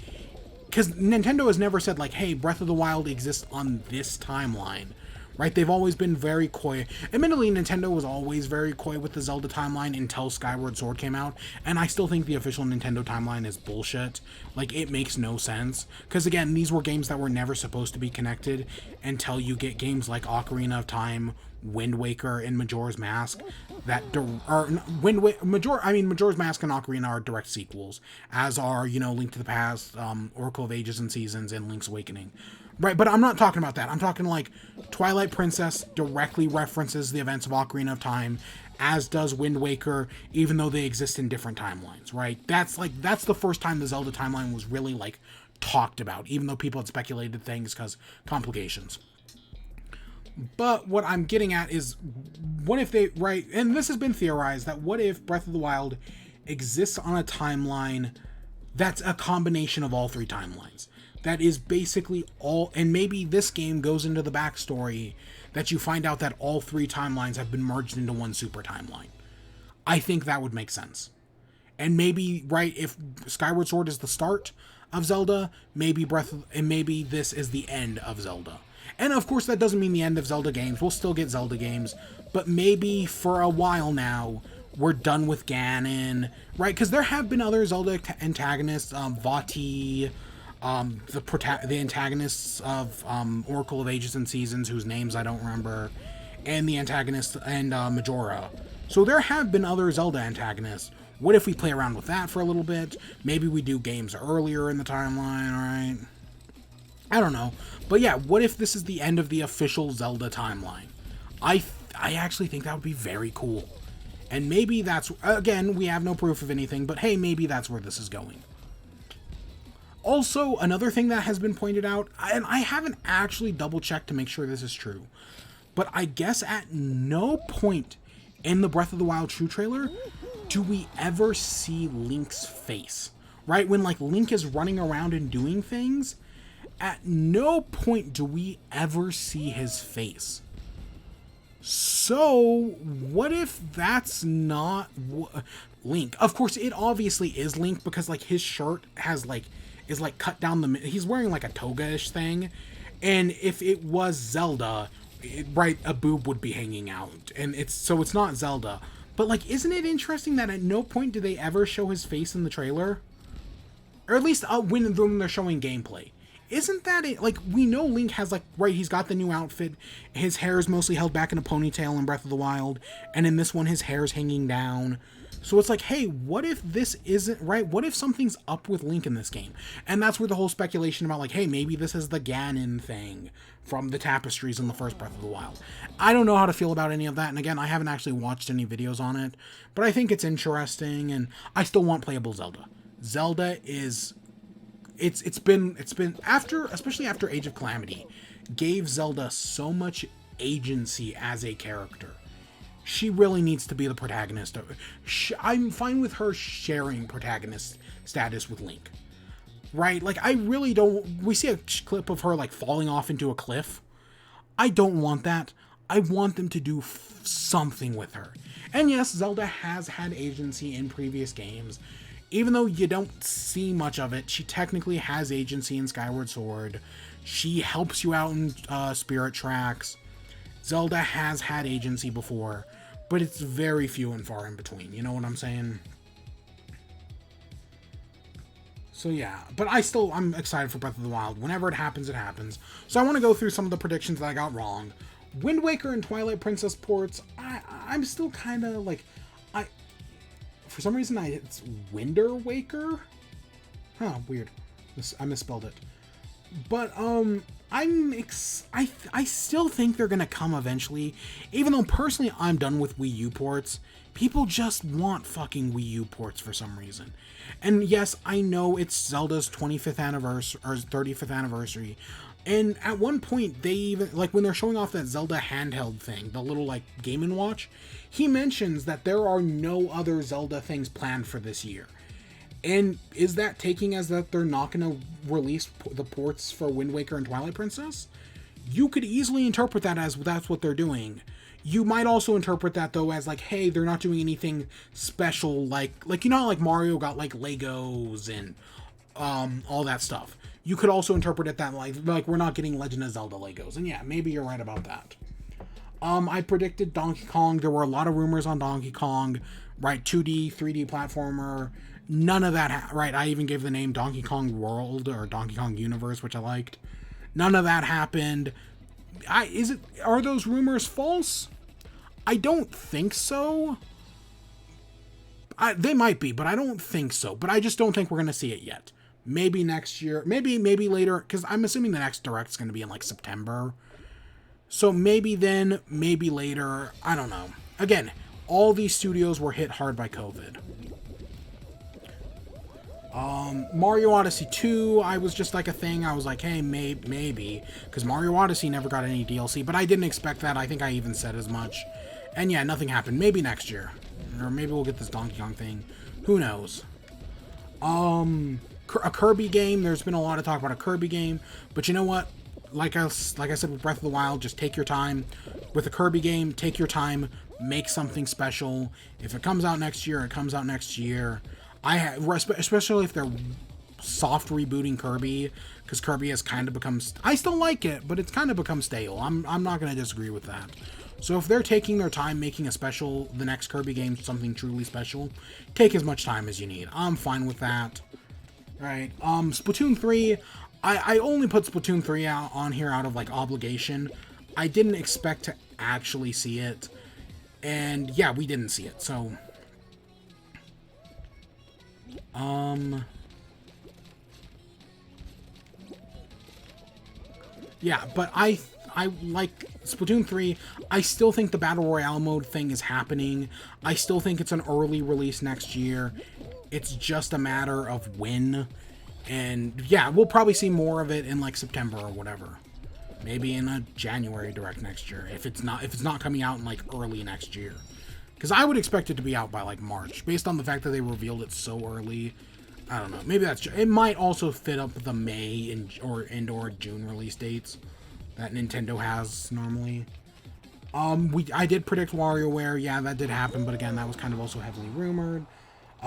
because Nintendo has never said, like, hey, Breath of the Wild exists on this timeline, right? They've always been very coy. Admittedly, Nintendo was always very coy with the Zelda timeline until Skyward Sword came out, and I still think the official Nintendo timeline is bullshit. Like, it makes no sense. Because, again, these were games that were never supposed to be connected until you get games like Ocarina of Time, Wind Waker, and Majora's Mask that Majora's Mask and Ocarina are direct sequels, as are, you know, Link to the Past, Oracle of Ages and Seasons, and Link's Awakening. Right, but I'm not talking about that. I'm talking like Twilight Princess directly references the events of Ocarina of Time, as does Wind Waker, even though they exist in different timelines, right? That's the first time the Zelda timeline was really, like, talked about, even though people had speculated things because complications. But what I'm getting at is, what if they, right, and this has been theorized, that what if Breath of the Wild exists on a timeline that's a combination of all three timelines? That is basically all, and maybe this game goes into the backstory that you find out that all three timelines have been merged into one super timeline. I think that would make sense. And maybe, right, if Skyward Sword is the start of Zelda, maybe maybe this is the end of Zelda. And of course, that doesn't mean the end of Zelda games. We'll still get Zelda games, but maybe for a while now, we're done with Ganon, right? Because there have been other Zelda antagonists, Vati, the antagonists of Oracle of Ages and Seasons, whose names I don't remember, and the antagonist, and Majora. So there have been other Zelda antagonists. What if we play around with that for a little bit? Maybe we do games earlier in the timeline, right? I don't know. But yeah, what if this is the end of the official Zelda timeline? I actually think that would be very cool. And maybe that's, again, we have no proof of anything, but hey, maybe that's where this is going. Also, another thing that has been pointed out, and I haven't actually double-checked to make sure this is true, but I guess at no point in the Breath of the Wild True trailer do we ever see Link's face, right? When, like, Link is running around and doing things, at no point do we ever see his face. So, what if that's not Link? Of course, it obviously is Link, because, like, his shirt has, like, is, like, cut down the... He's wearing, like, a toga-ish thing. And if it was Zelda, right, a boob would be hanging out. And it's not Zelda. But, like, isn't it interesting that at no point do they ever show his face in the trailer? Or at least when they're showing gameplay. Isn't that it? Like, we know Link has, like, right, he's got the new outfit. His hair is mostly held back in a ponytail in Breath of the Wild. And in this one, his hair's hanging down. So it's like, hey, what if this isn't, right? What if something's up with Link in this game? And that's where the whole speculation about, like, hey, maybe this is the Ganon thing from the tapestries in the first Breath of the Wild. I don't know how to feel about any of that. And again, I haven't actually watched any videos on it. But I think it's interesting. And I still want playable Zelda. Zelda is... It's been after, especially after Age of Calamity, gave Zelda so much agency as a character. She really needs to be the protagonist. I'm fine with her sharing protagonist status with Link, right? Like, I really don't... We see a clip of her, like, falling off into a cliff. I don't want that. I want them to do something with her. And yes, Zelda has had agency in previous games. Even though you don't see much of it, she technically has agency in Skyward Sword. She helps you out in Spirit Tracks. Zelda has had agency before, but it's very few and far in between. You know what I'm saying? So yeah, but I'm excited for Breath of the Wild. Whenever it happens, it happens. So I want to go through some of the predictions that I got wrong. Wind Waker and Twilight Princess ports, I'm still kind of like... For some reason, it's Winder Waker? Huh, weird. I misspelled it. But, I still think they're gonna come eventually. Even though, personally, I'm done with Wii U ports. People just want fucking Wii U ports for some reason. And yes, I know it's Zelda's 25th anniversary, or 35th anniversary. And at one point, they even, like, when they're showing off that Zelda handheld thing, the little, like, Game & Watch, he mentions that there are no other Zelda things planned for this year. And is that taking as that they're not going to release the ports for Wind Waker and Twilight Princess? You could easily interpret that as that's what they're doing. You might also interpret that, though, as, like, hey, they're not doing anything special, like you know how, like, Mario got, like, Legos and, all that stuff. You could also interpret it that, like, we're not getting Legend of Zelda Legos. And yeah, maybe you're right about that. I predicted Donkey Kong. There were a lot of rumors on Donkey Kong, right? 2D, 3D platformer. None of that, right? I even gave the name Donkey Kong World or Donkey Kong Universe, which I liked. None of that happened. Are those rumors false? I don't think so. They might be, but I don't think so. But I just don't think we're going to see it yet. Maybe next year. Maybe later, because I'm assuming the next Direct's going to be in, like, September. So maybe then, maybe later. I don't know. Again, all these studios were hit hard by COVID. Mario Odyssey 2, I was just like a thing. I was like, hey, maybe. Because Mario Odyssey never got any DLC, but I didn't expect that. I think I even said as much. And yeah, nothing happened. Maybe next year. Or maybe we'll get this Donkey Kong thing. Who knows? A Kirby game. There's been a lot of talk about a Kirby game. But you know what? Like I said with Breath of the Wild, just take your time. With a Kirby game, take your time. Make something special. If it comes out next year, it comes out next year. Especially if they're soft rebooting Kirby, because Kirby has kind of become... I still like it, but it's kind of become stale. I'm not going to disagree with that. So if they're taking their time making the next Kirby game, something truly special, take as much time as you need. I'm fine with that. Right. Splatoon 3, I only put Splatoon 3 on here out of, like, obligation. I didn't expect to actually see it. And, yeah, we didn't see it, so... Yeah, but I like Splatoon 3. I still think the Battle Royale mode thing is happening. I still think it's an early release next year. It's just a matter of when. And yeah, we'll probably see more of it in, like, September or whatever. Maybe in a January Direct next year, if it's not coming out in, like, early next year. Because I would expect it to be out by, like, March, based on the fact that they revealed it so early. I don't know. Maybe it might also fit up the May or June release dates that Nintendo has normally. I did predict WarioWare. Yeah, that did happen, but again, that was kind of also heavily rumored.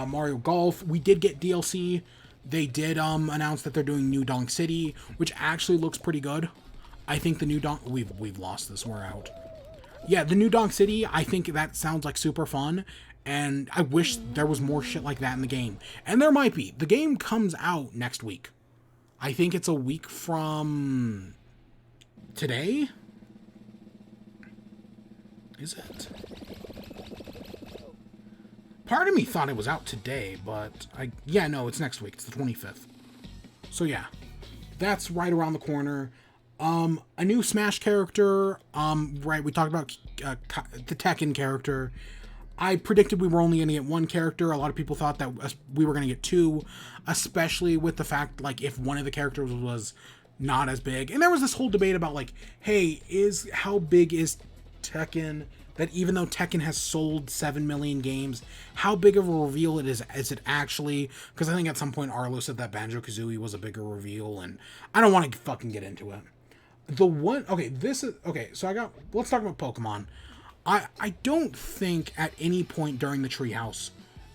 Mario Golf, we did get DLC. They did announce that they're doing New Donk City, which actually looks pretty good. I think the new Donk... We've lost this. We're out. Yeah, the new Donk City, I think that sounds like super fun. And I wish there was more shit like that in the game. And there might be. The game comes out next week. I think it's a week from... today? Is it? Part of me thought it was out today, but... yeah, no, it's next week. It's the 25th. So yeah. That's right around the corner. A new Smash character. Right, we talked about the Tekken character. I predicted we were only going to get one character. A lot of people thought that we were going to get two, especially with the fact, like, if one of the characters was not as big. And there was this whole debate about, like, hey, how big is Tekken? That even though Tekken has sold 7 million games, how big of a reveal is it actually? Because I think at some point Arlo said that Banjo-Kazooie was a bigger reveal, and I don't want to fucking get into it. So let's talk about Pokemon. I don't think at any point during the Treehouse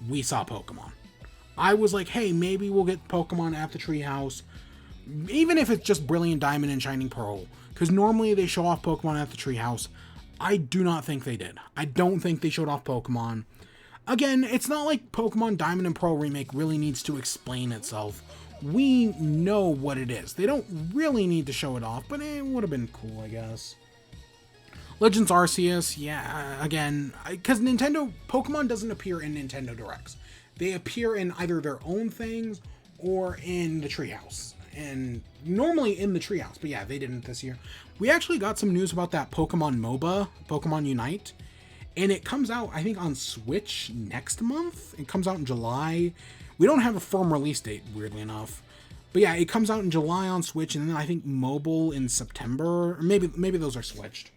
we saw Pokemon. I was like, hey, maybe we'll get Pokemon at the Treehouse, even if it's just Brilliant Diamond and Shining Pearl, because normally they show off Pokemon at the Treehouse. I do not think they did. I don't think they showed off Pokemon. Again, it's not like Pokemon Diamond and Pearl Remake really needs to explain itself. We know what it is. They don't really need to show it off, but it would have been cool, I guess. Legends Arceus, yeah, again, because Pokemon doesn't appear in Nintendo Directs. They appear in either their own things or in the Treehouse. And normally in the Treehouse, but yeah, they didn't this year. We actually got some news about that Pokemon MOBA, Pokemon Unite, and it comes out, I think, on Switch next month. It comes out in July. We don't have a firm release date, weirdly enough. But yeah, it comes out in July on Switch, and then I think mobile in September. Or maybe those are switched.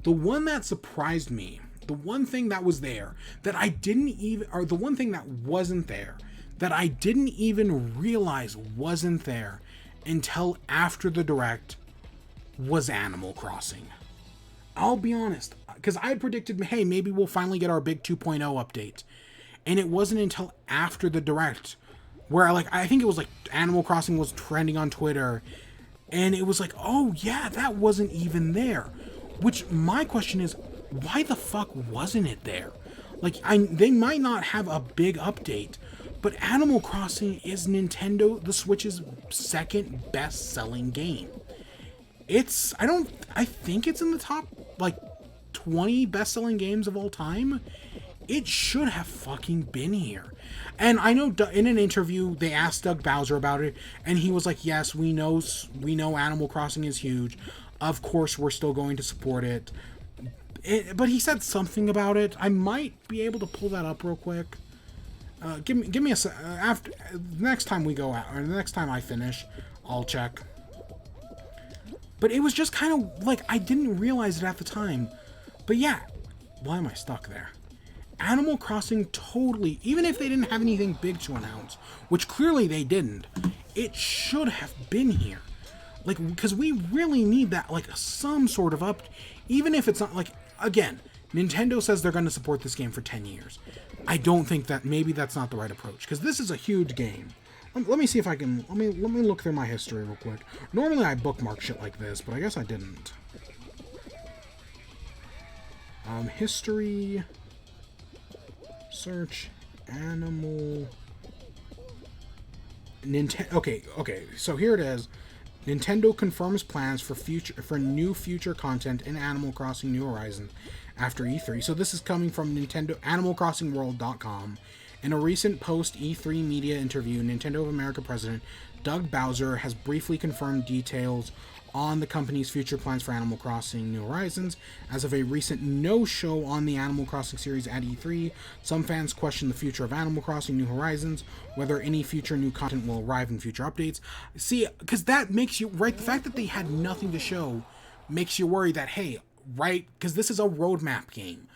The one that surprised me, the one thing that was there that I didn't even, or the one thing that wasn't there that I didn't even realize wasn't there until after the Direct, was Animal Crossing. I'll be honest, because I had predicted, hey, maybe we'll finally get our big 2.0 update. And it wasn't until after the Direct where, like, I think it was like Animal Crossing was trending on Twitter, and it was like, oh yeah, that wasn't even there. Which, my question is, why the fuck wasn't it there? Like, they might not have a big update, but Animal Crossing is the Switch's second best-selling game. I think it's in the top, like, 20 best-selling games of all time. It should have fucking been here. And I know in an interview, they asked Doug Bowser about it, and he was like, yes, we know Animal Crossing is huge. Of course, we're still going to support it. But he said something about it. I might be able to pull that up real quick. Give me a after next time we go out, or the next time I finish, I'll check. But it was just kind of like, I didn't realize it at the time. But yeah, why am I stuck there? Animal Crossing totally, even if they didn't have anything big to announce, which clearly they didn't, it should have been here. Like, because we really need that, like, some sort of even if it's not, like, again, Nintendo says they're going to support this game for 10 years. I don't think that, maybe that's not the right approach, because this is a huge game. Let me see if I can, let me look through my history real quick. Normally I bookmark shit like this, but I guess I didn't. History, search, Animal, Nintendo, okay, so here it is. Nintendo confirms plans for new future content in Animal Crossing New Horizons after E3. So this is coming from AnimalCrossingWorld.com. In a recent post-E3 media interview, Nintendo of America president Doug Bowser has briefly confirmed details on the company's future plans for Animal Crossing New Horizons. As of a recent no-show on the Animal Crossing series at E3, some fans question the future of Animal Crossing New Horizons, whether any future new content will arrive in future updates. See, because that makes you, right, the fact that they had nothing to show makes you worry that, hey, right, because this is a roadmap game.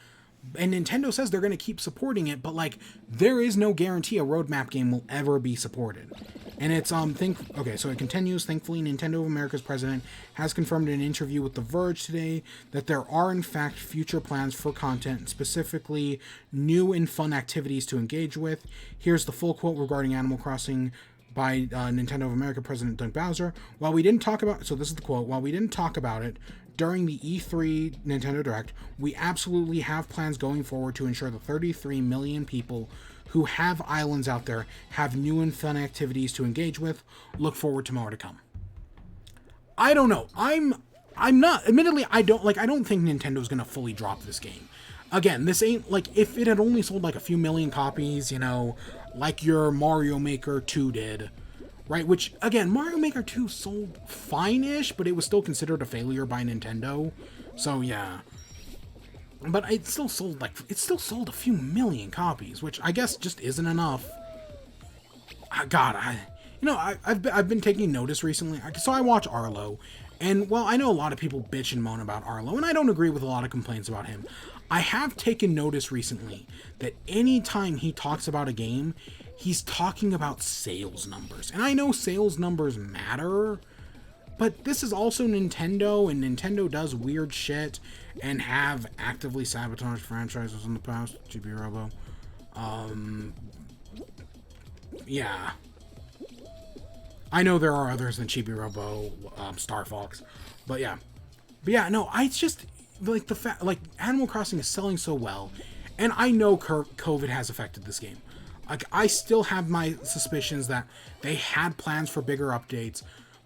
And Nintendo says they're going to keep supporting it, but, like, there is no guarantee a roadmap game will ever be supported. And it's, okay, so it continues. Thankfully, Nintendo of America's president has confirmed in an interview with The Verge today that there are, in fact, future plans for content, specifically new and fun activities to engage with. Here's the full quote regarding Animal Crossing by Nintendo of America president Doug Bowser. While we didn't talk about, so this is the quote, while we didn't talk about it during the E3 Nintendo Direct, we absolutely have plans going forward to ensure the 33 million people who have islands out there have new and fun activities to engage with. Look forward to more to come. I don't know. I'm not, admittedly, I don't think Nintendo's gonna fully drop this game. Again, this ain't, like, if it had only sold like a few million copies, you know, like your Mario Maker 2 did, right? Which, again, Mario Maker 2 sold fine-ish, but it was still considered a failure by Nintendo. So, yeah. But it still sold, a few million copies, which I guess just isn't enough. God, I've been taking notice recently. So I watch Arlo, and, well, I know a lot of people bitch and moan about Arlo, and I don't agree with a lot of complaints about him. I have taken notice recently that anytime he talks about a game, he's talking about sales numbers. And I know sales numbers matter, but this is also Nintendo, and Nintendo does weird shit and have actively sabotaged franchises in the past. GB Robo. Yeah. I know there are others than Chibi Robo, Star Fox, but yeah. But yeah, no, I just, like, the fact, like, Animal Crossing is selling so well, and I know COVID has affected this game. Like, I still have my suspicions that they had plans for bigger updates,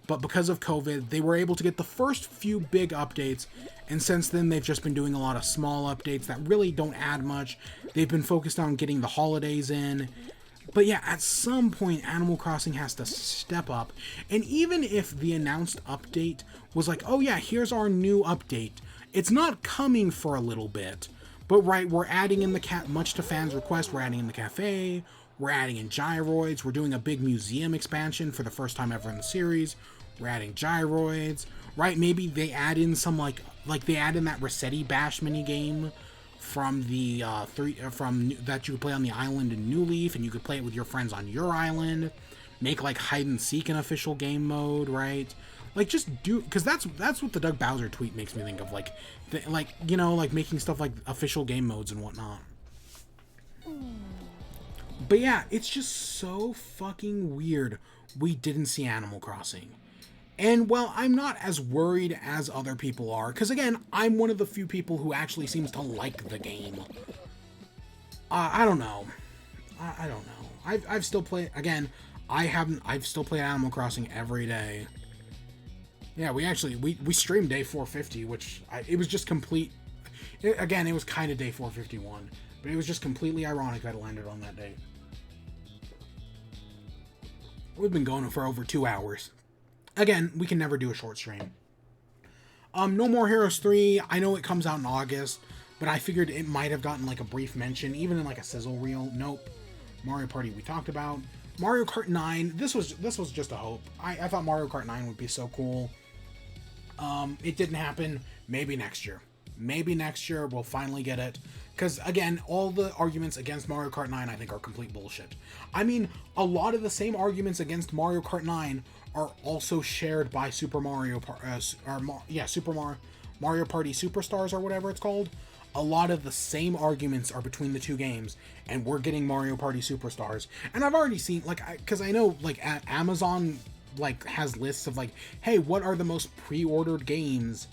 but because of COVID, they were able to get the first few big updates, and since then they've just been doing a lot of small updates that really don't add much. They've been focused on getting the holidays in. But yeah, at some point, Animal Crossing has to step up, and even if the announced update was like, oh yeah, here's our new update, it's not coming for a little bit. But right, we're adding in much to fans' request, we're adding in the cafe, we're adding in gyroids, we're doing a big museum expansion for the first time ever in the series, we're adding gyroids, right? Maybe they add in some like they add in that Rossetti Bash minigame from the that you could play on the island in New Leaf, and you could play it with your friends on your island. Make like hide and seek an official game mode, right? Like just do, because that's what the Doug Bowser tweet makes me think of, like you know, like making stuff like official game modes and whatnot. But yeah, it's just so fucking weird we didn't see Animal Crossing. And well, I'm not as worried as other people are, because again, I'm one of the few people who actually seems to like the game. I don't know. I don't know. I've still played, again, I've still played Animal Crossing every day. Yeah, we streamed day 450, which it was just complete. Again, it was kind of day 451, but it was just completely ironic that it landed on that date. We've been going for over 2 hours. Again, we can never do a short stream. No More Heroes 3, I know it comes out in August, but I figured it might have gotten like a brief mention, even in like a sizzle reel. Nope. Mario Party we talked about. Mario Kart 9, this was just a hope. I thought Mario Kart 9 would be so cool. It didn't happen. Maybe next year. Maybe next year we'll finally get it. Because, again, all the arguments against Mario Kart 9 I think are complete bullshit. I mean, a lot of the same arguments against Mario Kart 9 are also shared by Super Mario Party Superstars, or whatever it's called. A lot of the same arguments are between the two games, and we're getting Mario Party Superstars. And I've already seen, like, because I know, like, Amazon, like, has lists of, like, hey, what are the most pre-ordered games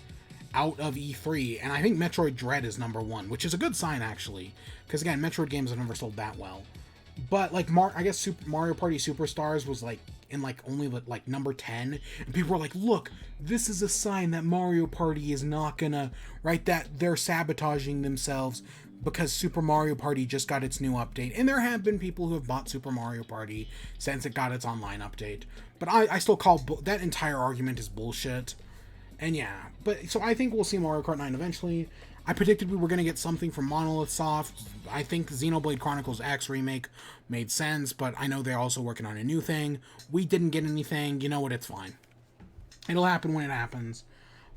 out of E3? And I think Metroid Dread is number 1, which is a good sign, actually, because again, Metroid games have never sold that well. But like I guess Super Mario Party Superstars was like in like only like number 10, and people were like, look, this is a sign that Mario Party is not gonna, right, that they're sabotaging themselves because Super Mario Party just got its new update. And there have been people who have bought Super Mario Party since it got its online update, but I still call that entire argument is bullshit. And yeah, but so I think we'll see Mario Kart 9 eventually. I predicted we were going to get something from Monolith Soft. I think Xenoblade Chronicles X Remake made sense, but I know they're also working on a new thing. We didn't get anything. You know what? It's fine. It'll happen when it happens.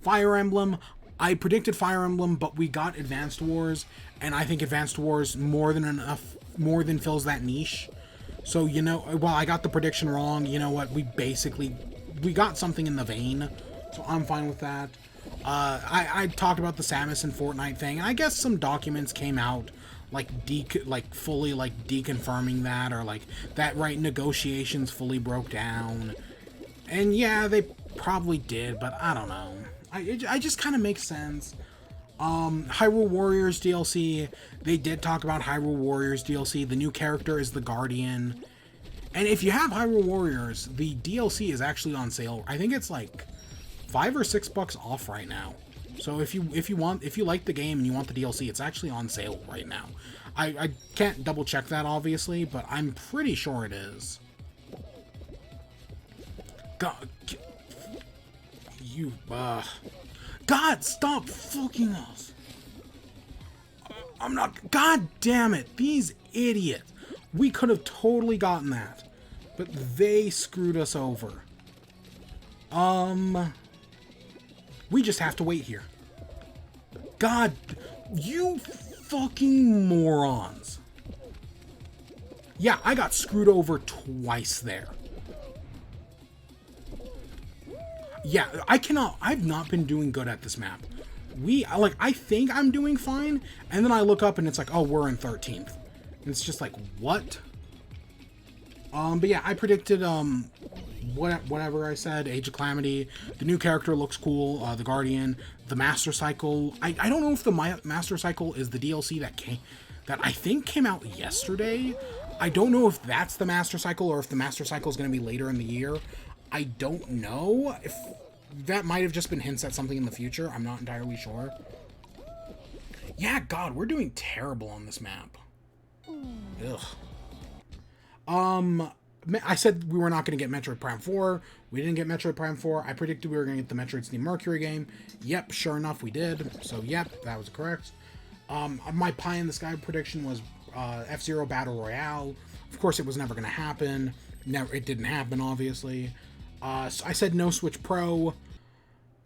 Fire Emblem. I predicted Fire Emblem, but we got Advanced Wars, and I think Advanced Wars more than fills that niche. So, you know, while I got the prediction wrong, you know what? We got something in the vein, so I'm fine with that. I talked about the Samus and Fortnite thing, and I guess some documents came out like fully deconfirming that, or like that, right, negotiations fully broke down. And yeah, they probably did, but I don't know. I just kind of makes sense. Hyrule Warriors DLC, they did talk about Hyrule Warriors DLC. The new character is the Guardian. And if you have Hyrule Warriors, the DLC is actually on sale. I think it's like $5 or $6 off right now. So if you like the game and you want the DLC, it's actually on sale right now. I can't double check that obviously, but I'm pretty sure it is. God, God, stop fucking us. I'm not, God damn it, these idiots. We could have totally gotten that, but they screwed us over. We just have to wait here. God, you fucking morons. Yeah, I got screwed over twice there. Yeah, I've not been doing good at this map. I think I'm doing fine, and then I look up and it's like, oh, we're in 13th. And it's just like, what? But yeah, I predicted, whatever I said, Age of Calamity. The new character looks cool, the Guardian, the Master Cycle. I don't know if the Master Cycle is the DLC that I think came out yesterday. I don't know if that's the Master Cycle or if the Master Cycle is going to be later in the year. I don't know if that might have just been hints at something in the future. I'm not entirely sure. Yeah, God, we're doing terrible on this map. Ugh. I said we were not going to get Metroid Prime 4. We didn't get Metroid Prime 4. I predicted we were going to get the Metroid Steam Mercury game. Yep, sure enough, we did. So, yep, that was correct. My pie in the sky prediction was F-Zero Battle Royale. Of course, it was never going to happen. It didn't happen, obviously. So I said no Switch Pro.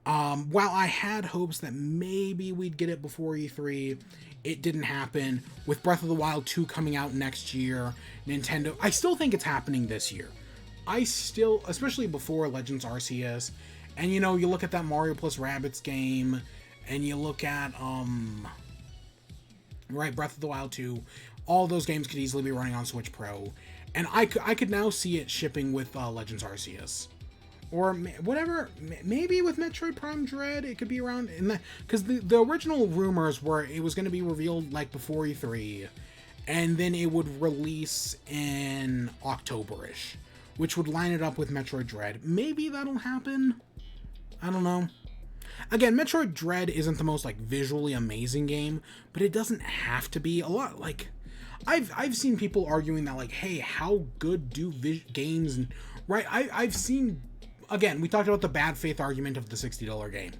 While I had hopes that maybe we'd get it before E3, it didn't happen. With Breath of the Wild 2 coming out next year, Nintendo... I still think it's happening this year. Especially before Legends Arceus, and you look at that Mario plus Rabbids game, and you look at, Breath of the Wild 2, all those games could easily be running on Switch Pro, and I could now see it shipping with Legends Arceus. Or whatever, maybe with Metroid Prime Dread, it could be around in that, because the original rumors were it was going to be revealed like before E3, and then it would release in October-ish, which would line it up with Metroid Dread. Maybe that'll happen. I don't know. Again, Metroid Dread isn't the most like visually amazing game, but it doesn't have to be. A lot like I've seen people arguing that like, hey, how good do games and right? I've seen. Again, we talked about the bad faith argument of the $60 game.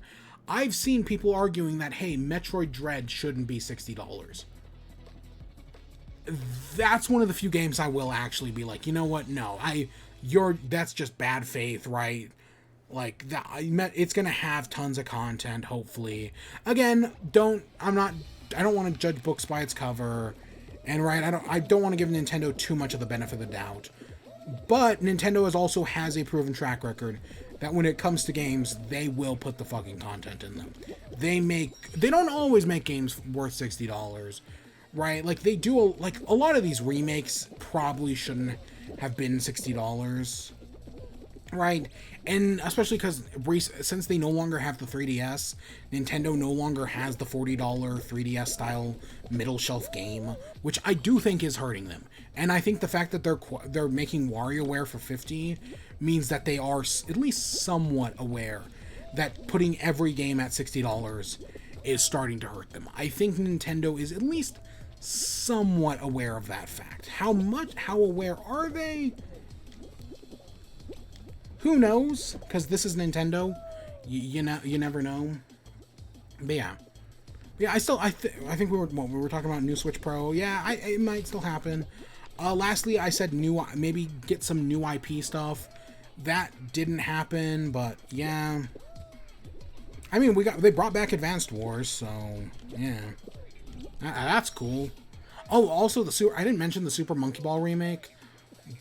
I've seen people arguing that, hey, Metroid Dread shouldn't be $60. That's one of the few games I will actually be like, you know what? No, that's just bad faith, right? Like, it's gonna have tons of content, hopefully. Again, I don't want to judge books by its cover, and right, I don't want to give Nintendo too much of the benefit of the doubt. But Nintendo also has a proven track record that when it comes to games, they will put the fucking content in them. They don't always make games worth $60, right? Like they do, like a lot of these remakes probably shouldn't have been $60, right? And especially because since they no longer have the 3DS, Nintendo no longer has the $40 3DS style middle shelf game, which I do think is hurting them. And I think the fact that they're making WarioWare for $50 means that they are at least somewhat aware that putting every game at $60 is starting to hurt them. I think Nintendo is at least somewhat aware of that fact. How aware are they? Who knows? Because this is Nintendo. You never know. But yeah. I think we were talking about new Switch Pro. Yeah, it might still happen. Lastly, I said maybe get some new IP stuff. That didn't happen, but yeah. I mean, they brought back Advanced Wars, so yeah. That's cool. Oh, also I didn't mention the Super Monkey Ball remake.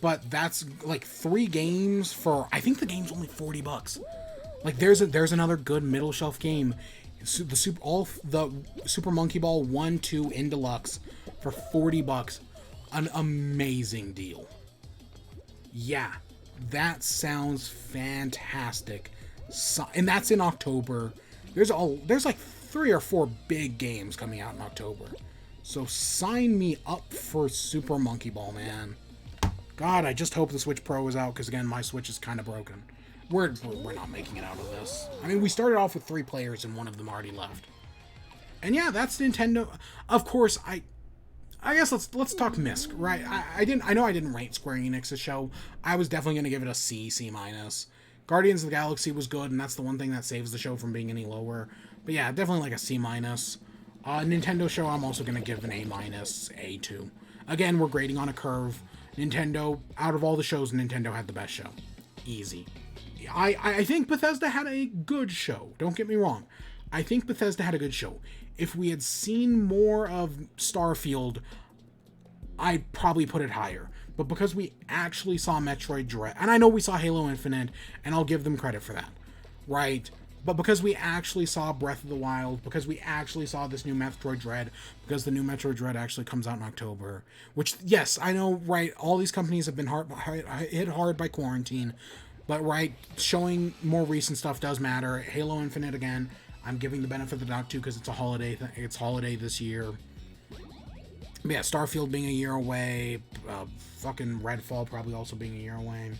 But that's like 3 games for, I think the game's only $40. Like there's another good middle shelf game, the Super Monkey Ball 1, 2 in deluxe for $40, an amazing deal. Yeah, that sounds fantastic. And that's in October. There's like 3 or 4 big games coming out in October. So sign me up for Super Monkey Ball, man. God, I just hope the Switch Pro is out, because again, my Switch is kind of broken. We're not making it out of this. I mean, we started off with 3 players and one of them already left. And yeah, that's Nintendo. Of course, I guess let's talk Misc, right? I know I didn't rate Square Enix's show. I was definitely gonna give it a C minus. Guardians of the Galaxy was good, and that's the one thing that saves the show from being any lower. But yeah, definitely like a C minus. Nintendo show, I'm also gonna give an A minus, A2. Again, we're grading on a curve. Nintendo, out of all the shows, Nintendo had the best show. Easy. I think Bethesda had a good show. Don't get me wrong. I think Bethesda had a good show. If we had seen more of Starfield, I'd probably put it higher. But because we actually saw Metroid Dread, and I know we saw Halo Infinite, and I'll give them credit for that, right? But because we actually saw Breath of the Wild, because we actually saw this new Metroid Dread, because the new Metroid Dread actually comes out in October, which, yes, I know, right, all these companies have been hit hard by quarantine, but, right, showing more recent stuff does matter. Halo Infinite, again, I'm giving the benefit of the doubt, too, because it's a holiday, it's holiday this year. But yeah, Starfield being a year away, fucking Redfall probably also being a year away,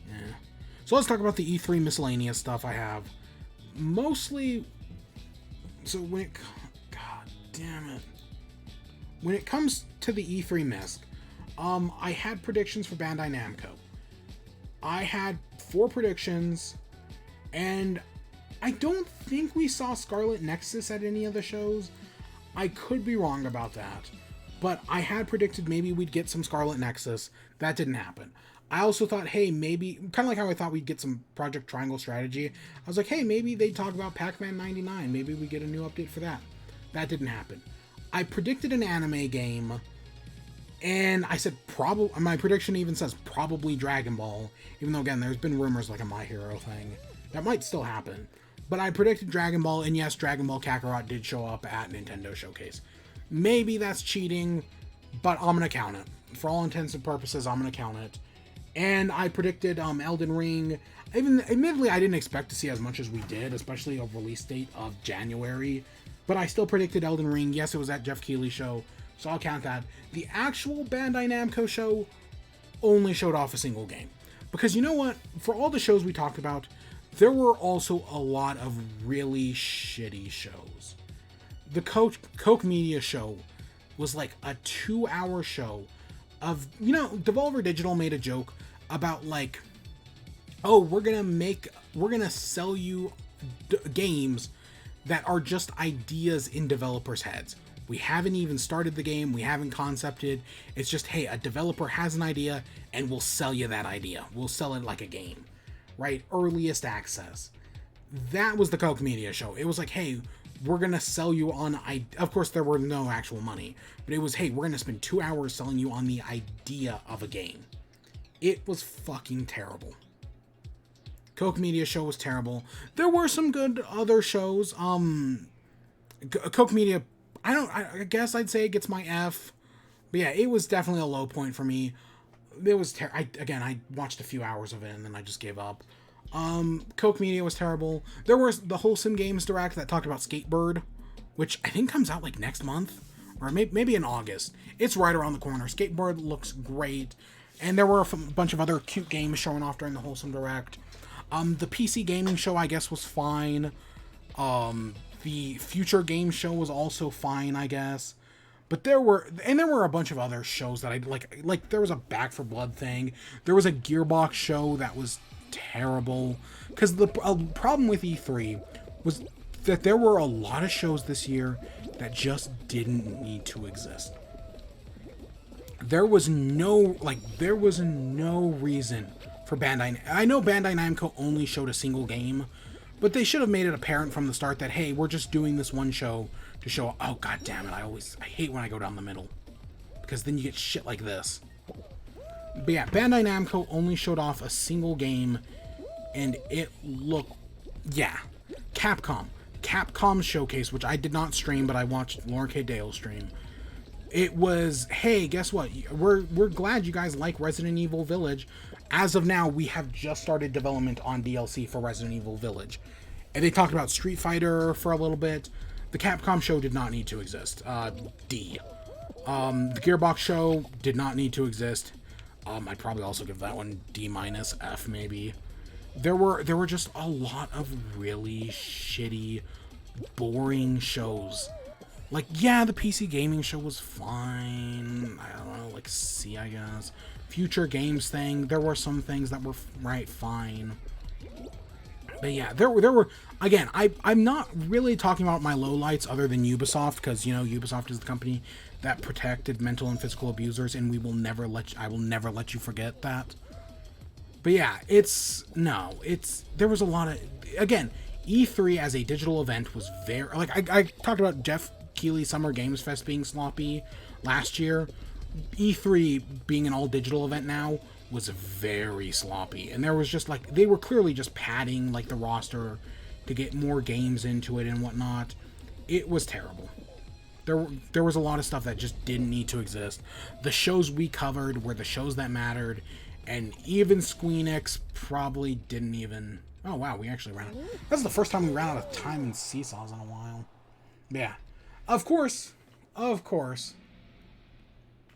yeah. So let's talk about the E3 miscellaneous stuff I have. Mostly, so when it, God damn it. When it comes to the E3 misc, I had predictions for Bandai Namco. I had 4 predictions, and I don't think we saw Scarlet Nexus at any of the shows. I could be wrong about that, but I had predicted maybe we'd get some Scarlet Nexus. That didn't happen. I also thought, hey, maybe, kind of like how I thought we'd get some Project Triangle Strategy. I was like, hey, maybe they'd talk about Pac-Man 99. Maybe we get a new update for that. That didn't happen. I predicted an anime game, and I said probably, my prediction even says probably Dragon Ball, even though, again, there's been rumors like a My Hero thing. That might still happen. But I predicted Dragon Ball, and yes, Dragon Ball Kakarot did show up at Nintendo Showcase. Maybe that's cheating, but I'm going to count it. For all intents and purposes, I'm going to count it. And I predicted Elden Ring. Admittedly, I didn't expect to see as much as we did, especially a release date of January. But I still predicted Elden Ring. Yes, it was at Jeff Keighley's show, so I'll count that. The actual Bandai Namco show only showed off a single game. Because you know what? For all the shows we talked about, there were also a lot of really shitty shows. The Coke Media show was like a 2-hour show of, you know, Devolver Digital made a joke about like, oh, we're gonna sell you games that are just ideas in developers' heads. We haven't even started the game, we haven't concepted. It's just, hey, a developer has an idea and we'll sell you that idea. We'll sell it like a game, right? Earliest access. That was the Coke Media show. It was like, hey, we're gonna sell you on, of course there were no actual money, but it was, hey, we're gonna spend 2 hours selling you on the idea of a game. It was fucking terrible. Coke Media show was terrible. There were some good other shows. Coke Media, I guess I'd say it gets my F. But yeah, it was definitely a low point for me. It was I watched a few hours of it and then I just gave up. Coke Media was terrible. There was the Wholesome Games Direct that talked about Skatebird, which I think comes out like next month, or maybe in August. It's right around the corner. Skatebird looks great. And there were a bunch of other cute games showing off during the Wholesome Direct. The PC gaming show, I guess, was fine. The Future Game show was also fine, I guess. But there were a bunch of other shows that I like there was a Back for Blood thing. There was a Gearbox show that was terrible. Because the problem with E3 was that there were a lot of shows this year that just didn't need to exist. There was no reason for Bandai. I know Bandai Namco only showed a single game, but they should have made it apparent from the start that, hey, we're just doing this one show to show, oh, god damn it, I hate when I go down the middle. Because then you get shit like this. But yeah, Bandai Namco only showed off a single game, and it looked, yeah. Capcom's showcase, which I did not stream, but I watched Lauren K. Dale stream. It was, hey, guess what? We're glad you guys like Resident Evil Village. As of now, we have just started development on DLC for Resident Evil Village. And they talked about Street Fighter for a little bit. The Capcom show did not need to exist. D. The Gearbox show did not need to exist. I'd probably also give that one D-, F maybe. There were just a lot of really shitty, boring shows. Like, yeah, the PC gaming show was fine. I don't know, like C, I guess. Future Games thing, there were some things that were fine. But yeah, there were, again, I'm not really talking about my lowlights other than Ubisoft, because, you know, Ubisoft is the company that protected mental and physical abusers, and I will never let you forget that. But yeah, there was a lot of, again, E3 as a digital event was very, like, I talked about Jeff Keighley Summer Games Fest being sloppy last year. E3 being an all digital event now was very sloppy, and there was just like, they were clearly just padding like the roster to get more games into it and whatnot. It was terrible. There was a lot of stuff that just didn't need to exist. The shows we covered were the shows that mattered, and even Squeenix probably didn't even, oh wow, we actually ran out. That's the first time we ran out of time in Seesaws in a while. Yeah. Of course.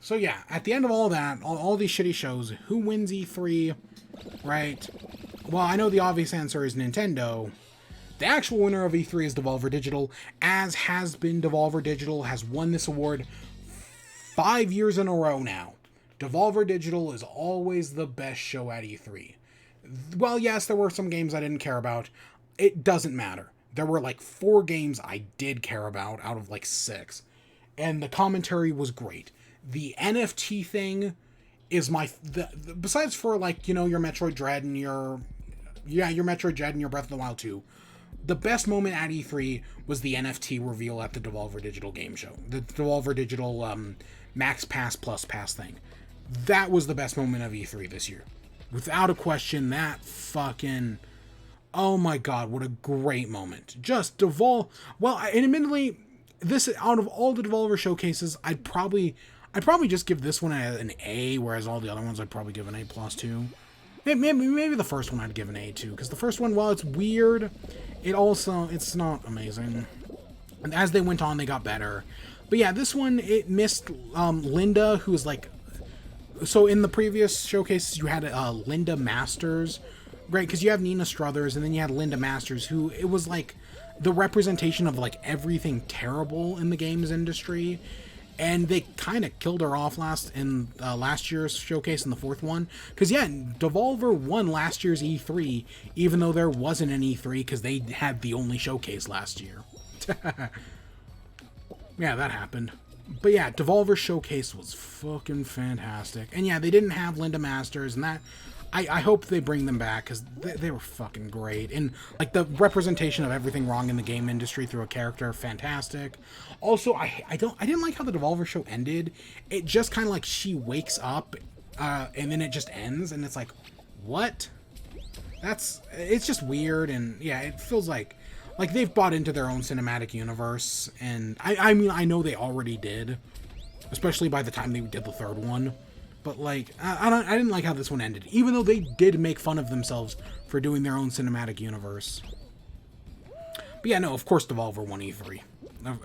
So yeah, at the end of all that, all these shitty shows, who wins E3, right? Well, I know the obvious answer is Nintendo. The actual winner of E3 is Devolver Digital, as has been Devolver Digital, has won this award 5 years in a row now. Devolver Digital is always the best show at E3. Well, yes, there were some games I didn't care about. It doesn't matter. There were like 4 games I did care about out of like 6. And the commentary was great. The NFT thing is besides for like, you know, your Metroid Dread and your Metroid Dread and your Breath of the Wild 2, the best moment at E3 was the NFT reveal at the Devolver Digital game show. The Devolver Digital Max Pass Plus Pass thing. That was the best moment of E3 this year. Without a question, that fucking... Oh my god, what a great moment. Just Devolver... Well, and admittedly, this, out of all the Devolver showcases, I'd probably just give this one an A, whereas all the other ones I'd probably give an A+ too. Maybe the first one I'd give an A too, because the first one, while it's weird, it's not amazing. And as they went on, they got better. But yeah, this one, it missed Linda, who was like... So in the previous showcases, you had Linda Masters, right? Because you have Nina Struthers, and then you had Linda Masters, who, it was like the representation of like everything terrible in the games industry. And they kind of killed her off last year's showcase in the 4th one. Because, yeah, Devolver won last year's E3, even though there wasn't an E3, because they had the only showcase last year. Yeah, that happened. But yeah, Devolver Showcase was fucking fantastic. And yeah, they didn't have Linda Masters, and that... I hope they bring them back, because they were fucking great. And, like, the representation of everything wrong in the game industry through a character, fantastic. Also, I didn't like how the Devolver show ended. It just kind of like she wakes up, and then it just ends, and it's like, what? It's just weird, and yeah, it feels like they've bought into their own cinematic universe, and I mean, I know they already did, especially by the time they did the 3rd one. But, like, I didn't like how this one ended, even though they did make fun of themselves for doing their own cinematic universe. But yeah, no, of course Devolver won E3.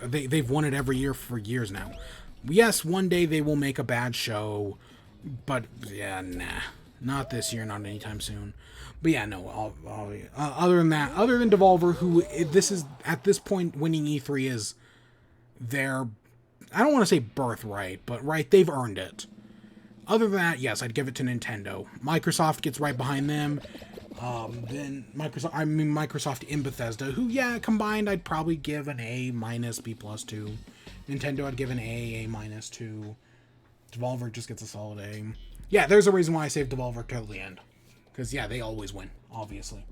They've won it every year for years now. Yes, one day they will make a bad show, but, yeah, nah. Not this year, not anytime soon. But yeah, no, other than that, other than Devolver, who, this is, at this point, winning E3 is their, I don't want to say birthright, but, right, they've earned it. Other than that, yes, I'd give it to Nintendo. Microsoft gets right behind them. Then Microsoft and Bethesda, who, yeah, combined, I'd probably give an A-, B+, too. Nintendo, I'd give an A-, too. Devolver just gets a solid A. Yeah, there's a reason why I saved Devolver till the end. Because, yeah, they always win, obviously.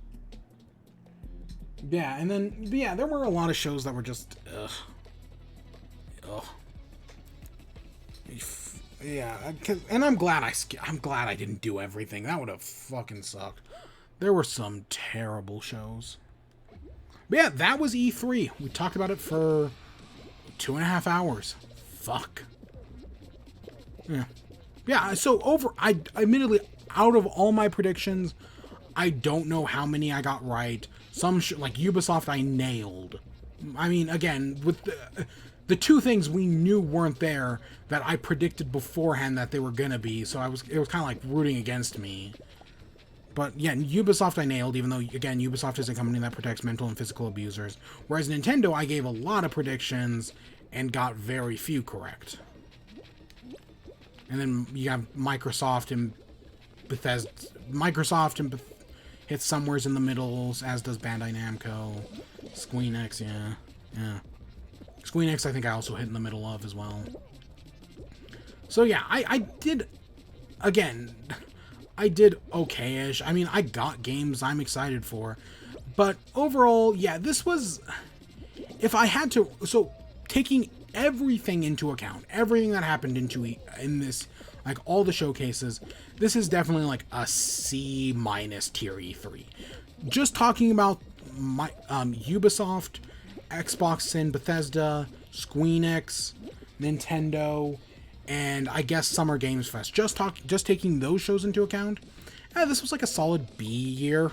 Yeah, and then, yeah, there were a lot of shows that were just, ugh. Yeah, and I'm glad I didn't do everything. That would have fucking sucked. There were some terrible shows. But yeah, that was E3. We talked about it for 2.5 hours. Fuck. Yeah. Yeah, so admittedly, out of all my predictions, I don't know how many I got right. Some, like Ubisoft, I nailed. I mean, again, with the 2 things we knew weren't there that I predicted beforehand that they were gonna be, so it was kind of like rooting against me. But yeah, Ubisoft I nailed, even though, again, Ubisoft is a company that protects mental and physical abusers. Whereas Nintendo, I gave a lot of predictions and got very few correct. And then you have Microsoft and Bethesda. Hits somewheres in the middle, as does Bandai Namco. Squeenix, yeah. Squeenix, I think I also hit in the middle of as well. So yeah, I did, again, I did okay-ish. I mean, I got games I'm excited for. But overall, yeah, this was, if I had to, so taking everything into account, everything that happened in this, like all the showcases, this is definitely like a C- tier E3. Just talking about my Ubisoft, Xbox and Bethesda, Squeenix, Nintendo, and I guess Summer Games Fest. Just taking those shows into account, this was like a solid B year,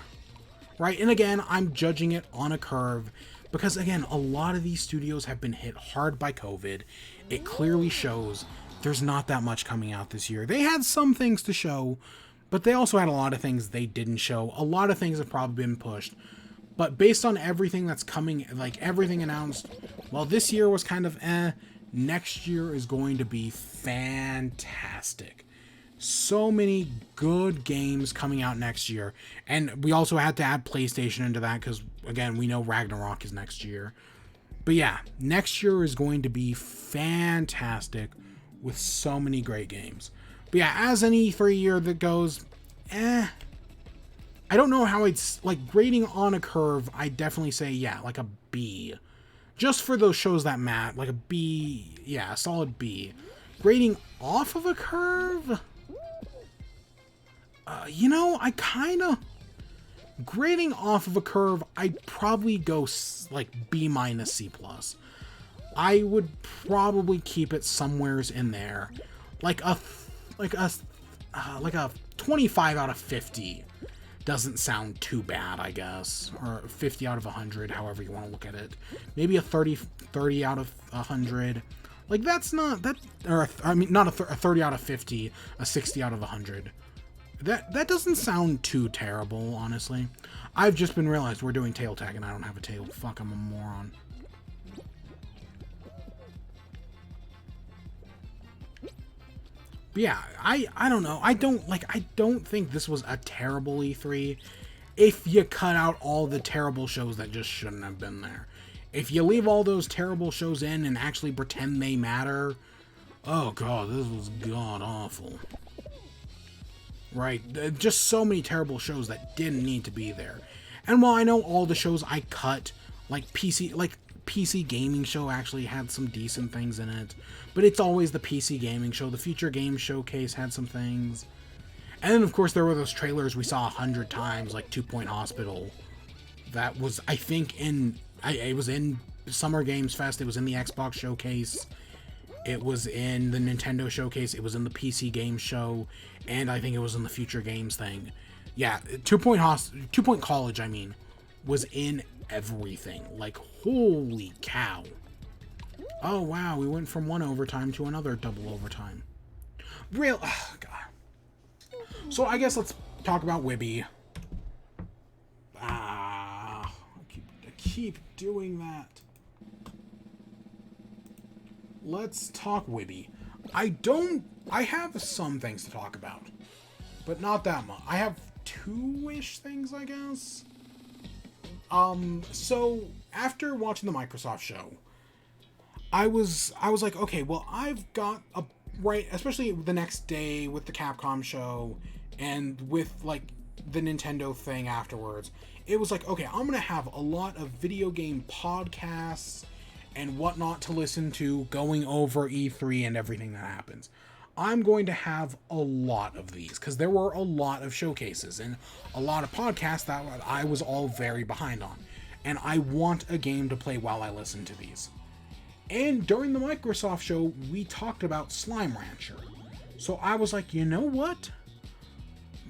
right? And again, I'm judging it on a curve because, again, a lot of these studios have been hit hard by COVID. It clearly shows there's not that much coming out this year. They had some things to show, But they also had a lot of things they didn't show. A lot of things have probably been pushed. But based on everything that's coming, like everything announced, well, this year was kind of next year is going to be fantastic. So many good games coming out next year. And we also had to add PlayStation into that because, again, we know Ragnarok is next year. But yeah, next year is going to be fantastic with so many great games. But yeah, as an E3 year that goes, I don't know how it's, like, grading on a curve, I definitely say, yeah, like a B. Just for those shows that matter, like a B, yeah, a solid B. Grading off of a curve? I kind of... Grading off of a curve, I'd probably go, like, B minus C plus. I would probably keep it somewheres in there. Like a 25 out of 50 doesn't sound too bad, I guess. Or 50 out of 100, however you want to look at it. Maybe a 30 out of 100. Like, that's not... that. Or, I mean, not a 30 out of 50, a 60 out of 100. That doesn't sound too terrible, honestly. I've just been realized we're doing tail tag and I don't have a tail. Fuck, I'm a moron. But yeah, I don't know. I don't think this was a terrible E3 if you cut out all the terrible shows that just shouldn't have been there. If you leave all those terrible shows in and actually pretend they matter, oh god, this was god awful. Right, just so many terrible shows that didn't need to be there. And while I know all the shows I cut, like PC Gaming Show actually had some decent things in it, but it's always the PC Gaming Show. The Future Games Showcase had some things. And then, of course, there were those trailers we saw 100 times, like 2 Point Hospital. That was, I think, it was in Summer Games Fest, it was in the Xbox Showcase, it was in the Nintendo Showcase, it was in the PC Games Show, and I think it was in the Future Games thing. Yeah, 2 Point College, I mean, was in everything. Like, holy cow. Oh, wow, we went from one overtime to another double overtime. Oh, God. So, I guess let's talk about WIBE. I keep doing that. Let's talk WIBE. I have some things to talk about, but not that much. I have two-ish things, I guess. So after watching the Microsoft show, I was like, okay, well, I've got especially the next day with the Capcom show and with like the Nintendo thing afterwards, it was like, okay, I'm gonna have a lot of video game podcasts and whatnot to listen to going over E3 and everything that happens. I'm going to have a lot of these because there were a lot of showcases and a lot of podcasts that I was all very behind on. And I want a game to play while I listen to these. And during the Microsoft show, we talked about Slime Rancher. So I was like, you know what?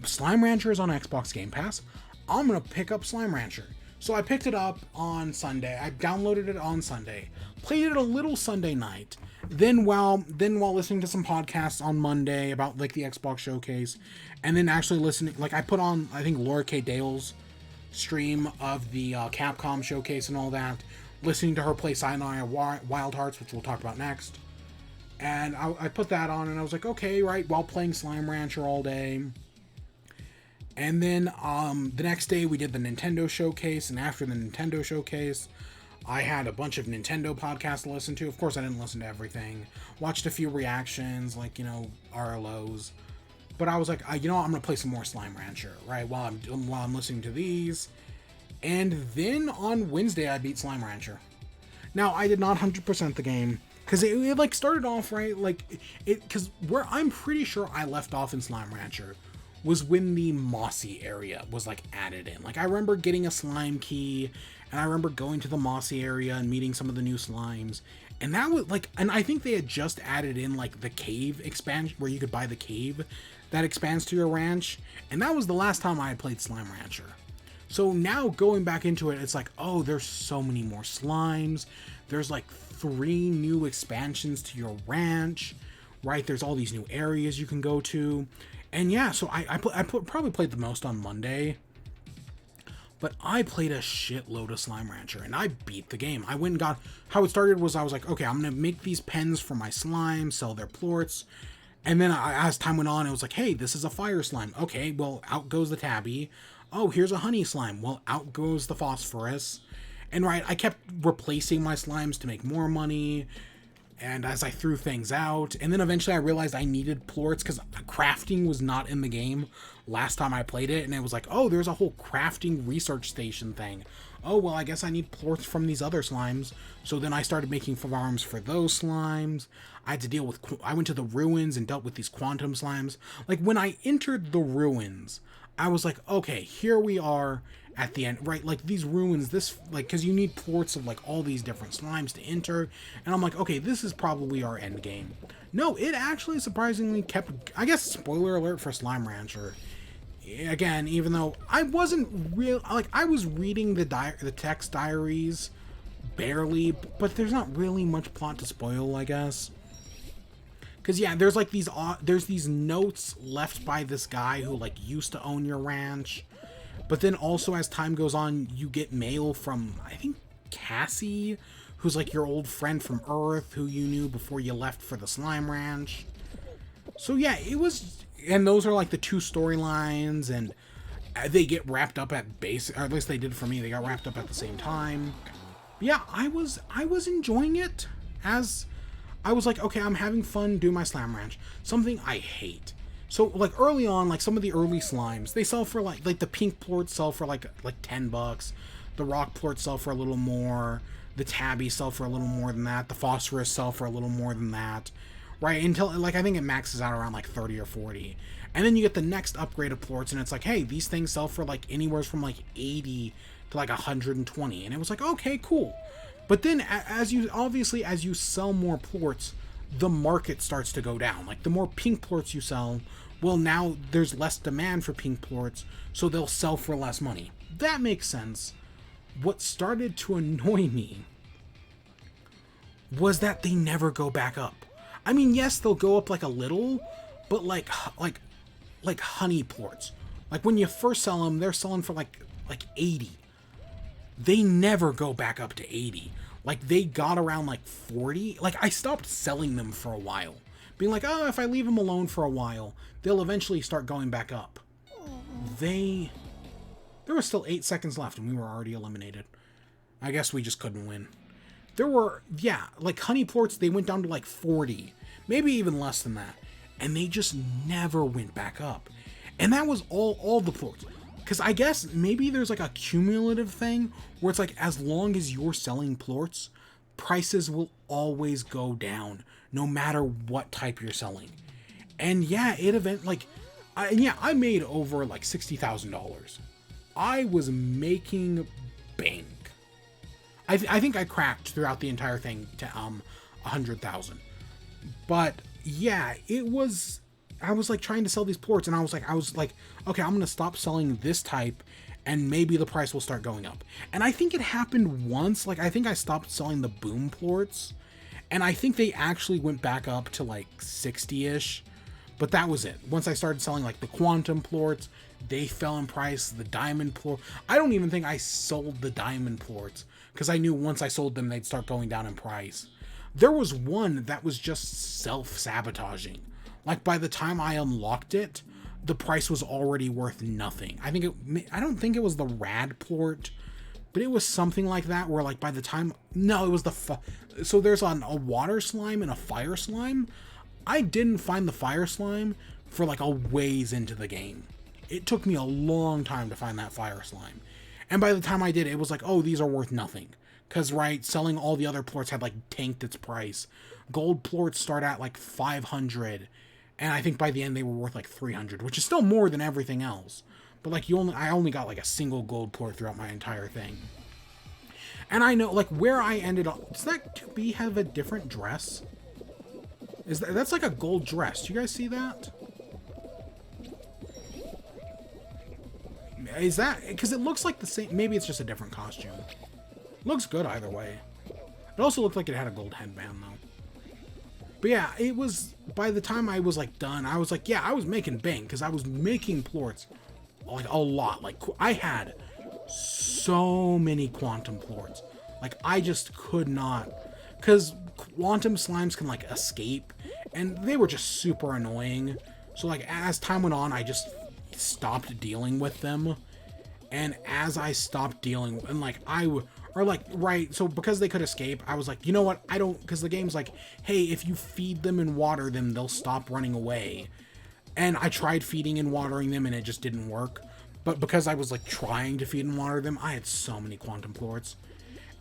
Slime Rancher is on Xbox Game Pass. I'm going to pick up Slime Rancher. So I picked it up on Sunday. I downloaded it on Sunday. Played it a little Sunday night. Then while listening to some podcasts on Monday about like the Xbox showcase, and then actually listening, like I put on, I think, Laura K. Dale's stream of the Capcom showcase and all that, listening to her play Sayonara Wild Hearts, which we'll talk about next. And I put that on and I was like, okay, right, while playing Slime Rancher all day. And then the next day we did the Nintendo showcase, and after the Nintendo showcase, I had a bunch of Nintendo podcasts to listen to. Of course, I didn't listen to everything. Watched a few reactions, like, RLOs. But I was like, I'm going to play some more Slime Rancher, right, while I'm listening to these. And then on Wednesday, I beat Slime Rancher. Now, I did not 100% the game, because it like, started off, right, like, because where I'm pretty sure I left off in Slime Rancher was when the Mossy area was, like, added in. Like, I remember getting a slime key, and I remember going to the Mossy area and meeting some of the new slimes. And that was, like, and I think they had just added in, like, the cave expansion, where you could buy the cave that expands to your ranch. And that was the last time I had played Slime Rancher. So now going back into it, it's like, oh, there's so many more slimes. There's, like, 3 new expansions to your ranch, right? There's all these new areas you can go to. And yeah, so probably played the most on Monday. But I played a shitload of Slime Rancher, and I beat the game. I went and got... How it started was I was like, okay, I'm going to make these pens for my slime, sell their plorts. And then as time went on, it was like, hey, this is a fire slime. Okay, well, out goes the tabby. Oh, here's a honey slime. Well, out goes the phosphorus. And right, I kept replacing my slimes to make more money. And as I threw things out, and then eventually I realized I needed plorts because crafting was not in the game last time I played it, and it was like, oh, there's a whole crafting research station thing. Oh, well, I guess I need plorts from these other slimes. So then I started making farms for those slimes. I had to deal with, I went to the ruins and dealt with these quantum slimes. Like, when I entered the ruins, I was like, okay, here we are at the end, right? Like, these ruins, this, like, because you need ports of, like, all these different slimes to enter, and I'm like, okay, this is probably our end game. No, it actually surprisingly kept, I guess, spoiler alert for Slime Rancher. Again, even though I wasn't real, like, I was reading the text diaries barely, but there's not really much plot to spoil, I guess. Because, yeah, there's, like, there's these notes left by this guy who, like, used to own your ranch. But then also, as time goes on, you get mail from, I think, Cassie, who's, like, your old friend from Earth, who you knew before you left for the Slime Ranch. So, yeah, it was... And those are, like, the two storylines, and they get wrapped up at base... Or at least they did for me. They got wrapped up at the same time. Yeah, I was enjoying it, as... I was like, okay, I'm having fun doing my Slime Ranch. Something I hate. So, like, early on, like, some of the early slimes, they sell for, like the pink plorts sell for, like $10. The rock plorts sell for a little more. The tabby sell for a little more than that. The phosphorus sell for a little more than that. Right? Until, like, I think it maxes out around, like, 30 or 40. And then you get the next upgrade of plorts, and it's like, hey, these things sell for, like, anywhere from, like, 80 to, like, 120. And it was like, okay, cool. But then, as you sell more plorts, the market starts to go down. Like, the more pink plorts you sell, well, now there's less demand for pink plorts, so they'll sell for less money. That makes sense. What started to annoy me was that they never go back up. I mean, yes, they'll go up, like, a little, but, like honey plorts. Like, when you first sell them, they're selling for, like 80. They never go back up to 80. Like, they got around, like, 40. Like, I stopped selling them for a while. Being like, oh, if I leave them alone for a while, they'll eventually start going back up. There was still 8 seconds left, and we were already eliminated. I guess we just couldn't win. There were, yeah, like, honey plorts, they went down to, like, 40. Maybe even less than that. And they just never went back up. And that was all the plorts. Because I guess maybe there's, like, a cumulative thing where it's like, as long as you're selling plorts, prices will always go down, no matter what type you're selling. And yeah, I made over, like, $60,000. I was making bank. I think I cracked throughout the entire thing to 100,000. But yeah, I was like trying to sell these plorts, and I was like, okay, I'm gonna stop selling this type, and maybe the price will start going up. And I think it happened once. Like, I think I stopped selling the boom plorts, and I think they actually went back up to, like, 60-ish. But that was it. Once I started selling, like, the quantum plorts, they fell in price. The diamond plort, I don't even think I sold the diamond plorts, because I knew once I sold them, they'd start going down in price. There was one that was just self-sabotaging. Like, by the time I unlocked it, the price was already worth nothing. I don't think it was the rad plort, but it was something like that, where, like, by the time... No, it was so there's a water slime and a fire slime. I didn't find the fire slime for, like, a ways into the game. It took me a long time to find that fire slime. And by the time I did, it was like, oh, these are worth nothing. Because, right, selling all the other plorts had, like, tanked its price. Gold plorts start at, like, 500. And I think by the end they were worth, like, 300, which is still more than everything else. But, like, I only got, like, a single gold plort throughout my entire thing. And I know, like, where I ended up... Does that 2B have a different dress? That's like a gold dress. Do you guys see that? Is that... Because it looks like the same... Maybe it's just a different costume. Looks good either way. It also looked like it had a gold headband, though. But yeah, it was, by the time I was like done, I was like, yeah, I was making bank because I was making plorts like a lot. Like I had so many quantum plorts. Like I just could not, because quantum slimes can like escape, and they were just super annoying. So like as time went on, I just stopped dealing with them. And as I stopped dealing, and like right, so because they could escape, I was like, you know what, I don't, because the game's like, hey, if you feed them and water them, they'll stop running away. And I tried feeding and watering them and it just didn't work. But because I was like trying to feed and water them, I had so many quantum plorts.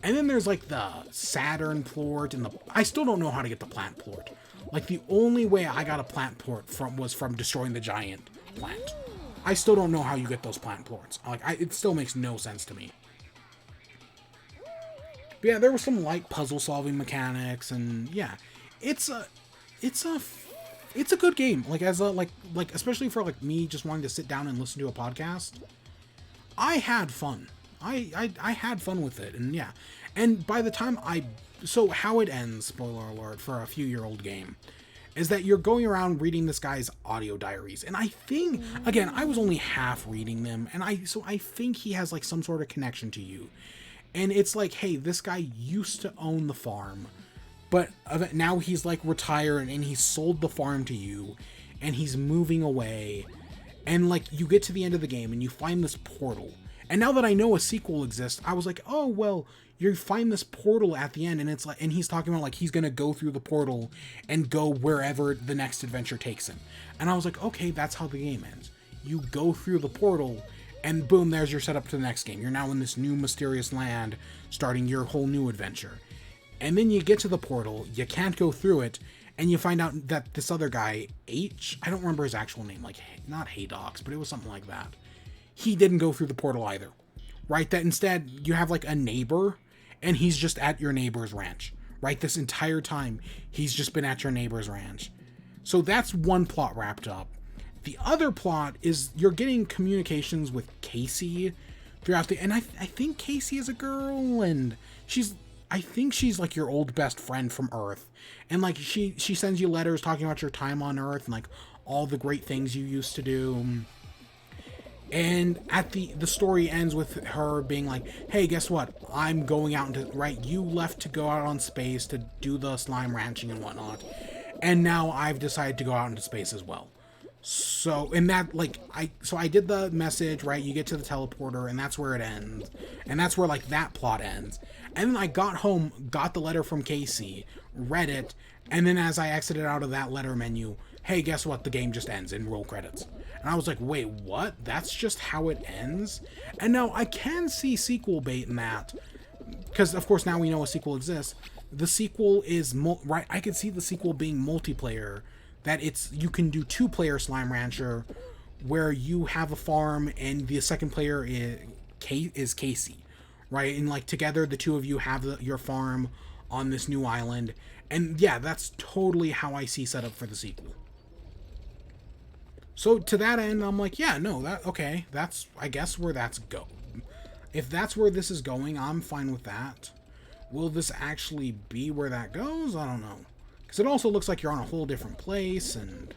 And then there's like the Saturn plort and I still don't know how to get the plant plort. Like the only way I got a plant plort was from destroying the giant plant. I still don't know how you get those plant plorts. Like it still makes no sense to me. But yeah, there was some light puzzle solving mechanics, and yeah, it's a good game. Like as a like especially for like me just wanting to sit down and listen to a podcast. I had fun. I had fun with it, and yeah. And by the time so how it ends, spoiler alert for a few-year-old game, is that you're going around reading this guy's audio diaries. And I think, again, I was only half reading them, and I think he has like some sort of connection to you. And it's like, hey, this guy used to own the farm, but now he's like retired and he sold the farm to you, and he's moving away. And like you get to the end of the game and you find this portal. And now that I know a sequel exists, I was like, oh, well, you find this portal at the end, and it's like, and he's talking about like he's gonna go through the portal and go wherever the next adventure takes him. And I was like, okay, that's how the game ends. You go through the portal, and boom, there's your setup to the next game. You're now in this new mysterious land, starting your whole new adventure. And then you get to the portal, you can't go through it, and you find out that this other guy, H, I don't remember his actual name, like not Haydox, but it was something like that. He didn't go through the portal either, right? That instead you have like a neighbor, and he's just at your neighbor's ranch, right? This entire time, he's just been at your neighbor's ranch. So that's one plot wrapped up. The other plot is you're getting communications with Casey throughout and I think Casey is a girl, and I think she's like your old best friend from Earth. And like she sends you letters talking about your time on Earth and like all the great things you used to do. And at the story ends with her being like, hey, guess what? I'm going out into, right? You left to go out on space to do the slime ranching and whatnot. And now I've decided to go out into space as well. So, and that, like, I did the message, right? You get to the teleporter, and that's where it ends. And that's where, like, that plot ends. And then I got home, got the letter from Casey, read it, and then as I exited out of that letter menu, hey, guess what? The game just ends in roll credits. And I was like, wait, what? That's just how it ends? And now I can see sequel bait in that, because of course now we know a sequel exists. The sequel is, right, I could see the sequel being multiplayer, that you can do 2-player Slime Rancher, where you have a farm and the second player is Casey, right? And like together the two of you have your farm on this new island. And yeah, that's totally how I see set up for the sequel. So to that end, I'm like, yeah, no, okay, that's, I guess, where that's go. If that's where this is going, I'm fine with that. Will this actually be where that goes? I don't know. Because it also looks like you're on a whole different place, and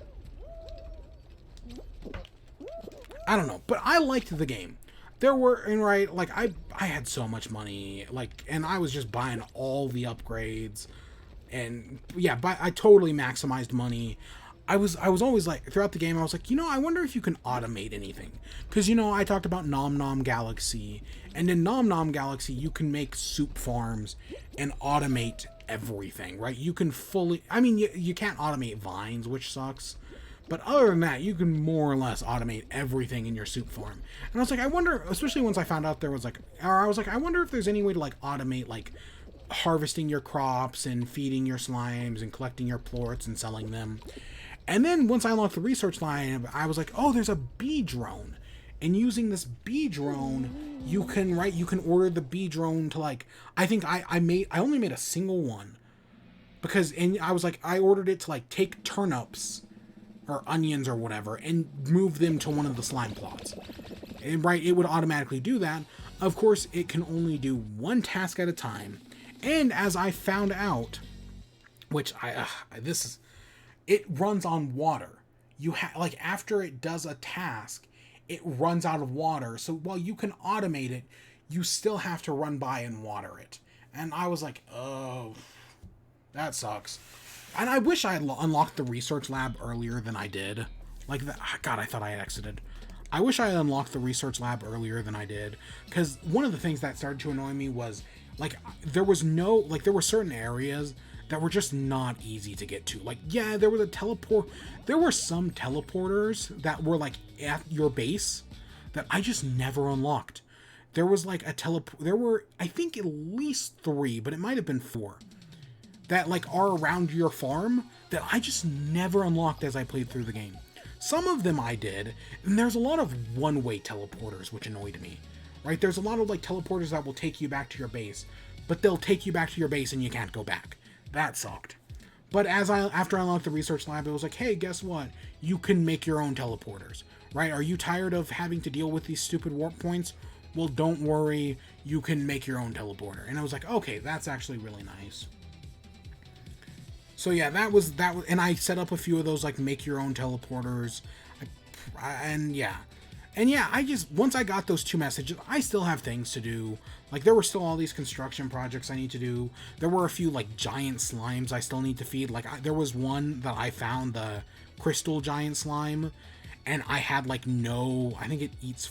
I don't know. But I liked the game. There were, and right, like, I had so much money, like, and I was just buying all the upgrades. And yeah, I totally maximized money. I was always like, throughout the game, I was like, I wonder if you can automate anything. Because, I talked about Nom Nom Galaxy. And in Nom Nom Galaxy, you can make soup farms and automate everything, right? You can fully, I mean, you can't automate vines, which sucks. But other than that, you can more or less automate everything in your soup farm. And I was like, I wonder, especially once I found out there was like, or I was like, I wonder if there's any way to like automate like harvesting your crops and feeding your slimes and collecting your plorts and selling them. And then once I unlocked the research line, I was like, oh, there's a bee drone. And using this bee drone, you can order the bee drone to like, I think I only made a single one. Because, and I was like, I ordered it to like take turnips or onions or whatever and move them to one of the slime plots. And it would automatically do that. Of course, it can only do one task at a time. And as I found out, which it runs on water. Like after it does a task, it runs out of water. So while you can automate it, you still have to run by and water it. And I was like, oh, that sucks. And I wish I had unlocked the research lab earlier than I did. Like, God, I thought I had exited. I wish I had unlocked the research lab earlier than I did. Because one of the things that started to annoy me was, like, there were certain areas that were just not easy to get to. Like, yeah, there was there were some teleporters that were, like, at your base that I just never unlocked. There was, like, there were, I think, at least 3, but it might have been 4, that, like, are around your farm that I just never unlocked as I played through the game. Some of them I did, and there's a lot of one-way teleporters, which annoyed me, right? There's a lot of, like, teleporters that will take you back to your base, but they'll take you back to your base and you can't go back. That sucked. But after I unlocked the research lab, it was like, hey, guess what? You can make your own teleporters, right? Are you tired of having to deal with these stupid warp points? Well, don't worry, you can make your own teleporter. And I was like, okay, that's actually really nice. So yeah, that was, and I set up a few of those, like, make your own teleporters, and yeah, once I got those 2 messages, I still have things to do. Like, there were still all these construction projects I need to do. There were a few, like, giant slimes I still need to feed. Like, there was one that I found, the crystal giant slime, and I had, like, I think it eats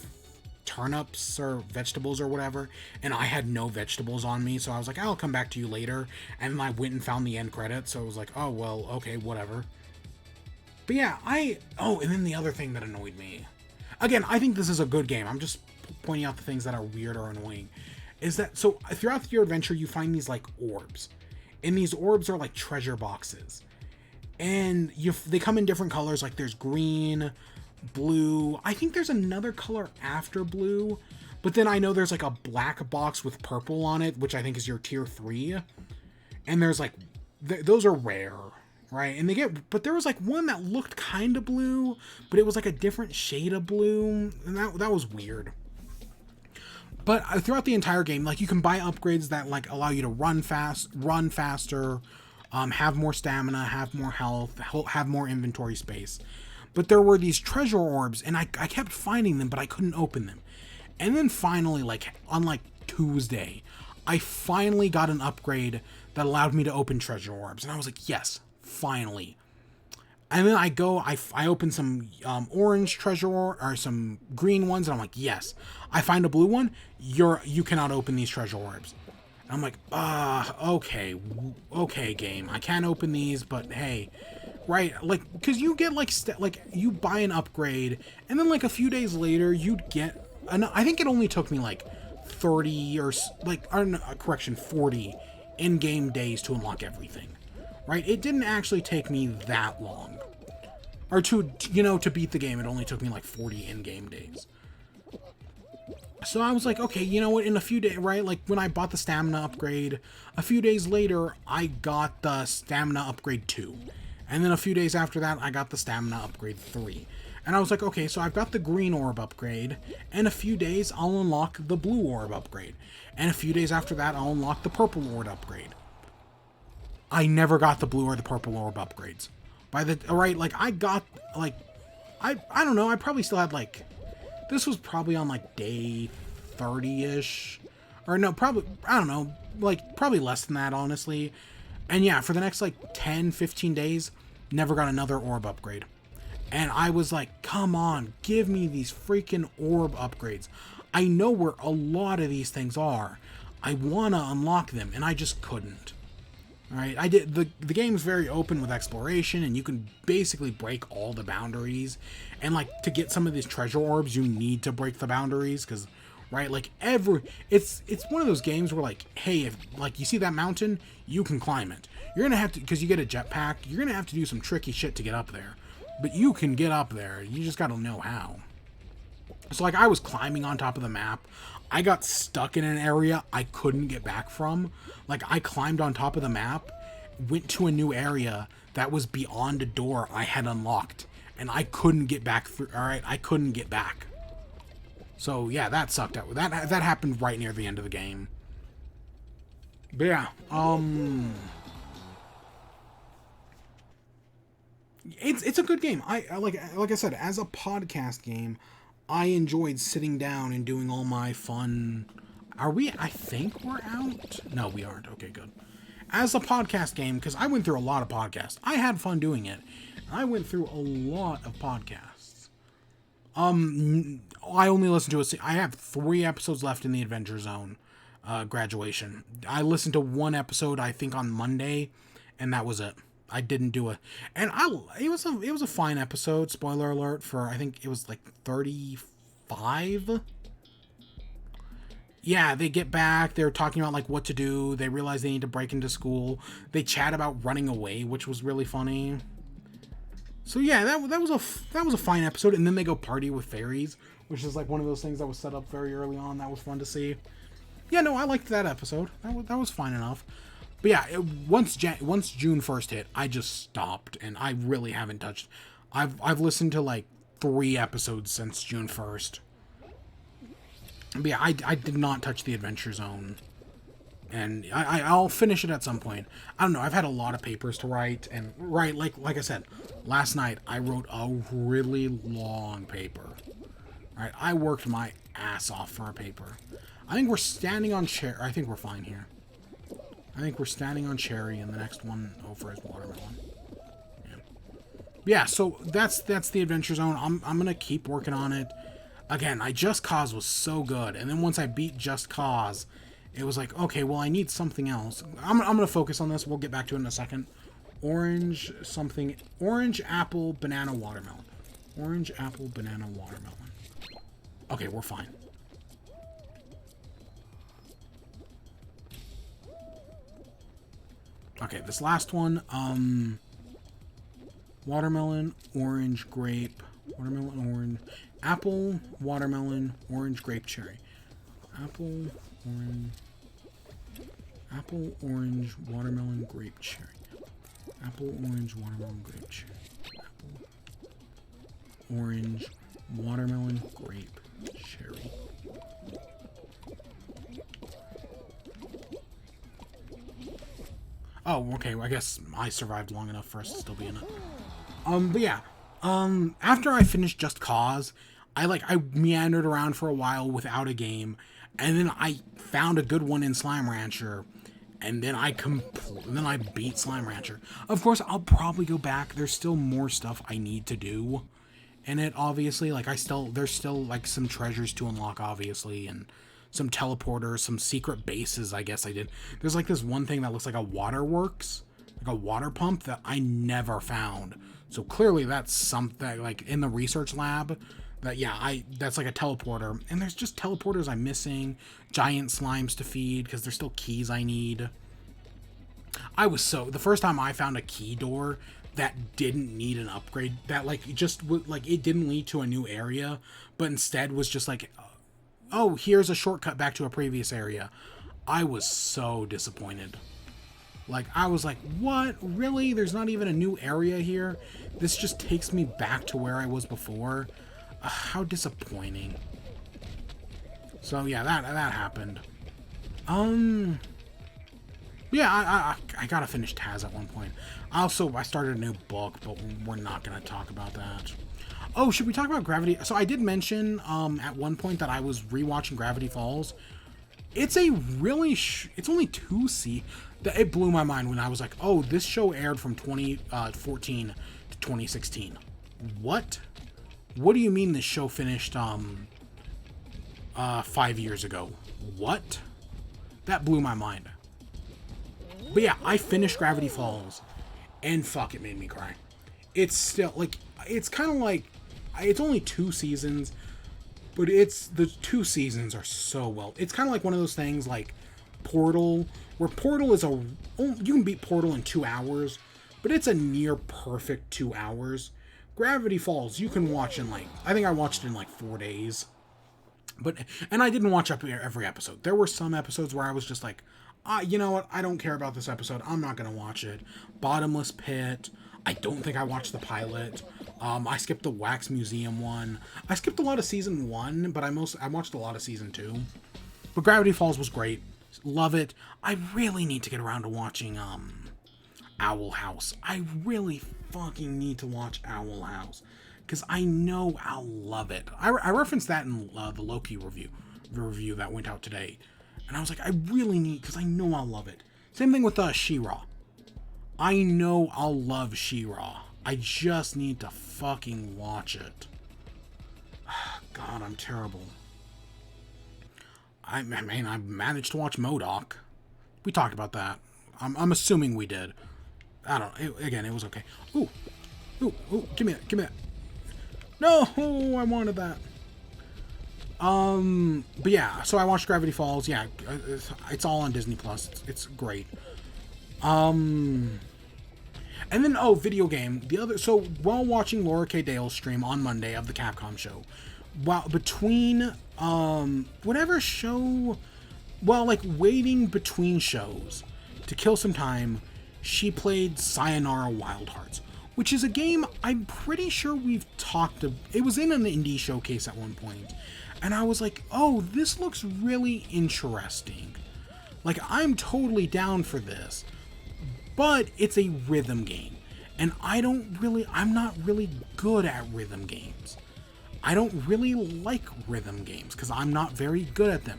turnips or vegetables or whatever, and I had no vegetables on me, so I was like, I'll come back to you later, and then I went and found the end credits, so I was like, oh, well, okay, whatever. But yeah, and then the other thing that annoyed me, again, I think this is a good game, I'm just pointing out the things that are weird or annoying, is that, so throughout your adventure, you find these, like, orbs, and these orbs are, like, treasure boxes, and they come in different colors, like, there's green, blue, I think there's another color after blue, but then I know there's, like, a black box with purple on it, which I think is your tier 3, and there's, like, those are rare, right? And but there was, like, one that looked kind of blue, but it was, like, a different shade of blue, and that was weird. But throughout the entire game, like, you can buy upgrades that, like, allow you to run faster, have more stamina, have more health, have more inventory space. But there were these treasure orbs, and I kept finding them, but I couldn't open them. And then finally, like, on, like, Tuesday, I finally got an upgrade that allowed me to open treasure orbs. And I was like, yes, finally. And then I open some orange treasure or some green ones, and I'm like, yes. I find a blue one, you cannot open these treasure orbs. And I'm like, okay, game. I can't open these, but hey... Right, like, because you get, like, you buy an upgrade, and then, like, a few days later, you'd get, I think it only took me, like, 30 or, like, 40 in-game days to unlock everything, right? It didn't actually take me that long, or to beat the game, it only took me, like, 40 in-game days. So I was like, okay, you know what, in a few days, right, like, when I bought the stamina upgrade, a few days later, I got the stamina upgrade 2. And then a few days after that, I got the stamina upgrade 3. And I was like, okay, so I've got the green orb upgrade. And a few days, I'll unlock the blue orb upgrade. And a few days after that, I'll unlock the purple orb upgrade. I never got the blue or the purple orb upgrades. Like, I got, like, I don't know, I probably still had, like, this was probably on, like, day 30-ish. Or no, probably, I don't know, like, probably less than that, honestly. And yeah, for the next, like, 10, 15 days, never got another orb upgrade. And I was like, come on, give me these freaking orb upgrades. I know where a lot of these things are. I want to unlock them, and I just couldn't. Alright, the game's very open with exploration, and you can basically break all the boundaries. And, like, to get some of these treasure orbs, you need to break the boundaries, because... Right, like it's one of those games where, like, hey, if, like, you see that mountain, you can climb it. You're gonna have to, because you get a jetpack, you're gonna have to do some tricky shit to get up there. But you can get up there, you just gotta know how. So, like, I was climbing on top of the map, I got stuck in an area I couldn't get back from. Like, I climbed on top of the map, went to a new area that was beyond a door I had unlocked, and I couldn't get back through, alright, I couldn't get back. So, yeah, that sucked out. That happened right near the end of the game. But yeah, It's a good game. I like I said, as a podcast game, I enjoyed sitting down and doing all my fun. Are we? I think we're out. No, we aren't. Okay, good. As a podcast game, because I went through a lot of podcasts. I had fun doing it. I went through a lot of podcasts. I only listened to I have 3 episodes left in the Adventure Zone graduation. I listened to 1 episode, I think, on Monday, and that was it. I didn't do it, and it was a fine episode. Spoiler alert for, I think it was like 35. Yeah, they get back. They're talking about like what to do. They realize they need to break into school. They chat about running away, which was really funny. So yeah, that was a fine episode. And then they go party with fairies, which is like one of those things that was set up very early on. That was fun to see. Yeah, no, I liked that episode. That was fine enough. But yeah, once June 1st hit, I just stopped, and I really haven't touched. I've listened to like 3 episodes since June 1st. But yeah, I did not touch the Adventure Zone, and I'll finish it at some point. I don't know. I've had a lot of papers to write, and like I said, last night I wrote a really long paper. Right, I worked my ass off for a paper. I think we're standing on chair. I think we're fine here. I think we're standing on cherry, and the next one over is watermelon. Yeah, so that's the Adventure Zone. I'm gonna keep working on it. Again, Just Cause was so good, and then once I beat Just Cause, it was like, okay, well, I need something else. I'm gonna focus on this. We'll get back to it in a second. Orange, apple, banana, watermelon. Orange, apple, banana, watermelon. Okay, we're fine. Okay, this last one, watermelon, orange, grape, watermelon, orange, apple, watermelon, orange, grape, cherry. Apple, orange, watermelon, grape, cherry. Apple, orange, watermelon, grape, cherry. Apple, orange, watermelon, grape, cherry. Oh, okay, well, I guess I survived long enough for us to still be in it. But yeah, after I finished Just Cause, I meandered around for a while without a game, and then I found a good one in Slime Rancher, and then I beat Slime Rancher. Of course, I'll probably go back. There's still more stuff I need to do in it, obviously. Like, there's still, like, some treasures to unlock, obviously, and some teleporters, some secret bases, I guess I did. There's, like, this one thing that looks like a waterworks, like a water pump that I never found. So clearly that's something, like, in the research lab, that's like a teleporter. And there's just teleporters I'm missing, giant slimes to feed, because there's still keys I need. The first time I found a key door that didn't need an upgrade, that, like, it didn't lead to a new area, but instead was just like, oh, here's a shortcut back to a previous area. I was so disappointed. Like, I was like, what? Really? There's not even a new area here? This just takes me back to where I was before? How disappointing. So, yeah, that happened. Yeah, I gotta finish Taz at one point. I started a new book, but we're not gonna talk about that. Oh, should we talk about Gravity? So I did mention at one point that I was rewatching Gravity Falls. It's a really it's only 2 seasons. It blew my mind when I was like, oh, this show aired from 2014 to 2016. What? What do you mean this show finished 5 years ago? What? That blew my mind. But yeah, I finished Gravity Falls, and fuck, it made me cry. It's still, like, it's kind of like, it's only 2 seasons, but the 2 seasons are so well. It's kind of like one of those things like Portal, where Portal is you can beat Portal in 2 hours, but it's a near perfect 2 hours. Gravity Falls, you can watch in, like, I think I watched it in like 4 days. And I didn't watch up every episode. There were some episodes where I was just like, you know what, I don't care about this episode, I'm not gonna watch it. Bottomless Pit, I don't think I watched the pilot. I skipped the Wax Museum one. I skipped a lot of season 1, but I watched a lot of season 2. But Gravity Falls was great. Love it. I really need to get around to watching Owl House. I really fucking need to watch Owl House because I know I'll love it. I referenced that in the Loki review that went out today, and I was like, I really need, because I know I'll love it. Same thing with She-Ra. I know I'll love She-Ra. I just need to fucking watch it. God, I'm terrible. I mean, I managed to watch MODOK. We talked about that. I'm assuming we did. I don't know. Again, it was okay. Ooh, give me that. No, I wanted that. But yeah, so I watched Gravity Falls. Yeah, it's all on Disney Plus. It's great. And then, video game. So while watching Laura K. Dale's stream on Monday of the Capcom show, between, whatever show, waiting between shows to kill some time, she played Sayonara Wild Hearts, which is a game I'm pretty sure we've talked about. It was in an indie showcase at one point, and I was like, oh, this looks really interesting. Like, I'm totally down for this. But it's a rhythm game, and I'm not really good at rhythm games. I don't really like rhythm games, because I'm not very good at them.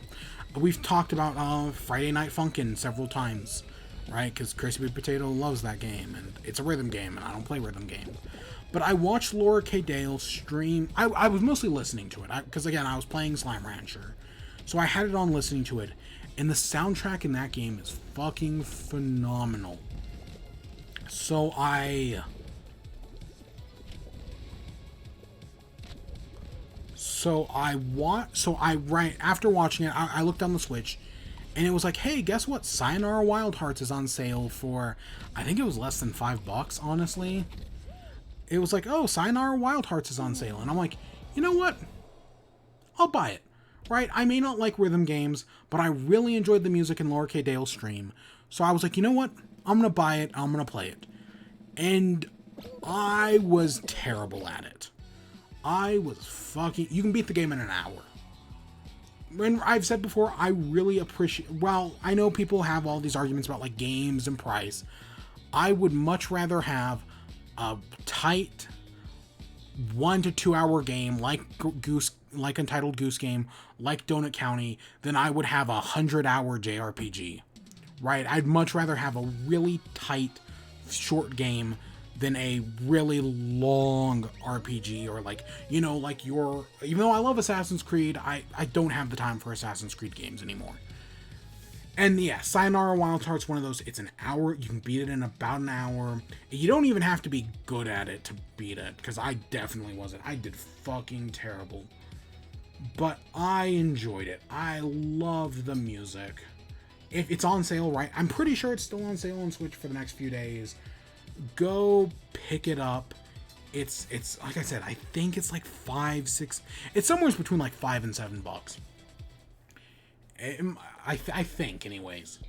We've talked about Friday Night Funkin' several times, right? Because Crispy Potato loves that game, and it's a rhythm game, and I don't play rhythm games. But I watched Laura K. Dale stream. I was mostly listening to it, because again, I was playing Slime Rancher. So I had it on listening to it, and the soundtrack in that game is fucking phenomenal. So right after watching it, I looked on the Switch, and it was like, hey, guess what? Sayonara Wild Hearts is on sale for, I think it was less than $5, honestly. It was like, oh, Sayonara Wild Hearts is on sale. And I'm like, you know what? I'll buy it, right? I may not like rhythm games, but I really enjoyed the music in Laura K. Dale's stream. So I was like, you know what? I'm going to buy it. I'm going to play it. And I was terrible at it. You can beat the game in an hour. And I've said before, I really appreciate, I know people have all these arguments about like games and price. I would much rather have a tight 1 to 2 hour game like Untitled Goose Game, like Donut County, than I would have 100-hour JRPG. Right? I'd much rather have a really tight, short game than a really long RPG, or even though I love Assassin's Creed, I don't have the time for Assassin's Creed games anymore. And yeah, Sayonara Wild Heart's one of those. It's an hour. You can beat it in about an hour. You don't even have to be good at it to beat it, because I definitely wasn't. I did fucking terrible. But I enjoyed it. I loved the music. If it's on sale, right? I'm pretty sure it's still on sale on Switch for the next few days. Go pick it up. It's like I said, I think it's like $5-6. It's somewhere between like $5 and $7. I think, anyways.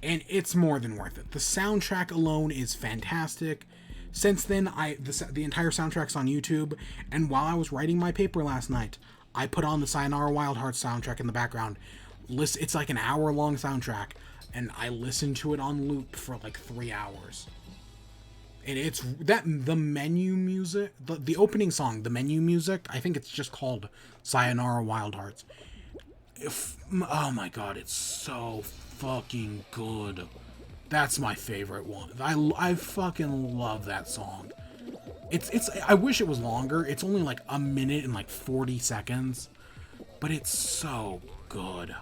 And it's more than worth it. The soundtrack alone is fantastic. Since then, the entire soundtrack's on YouTube. And while I was writing my paper last night, I put on the Sayonara Wild Hearts soundtrack in the background. It's like an hour-long soundtrack, and I listened to it on loop for like 3 hours. And it's the menu music, the opening song, the menu music, I think it's just called Sayonara Wild Hearts. Oh my god, it's so fucking good. That's my favorite one. I fucking love that song. I wish it was longer. It's only like a minute and like 40 seconds, but it's so good.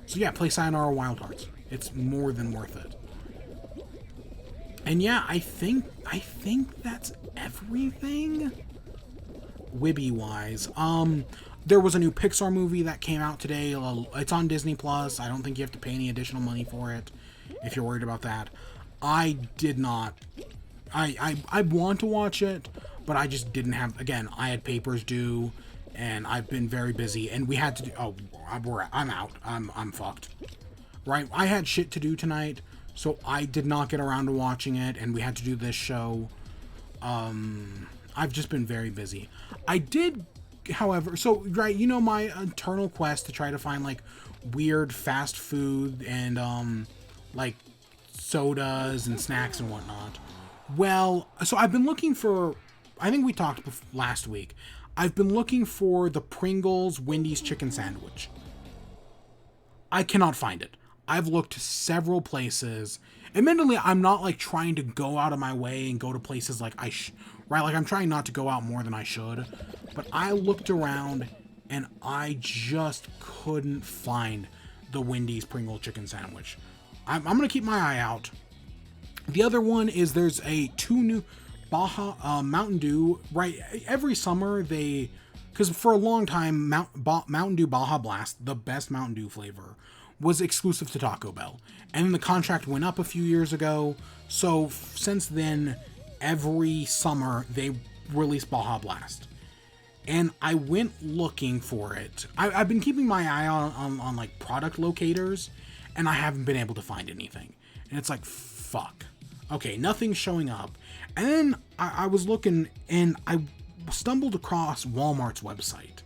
So yeah, play Sayonara Wild Hearts. It's more than worth it. And yeah, I think that's everything WIBE wise. There was a new Pixar movie that came out today. It's on Disney Plus. I don't think you have to pay any additional money for it if you're worried about that. I did not. I want to watch it, but I just didn't have. Again, I had papers due, and I've been very busy, and we had to do. Oh, I'm out. I'm fucked. Right? I had shit to do tonight, so I did not get around to watching it, and we had to do this show. I've just been very busy. I did, however, so, right, you know my eternal quest to try to find, like, weird fast food and, like, sodas and snacks and whatnot. Well, so I've been looking for, I think we talked last week, I've been looking for the Pringles Wendy's chicken sandwich. I cannot find it. I've looked several places. Admittedly, I'm not like trying to go out of my way and go to places like right? Like I'm trying not to go out more than I should. But I looked around and I just couldn't find the Wendy's Pringle chicken sandwich. I'm going to keep my eye out. The other one is there's two new Baja Mountain Dew, right? Every summer because for a long time, Mountain Dew Baja Blast, the best Mountain Dew flavor, was exclusive to Taco Bell. And then the contract went up a few years ago. So since then, every summer they release Baja Blast. And I went looking for it. I've been keeping my eye on like product locators, and I haven't been able to find anything. And it's like, fuck. Okay, nothing's showing up. And then I was looking, and I stumbled across Walmart's website.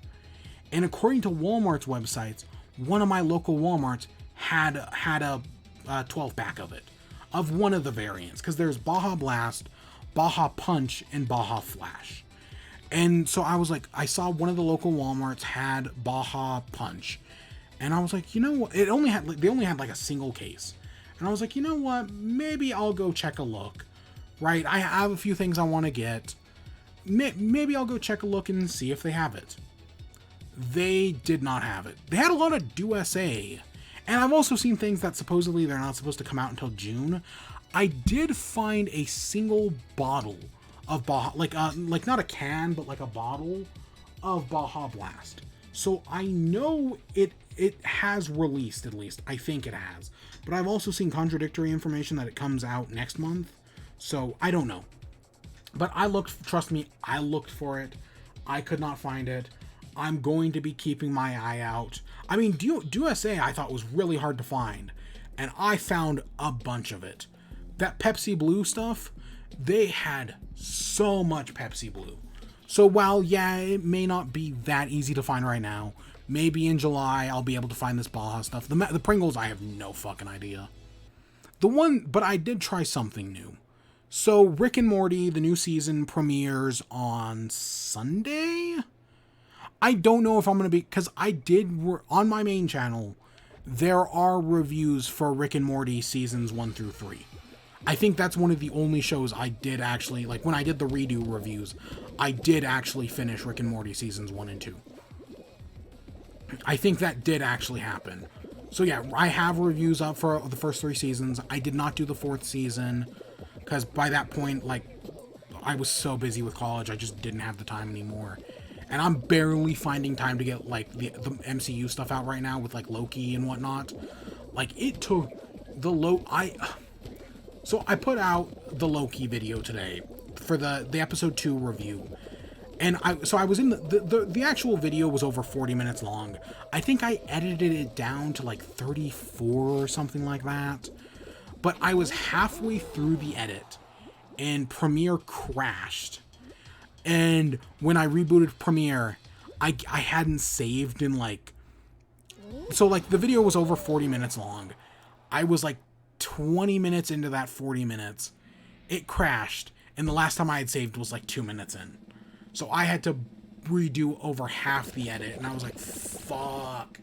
And according to Walmart's websites, one of my local Walmarts had a 12-pack of it, of one of the variants, because there's Baja Blast, Baja Punch, and Baja Flash. And so I was like, I saw one of the local Walmarts had Baja Punch, and I was like, you know what? They only had like a single case, and I was like, you know what? Maybe I'll go check a look. Right? I have a few things I want to get. Maybe I'll go check a look and see if they have it. They did not have it. They had a lot of USA. And I've also seen things that supposedly they're not supposed to come out until June. I did find a single bottle of Baja, like not a can, but like a bottle of Baja Blast. So I know it has released, at least. I think it has. But I've also seen contradictory information that it comes out next month. So I don't know. But trust me, I looked for it. I could not find it. I'm going to be keeping my eye out. I mean, USA I thought was really hard to find, and I found a bunch of it. That Pepsi Blue stuff, they had so much Pepsi Blue. So while, yeah, it may not be that easy to find right now, maybe in July I'll be able to find this Baja stuff. The Pringles, I have no fucking idea. But I did try something new. So Rick and Morty, the new season, premieres on Sunday? I don't know if I'm going to be, because on my main channel, there are reviews for Rick and Morty seasons 1 through 3. I think that's one of the only shows I did actually, like when I did the redo reviews, I did actually finish Rick and Morty seasons 1 and 2. I think that did actually happen. So yeah, I have reviews up for the first 3 seasons. I did not do the 4th season, because by that point, like, I was so busy with college, I just didn't have the time anymore. And I'm barely finding time to get, like, the MCU stuff out right now with, like, Loki and whatnot. Like, it took So I put out the Loki video today for the episode 2 review. And I was in the actual video was over 40 minutes long. I think I edited it down to, like, 34 or something like that. But I was halfway through the edit, and Premiere crashed. And when I rebooted Premiere, I hadn't saved in, like... So, like, the video was over 40 minutes long. I was, like, 20 minutes into that 40 minutes. It crashed, and the last time I had saved was, like, 2 minutes in. So I had to redo over half the edit, and I was like, fuck.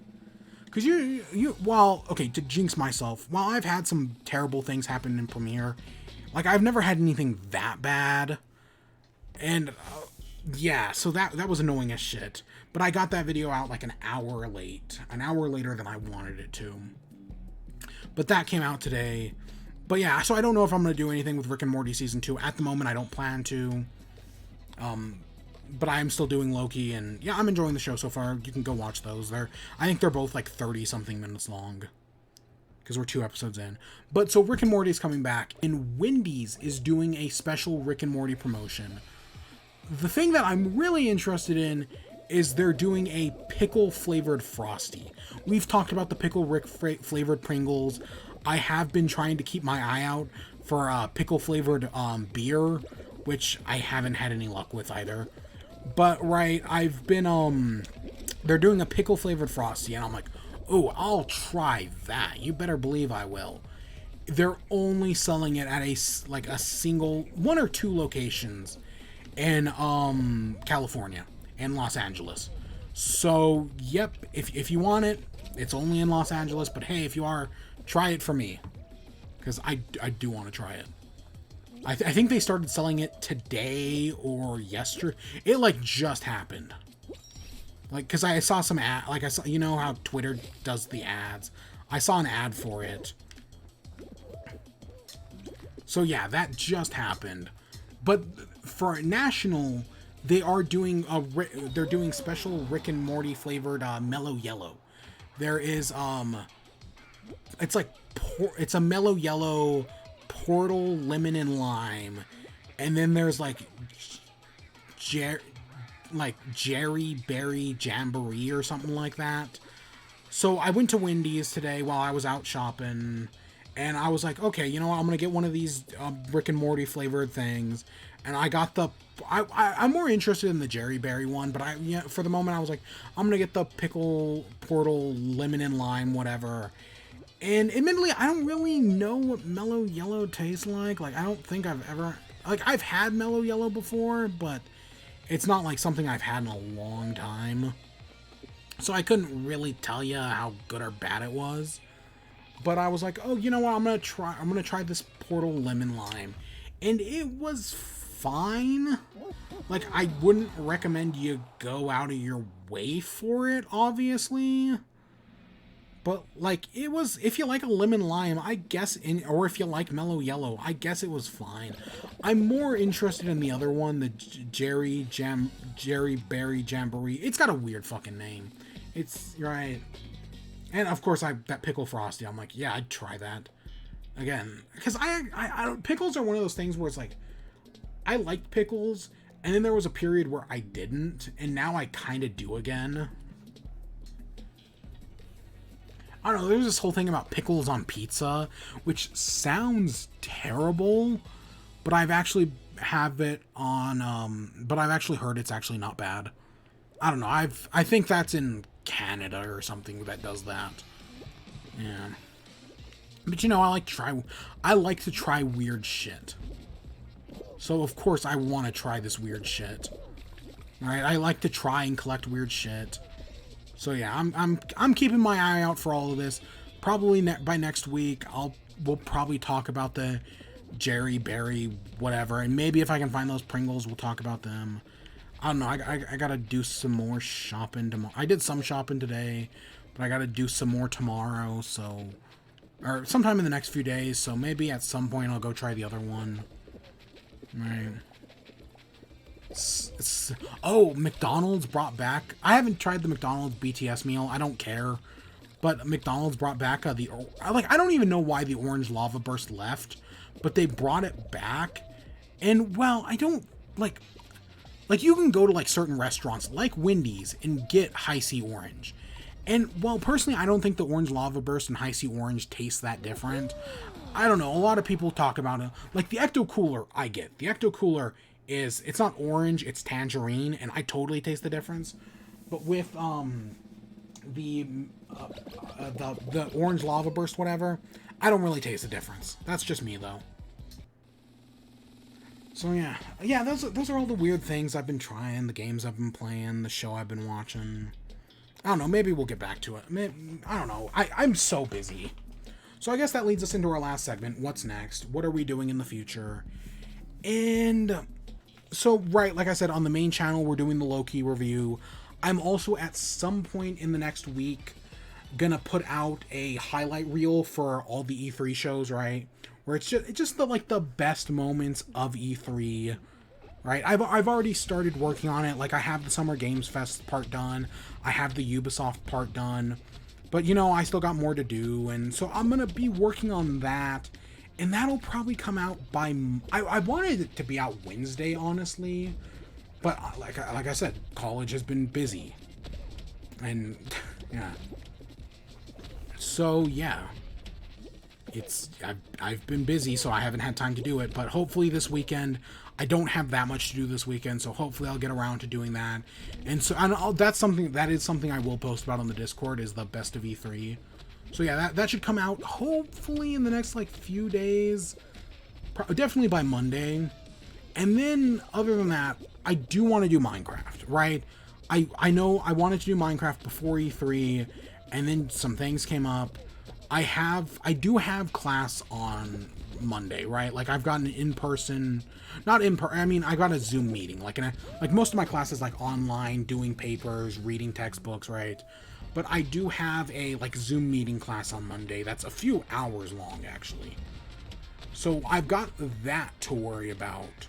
Because to jinx myself, while I've had some terrible things happen in Premiere, like, I've never had anything that bad. And, yeah, so that was annoying as shit. But I got that video out, like, an hour later than I wanted it to. But that came out today. But, yeah, so I don't know if I'm going to do anything with Rick and Morty Season 2. At the moment, I don't plan to. But I'm still doing Loki, and yeah, I'm enjoying the show so far. You can go watch those. I think they're both like 30-something minutes long, because we're 2 episodes in. But so Rick and Morty is coming back, and Wendy's is doing a special Rick and Morty promotion. The thing that I'm really interested in is they're doing a pickle-flavored Frosty. We've talked about the pickle Rick-flavored Pringles. I have been trying to keep my eye out for pickle-flavored beer, which I haven't had any luck with either. But, right, I've been, they're doing a pickle-flavored Frosty, and I'm like, oh, I'll try that. You better believe I will. they're only selling it at like a single one or two locations in California and Los Angeles. So yep, if you want it, it's only in Los Angeles. But hey, if you are, try it for me, because I do want to try it. I think they started selling it today or yesterday. It like just happened. Like, because I saw some ad, like I saw, you know how Twitter does the ads. I saw an ad for it. So yeah, that just happened. But for national, they are doing they're doing special Rick and Morty flavored mellow yellow. There is it's like it's a mellow yellow portal lemon and lime, and then there's like Jerry Berry Jamboree or something like that. So I went to Wendy's today while I was out shopping, and I was like, okay, you know what, I'm gonna get one of these Rick and Morty flavored things, and I got the I'm more interested in the Jerry Berry one, but for the moment I was like, I'm gonna get the pickle portal lemon and lime whatever. And admittedly, I don't really know what mellow yellow tastes like. Like, I don't think I've ever... Like, I've had mellow yellow before, but it's not like something I've had in a long time. So I couldn't really tell you how good or bad it was. But I was like, oh, you know what? I'm gonna try this Portal Lemon Lime. And it was fine. Like, I wouldn't recommend you go out of your way for it, obviously. But, like, it was, if you like a lemon lime, I guess, or if you like mellow yellow, I guess it was fine. I'm more interested in the other one, the Jerry Berry Jamboree. It's got a weird fucking name. It's, right. And, of course, that Pickle Frosty, I'm like, yeah, I'd try that. Again, because I don't, pickles are one of those things where it's like, I liked pickles, and then there was a period where I didn't, and now I kind of do again. I don't know, there's this whole thing about pickles on pizza, which sounds terrible, but I've actually have it on, but I've actually heard it's actually not bad. I don't know, I think that's in Canada or something that does that. Yeah. But you know, I like to try weird shit. So of course I want to try this weird shit. Alright, I like to try and collect weird shit. So yeah, I'm keeping my eye out for all of this. Probably by next week, we'll probably talk about the Jerry Berry whatever, and maybe if I can find those Pringles, we'll talk about them. I don't know. I gotta do some more shopping tomorrow. I did some shopping today, but I gotta do some more tomorrow. So, or sometime in the next few days. So maybe at some point I'll go try the other one. Right. Oh, McDonald's brought back... I haven't tried the McDonald's BTS meal. I don't care. But McDonald's brought back I don't even know why the orange lava burst left. But they brought it back. And, well, I don't... Like, you can go to, like, certain restaurants, like Wendy's, and get High C Orange. And, well, personally, I don't think the orange lava burst and High C Orange taste that different. I don't know. A lot of people talk about it. Like, the Ecto Cooler, I get. The Ecto Cooler... it's not orange, it's tangerine, and I totally taste the difference. But with the orange lava burst whatever, I don't really taste the difference. That's just me though. So yeah, those are all the weird things I've been trying, the games I've been playing, the show I've been watching. I don't know, maybe we'll get back to it. I don't know, I'm so busy. So I guess that leads us into our last segment. What's next? What are we doing in the future? And so, right, like I said, on the main channel, we're doing the Loki review. I'm also, at some point in the next week, gonna put out a highlight reel for all the E3 shows, right? Where it's just the best moments of E3, right? I've already started working on it. Like, I have the Summer Games Fest part done. I have the Ubisoft part done. But, you know, I still got more to do. And so I'm gonna be working on that. And that'll probably come out by... I wanted it to be out Wednesday, honestly. But, like I said, college has been busy. And, yeah. So, yeah. I've been busy, so I haven't had time to do it. But hopefully this weekend... I don't have that much to do this weekend, so hopefully I'll get around to doing that. And so that is something I will post about on the Discord, is the best of E3. So yeah, that should come out hopefully in the next like few days. Definitely by Monday. And then other than that, I do want to do Minecraft, right? I know I wanted to do Minecraft before E3, and then some things came up. I do have class on Monday, right? Like I've got an in-person, not in-person, I mean, I got a Zoom meeting, like most of my classes like online, doing papers, reading textbooks, right? But I do have a like Zoom meeting class on Monday that's a few hours long actually. So I've got that to worry about.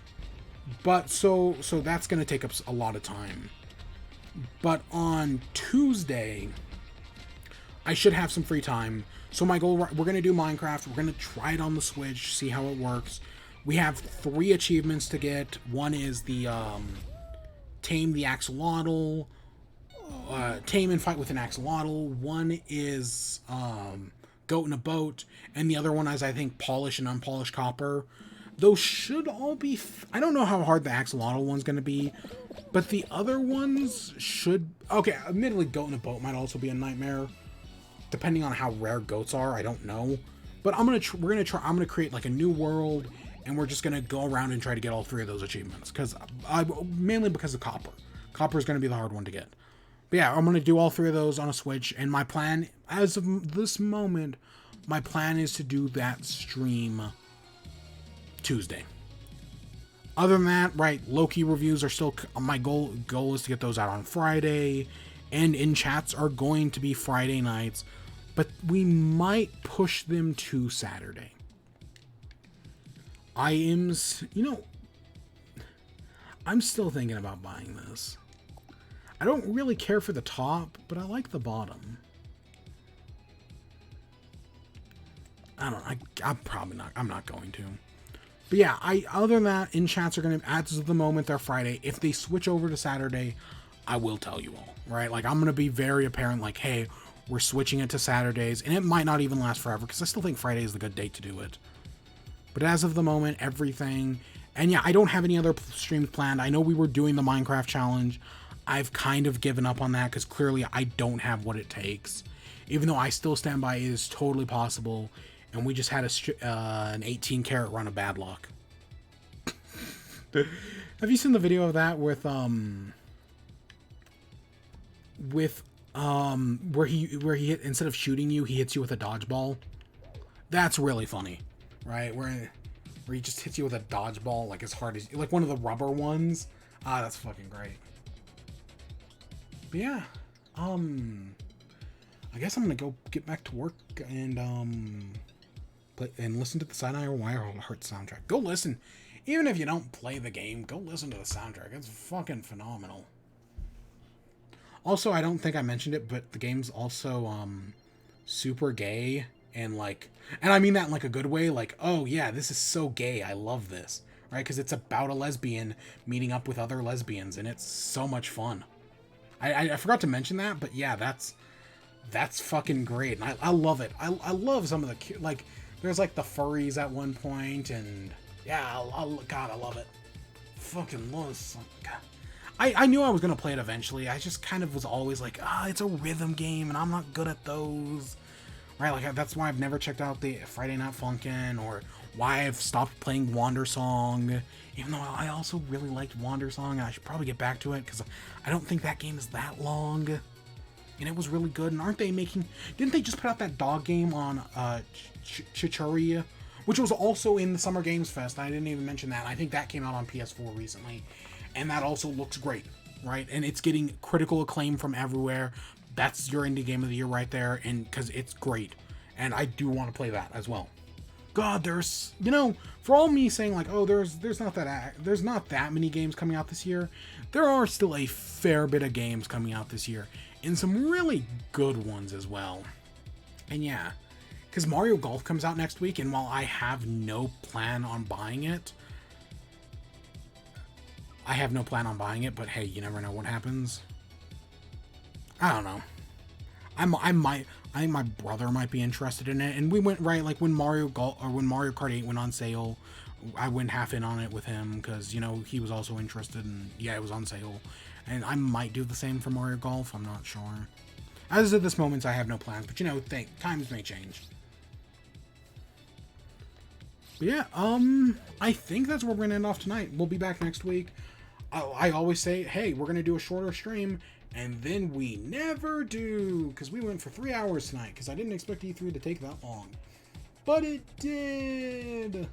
But so that's going to take up a lot of time. But on Tuesday, I should have some free time. So my goal, we're going to do Minecraft. We're going to try it on the Switch, see how it works. We have 3 achievements to get. One is the tame the axolotl, tame and fight with an axolotl. One is goat in a boat, and the other one is I think polish and unpolished copper. Those should all be... I don't know how hard the axolotl one's going to be, but the other ones should... Okay, admittedly, goat in a boat might also be a nightmare, depending on how rare goats are. I don't know, but I'm gonna create like a new world, and we're just gonna go around and try to get all 3 of those achievements mainly because of copper. Copper is gonna be the hard one to get. But yeah, I'm gonna do all 3 of those on a Switch, and my plan, as of this moment, my plan is to do that stream Tuesday. Other than that, right, Loki reviews are still my goal is to get those out on Friday, and in chats are going to be Friday nights, but we might push them to Saturday. I'm still thinking about buying this. I don't really care for the top, but I like the bottom. I don't know. I'm probably not. I'm not going to. But yeah, other than that, in chats are going to, as of the moment, they're Friday. If they switch over to Saturday, I will tell you all, right? Like, I'm going to be very apparent, like, hey, we're switching it to Saturdays, and it might not even last forever, because I still think Friday is the good date to do it. But as of the moment, everything, and yeah, I don't have any other streams planned. I know we were doing the Minecraft challenge. I've kind of given up on that, because clearly I don't have what it takes. Even though I still stand by it is totally possible, and we just had an 18-carat run of bad luck. Have you seen the video of that with where he hit, instead of shooting you, he hits you with a dodgeball? That's really funny, right? Where he just hits you with a dodgeball, like as hard as, like one of the rubber ones. Ah, that's fucking great. But yeah, I guess I'm gonna go get back to work and play and listen to the Sinai Wireheart soundtrack. Go listen, even if you don't play the game, go listen to the soundtrack. It's fucking phenomenal. Also, I don't think I mentioned it, but the game's also super gay, and like, and I mean that in like a good way, like, oh yeah, this is so gay, I love this, right? Because it's about a lesbian meeting up with other lesbians, and it's so much fun. I forgot to mention that, but yeah, that's fucking great, and I love it. I love some of the, like, there's like the furries at one point, and yeah, God, I love it. Fucking love this. God. I knew I was going to play it eventually. I just kind of was always like, it's a rhythm game, and I'm not good at those. Right? Like, that's why I've never checked out the Friday Night Funkin', or why I've stopped playing Wandersong. Even though I also really liked Wandersong, and I should probably get back to it, because I don't think that game is that long. And it was really good. And aren't they making... Didn't they just put out that dog game on Chichuria? Which was also in the Summer Games Fest. I didn't even mention that. I think that came out on PS4 recently. And that also looks great, right? And it's getting critical acclaim from everywhere. That's your indie game of the year right there, and because it's great. And I do want to play that as well. God, there's, for all me saying like, oh, there's not that many games coming out this year. There are still a fair bit of games coming out this year, and some really good ones as well. And yeah, because Mario Golf comes out next week, and while I have no plan on buying it, but hey, you never know what happens. I don't know. I think my brother might be interested in it, and we went, right, like when Mario Kart 8 went on sale, I went half in on it with him, because, he was also interested, and yeah, it was on sale, and I might do the same for Mario Golf, I'm not sure. As of this moment, I have no plans, but you know, times may change. But yeah, I think that's where we're gonna end off tonight. We'll be back next week. I always say, hey, we're gonna do a shorter stream, and then we never do, because we went for 3 hours tonight, because I didn't expect E3 to take that long. But it did!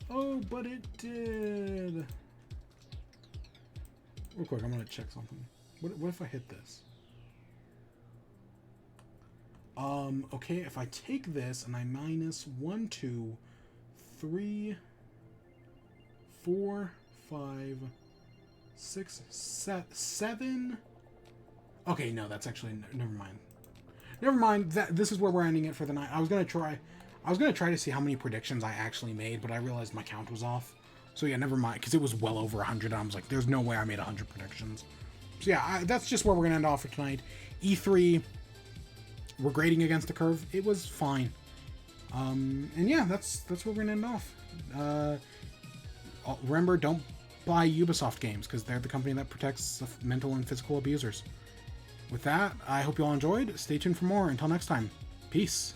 Oh, but it did! Real quick, I'm gonna check something. What if I hit this? Okay, if I take this and I minus 1, 2, 3, 4, 5, 6, 7. Okay, no, that's actually never mind. Never mind. This is where we're ending it for the night. I was gonna try to see how many predictions I actually made, but I realized my count was off. So yeah, never mind, because it was well over 100. I was like, there's no way I made 100 predictions. So yeah, that's just where we're gonna end off for tonight. E3. We're grading against the curve. It was fine. And yeah, that's where we're gonna end off. Remember, don't buy Ubisoft games, because they're the company that protects mental and physical abusers. With that, I hope you all enjoyed. Stay tuned for more. Until next time, peace.